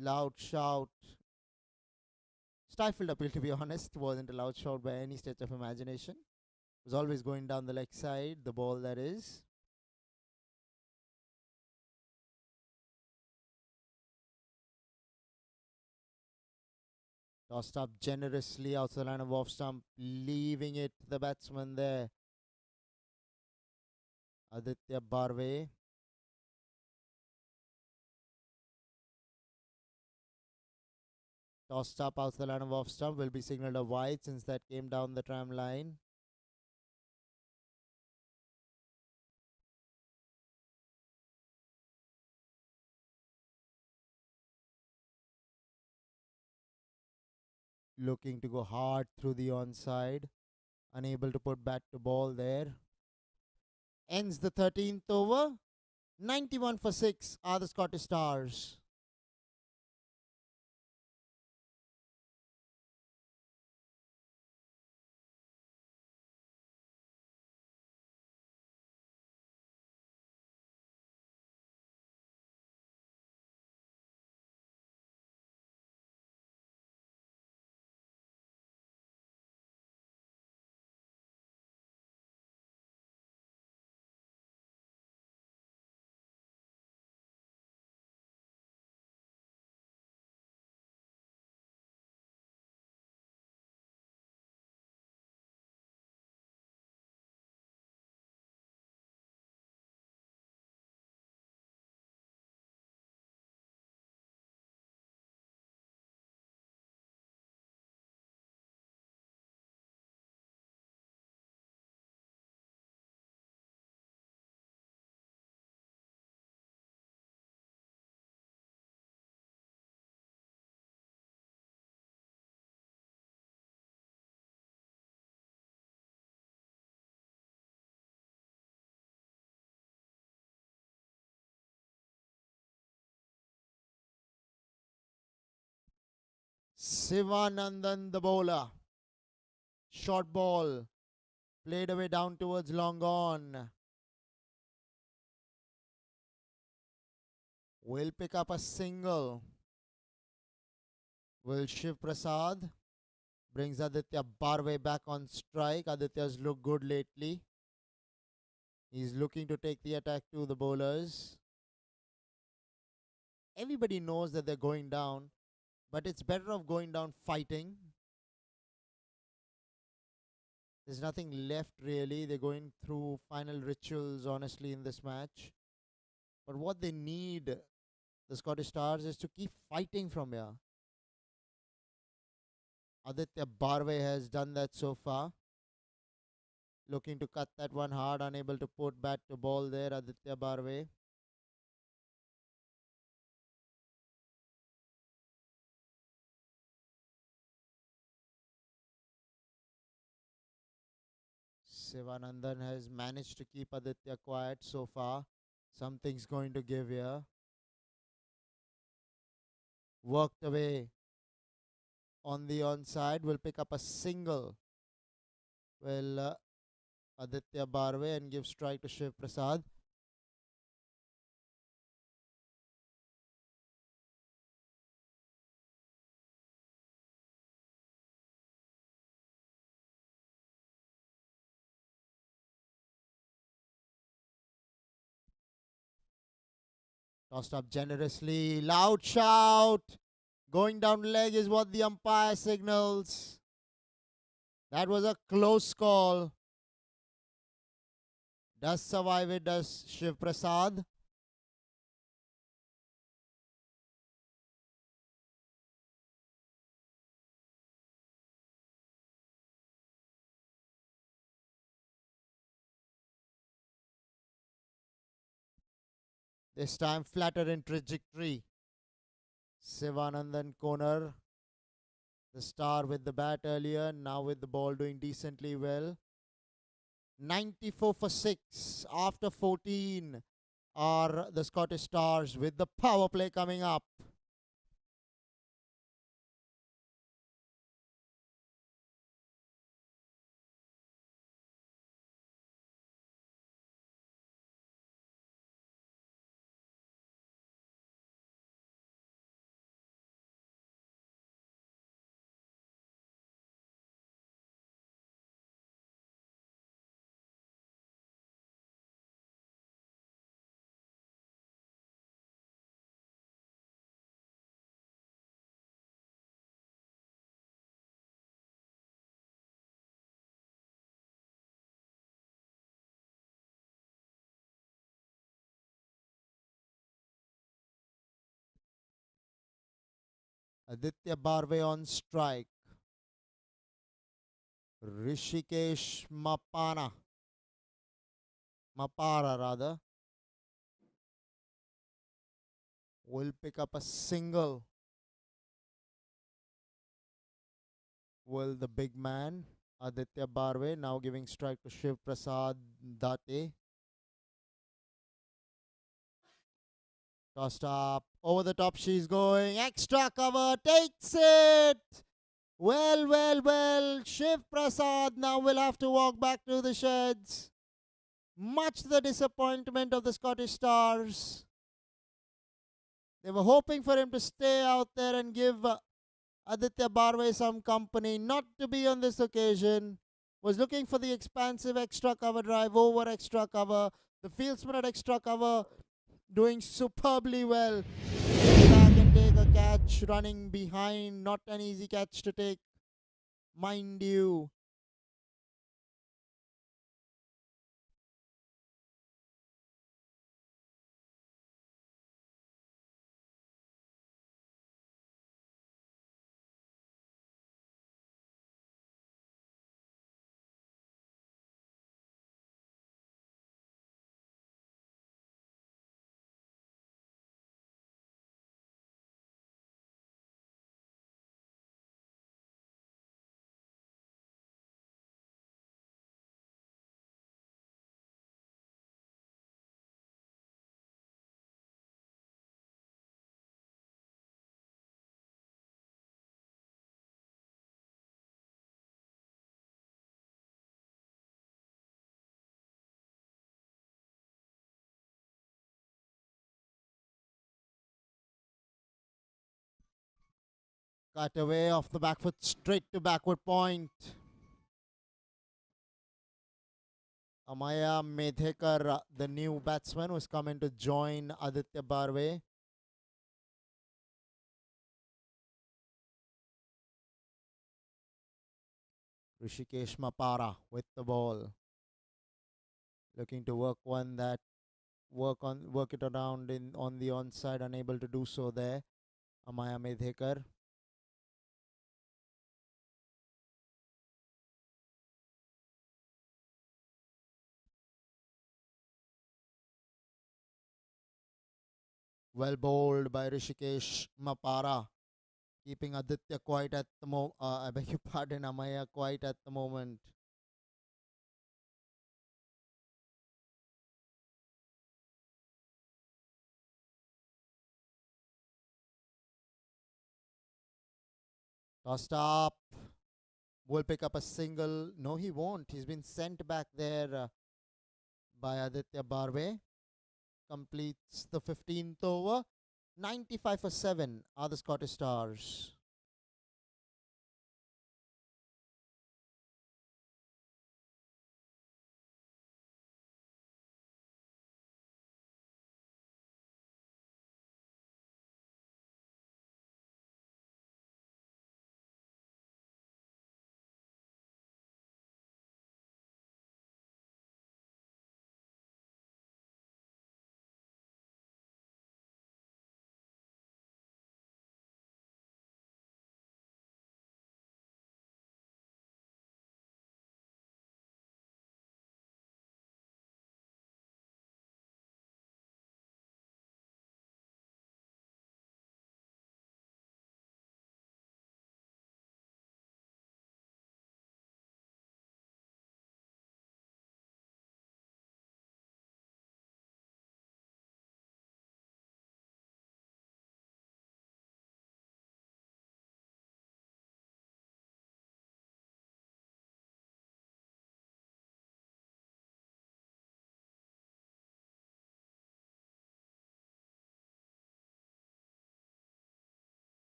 Loud shout. Stifled appeal, to be honest. Wasn't a loud shout by any stretch of imagination. Was always going down the leg side, the ball that is. Tossed up generously outside the line of off stump, leaving it to the batsman there. Aditya Barve. Tossed up outside the line of off stump, will be signalled a wide since that came down the tram line. Looking to go hard through the onside. Unable to put bat to ball there. Ends the 13th over. 91 for 6 are the Scottish Stars. Sivanandan the bowler. Short ball. Played away down towards long on. Will pick up a single. Will Shiv Prasad brings Aditya Barve back on strike. Aditya's looked good lately. He's looking to take the attack to the bowlers. Everybody knows that they're going down, but it's better off going down fighting. There's nothing left really. They're going through final rituals, honestly, in this match. But what they need, the Scottish Stars, is to keep fighting from here. Aditya Barve has done that so far. Looking to cut that one hard, unable to put bat to ball there, Aditya Barve. Sivanandan has managed to keep Aditya quiet so far. Something's going to give here. Worked away on the onside. Will pick up a single. Well, Aditya Barve and give strike to Shiv Prasad. Tossed up generously. Loud shout. Going down leg is what the umpire signals. That was a close call. Does survive it, does Shiv Prasad. This time flatter in trajectory. Sivanandan Konar, the star with the bat earlier, now with the ball doing decently well. 94 for 6 after 14 are the Scottish Stars with the power play coming up. Aditya Barve on strike. Rishikesh Mapara rather, will pick up a single. Will the big man Aditya Barve now giving strike to Shiv Prasad Date. Tossed up over the top. She's going extra cover, takes it. Well. Shiv Prasad now will have to walk back to the sheds. Much to the disappointment of the Scottish Stars. They were hoping for him to stay out there and give Aditya Barve some company. Not to be on this occasion. Was looking for the expansive extra cover drive over extra cover. The fieldsman at extra cover doing superbly well. Get back and take a catch, running behind. Not an easy catch to take, mind you. Cut away off the back foot, straight to backward point. Amaya Medhekar, the new batsman, was coming to join Aditya Barve. Rishikesh Mapara with the ball, looking to work work it around on the onside, unable to do so there. Amaya Medhekar. Well bowled by Rishikesh Mapara, keeping Aditya quiet at the moment. I beg your pardon, Amaya quiet at the moment. Tossed up. Will pick up a single. No, he won't. He's been sent back there by Aditya Barve. Completes the 15th over. 95 for 7 are the Scottish Stars.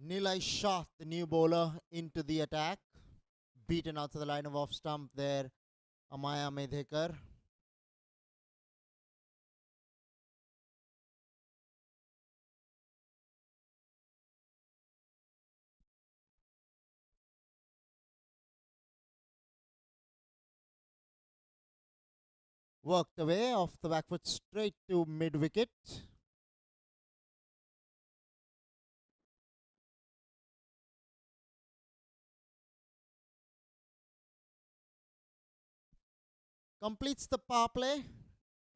Nilay Shah, the new bowler, into the attack. Beaten out to the line of off stump there. Amaya Medhekar. Worked away off the back foot straight to mid wicket. Completes the power play.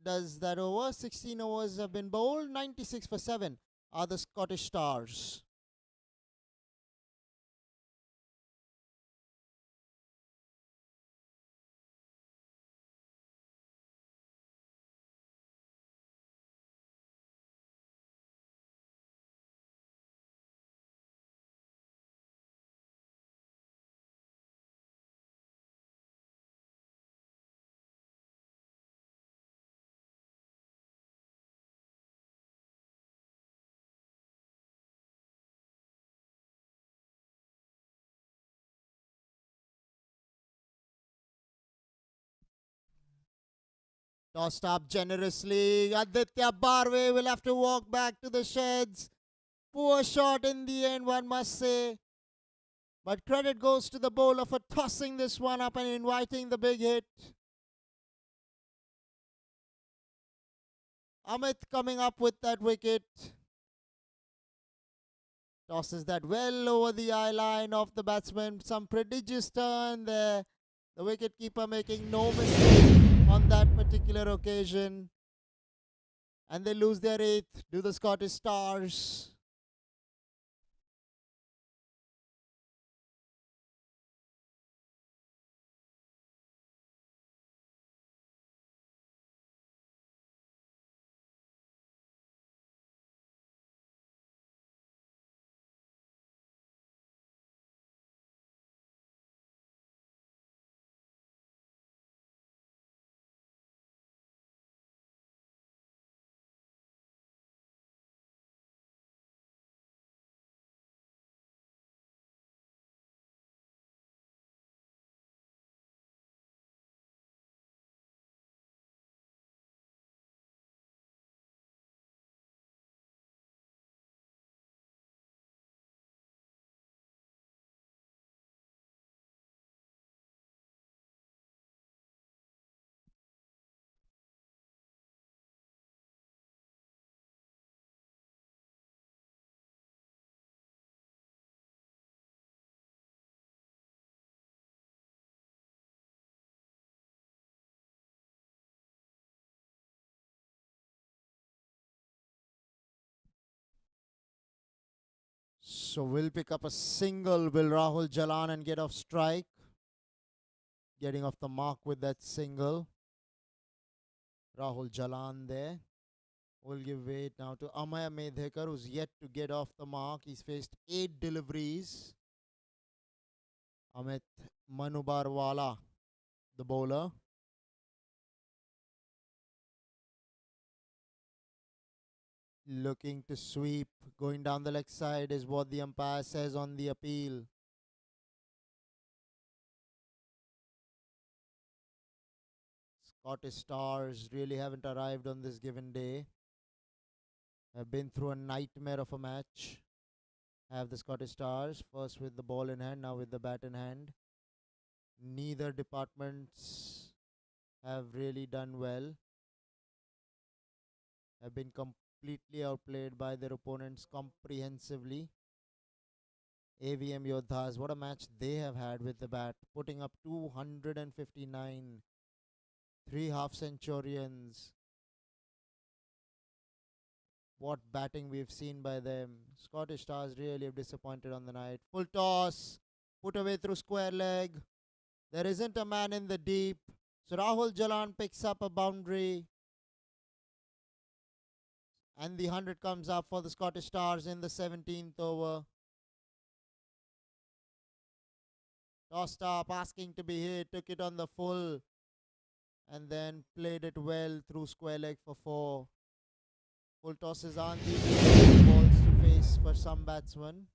Does that over. 16 overs have been bowled. 96 for 7 are the Scottish Stars. Tossed up generously. Aditya Barve will have to walk back to the sheds. Poor shot in the end, one must say. But credit goes to the bowler for tossing this one up and inviting the big hit. Amit coming up with that wicket. Tosses that well over the eye line of the batsman. Some prodigious turn there. The wicketkeeper making no mistake on that particular occasion. And they lose their 8th to the Scottish Stars. So we'll pick up a single. Will Rahul Jalan and get off strike? Getting off the mark with that single. Rahul Jalan there. We'll give weight now to Amaya Medhekar, who's yet to get off the mark. He's faced 8 deliveries. Amit Manubarwala, the bowler. Looking to sweep. Going down the leg side is what the umpire says on the appeal. Scottish Stars really haven't arrived on this given day. Have been through a nightmare of a match. Have the Scottish Stars, first with the ball in hand, now with the bat in hand. Neither departments have really done well. Have been completely outplayed by their opponents comprehensively. AVM Yoddhas, what a match they have had with the bat, putting up 259, 3 half centurions. What batting we've seen by them. Scottish Stars really have disappointed on the night. Full toss, put away through square leg. There isn't a man in the deep. So Rahul Jalan picks up a boundary. And the 100 comes up for the Scottish Stars in the 17th over. Tossed up, asking to be hit, took it on the full. And then played it well through square leg for 4. Full tosses aren't the easiest balls to face for some batsmen.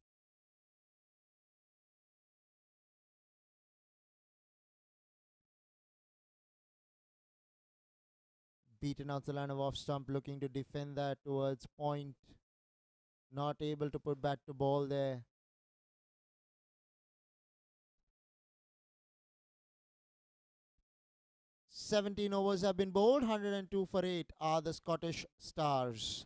Beaten out the line of off stump, looking to defend that towards point. Not able to put bat to ball there. "17 overs have been bowled, 102 for 8 are the Scottish Stars."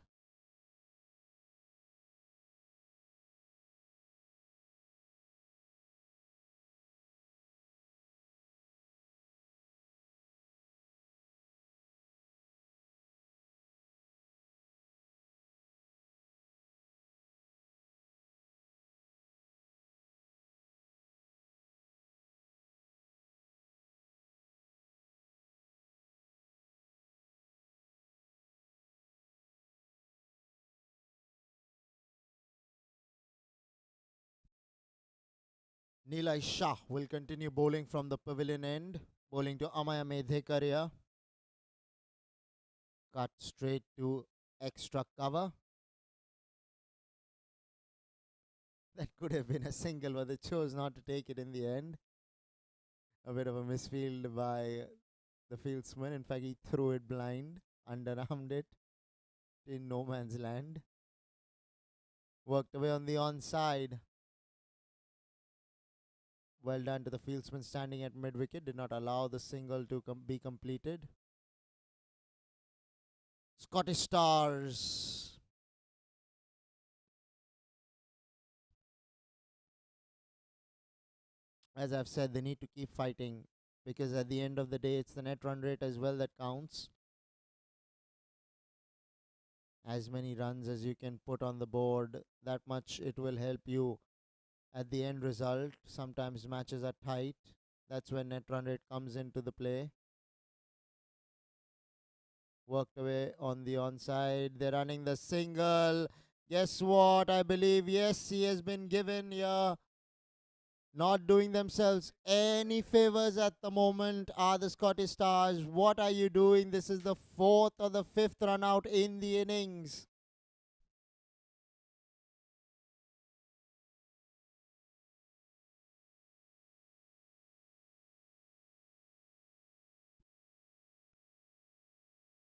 Nilay Shah will continue bowling from the pavilion end, bowling to Amaya Medhekaria. Cut straight to extra cover. That could have been a single, but they chose not to take it in the end. A bit of a misfield by the fieldsman. In fact, he threw it blind, underarmed it in no man's land. Worked away on the onside. Well done to the fieldsman standing at mid wicket. Did not allow the single to be completed. Scottish Stars. As I've said, they need to keep fighting because at the end of the day, it's the net run rate as well that counts. As many runs as you can put on the board, that much it will help you at the end result. Sometimes matches are tight. That's when net run rate comes into the play. Worked away on the onside. They're running the single. Guess what? I believe, yes, he has been given here. Not doing themselves any favors at the moment are the Scottish Stars. What are you doing? This is the fourth or the fifth run out in the innings.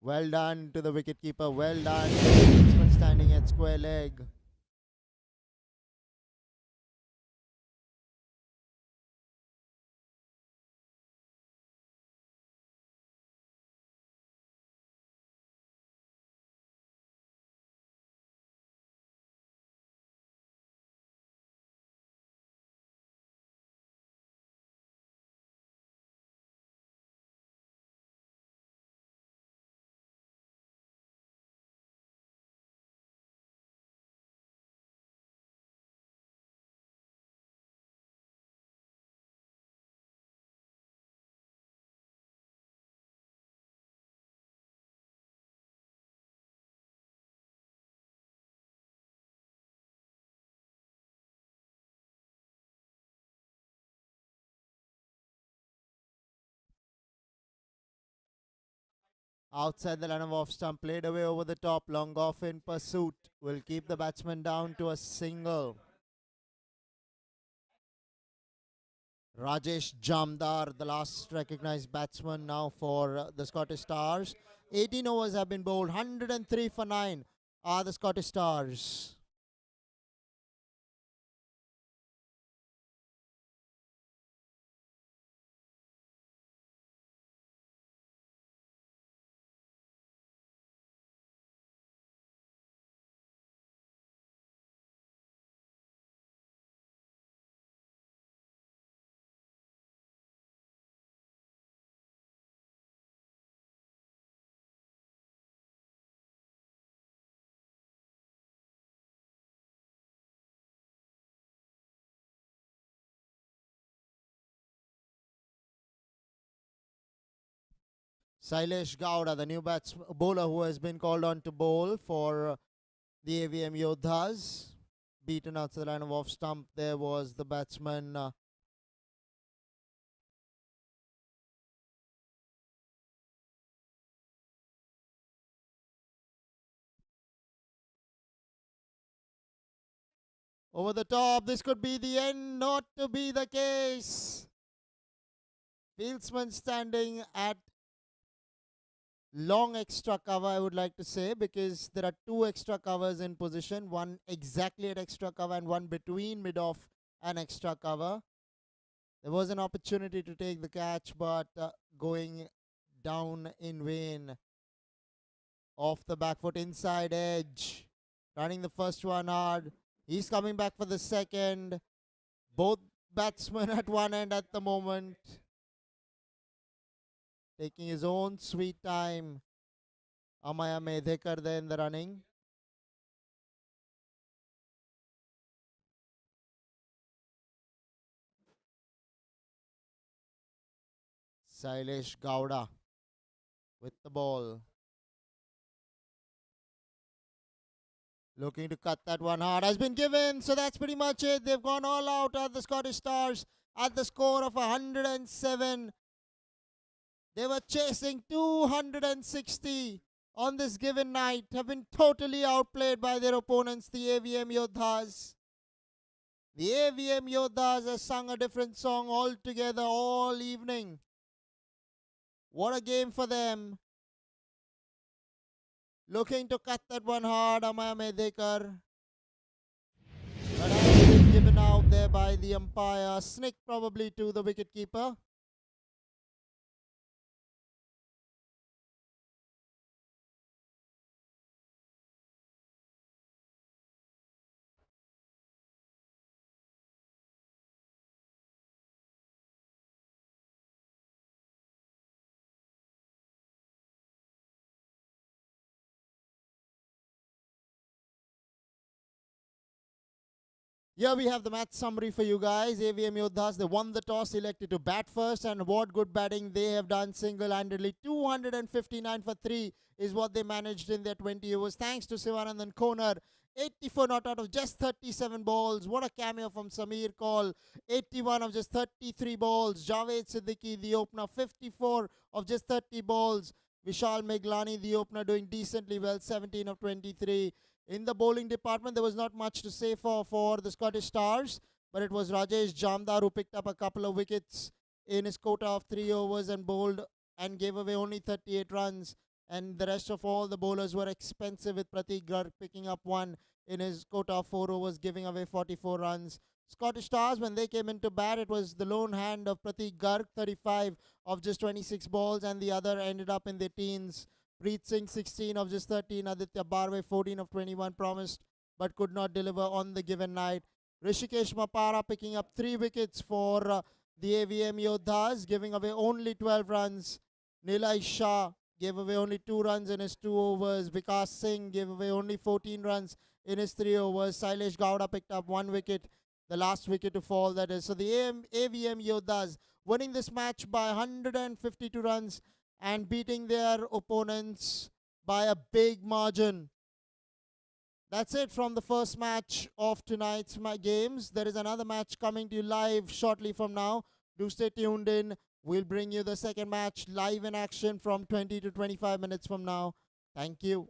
Well done to the wicketkeeper. Well done to the batsman standing at square leg. Outside the line of off stump, played away over the top, long off in pursuit. Will keep the batsman down to a single. Rajesh Jamdar, the last recognized batsman now for the Scottish Stars. 18 overs have been bowled, 103 for 9 are the Scottish Stars. Sailesh Gowda, the new bowler who has been called on to bowl for the AVM Yoddhas. Beaten out to the line of off stump. There was the batsman over the top. This could be the end. Not to be the case. Fieldsman standing at long extra cover, I would like to say, because there are two extra covers in position, one exactly at extra cover and one between mid-off and extra cover. There was an opportunity to take the catch, but going down in vain. Off the back foot, inside edge. Running the first one hard. He's coming back for the second. Both batsmen at one end at the moment. Taking his own sweet time. Amaya Medhekar there in the running. Sailesh Gowda with the ball. Looking to cut that one hard. Has been given. So that's pretty much it. They've gone all out at the Scottish Stars at the score of 107. They were chasing 260 on this given night. Have been totally outplayed by their opponents, the AVM Yoddhas. The AVM Yoddhas have sung a different song altogether all evening. What a game for them. Looking to cut that one hard, Amaya Medhekar. But has been given out there by the umpire. Snick probably to the wicketkeeper. Here we have the match summary for you guys. AVM Yoddhas, they won the toss, elected to bat first, and what good batting they have done single-handedly. 259 for 3 is what they managed in their 20 overs. Thanks to Sivanandan Konar. 84 not out of just 37 balls. What a cameo from Samir Kaul. 81 of just 33 balls. Javed Siddiqui, the opener, 54 of just 30 balls. Vishal Meglani, the opener, doing decently well, 17 of 23. In the bowling department, there was not much to say for the Scottish Stars, but it was Rajesh Jamdar who picked up a couple of wickets in his quota of 3 overs and bowled and gave away only 38 runs. And the rest of all the bowlers were expensive, with Prateek Garg picking up one in his quota of 4 overs, giving away 44 runs. Scottish Stars, when they came into bat, it was the lone hand of Prateek Garg, 35 of just 26 balls, and the other ended up in their teens. Preet Singh, 16 of just 13. Aditya Barve, 14 of 21, promised but could not deliver on the given night. Rishikesh Mapara picking up 3 wickets for the AVM Yoddhas, giving away only 12 runs. Nilay Shah gave away only 2 runs in his 2 overs. Vikas Singh gave away only 14 runs in his 3 overs. Sailesh Gowda picked up 1 wicket, the last wicket to fall, that is. So the AVM Yoddhas winning this match by 152 runs and beating their opponents by a big margin. That's it from the first match of tonight's games. There is another match coming to you live shortly from now. Do stay tuned in. We'll bring you the second match live in action from 20 to 25 minutes from now. Thank you.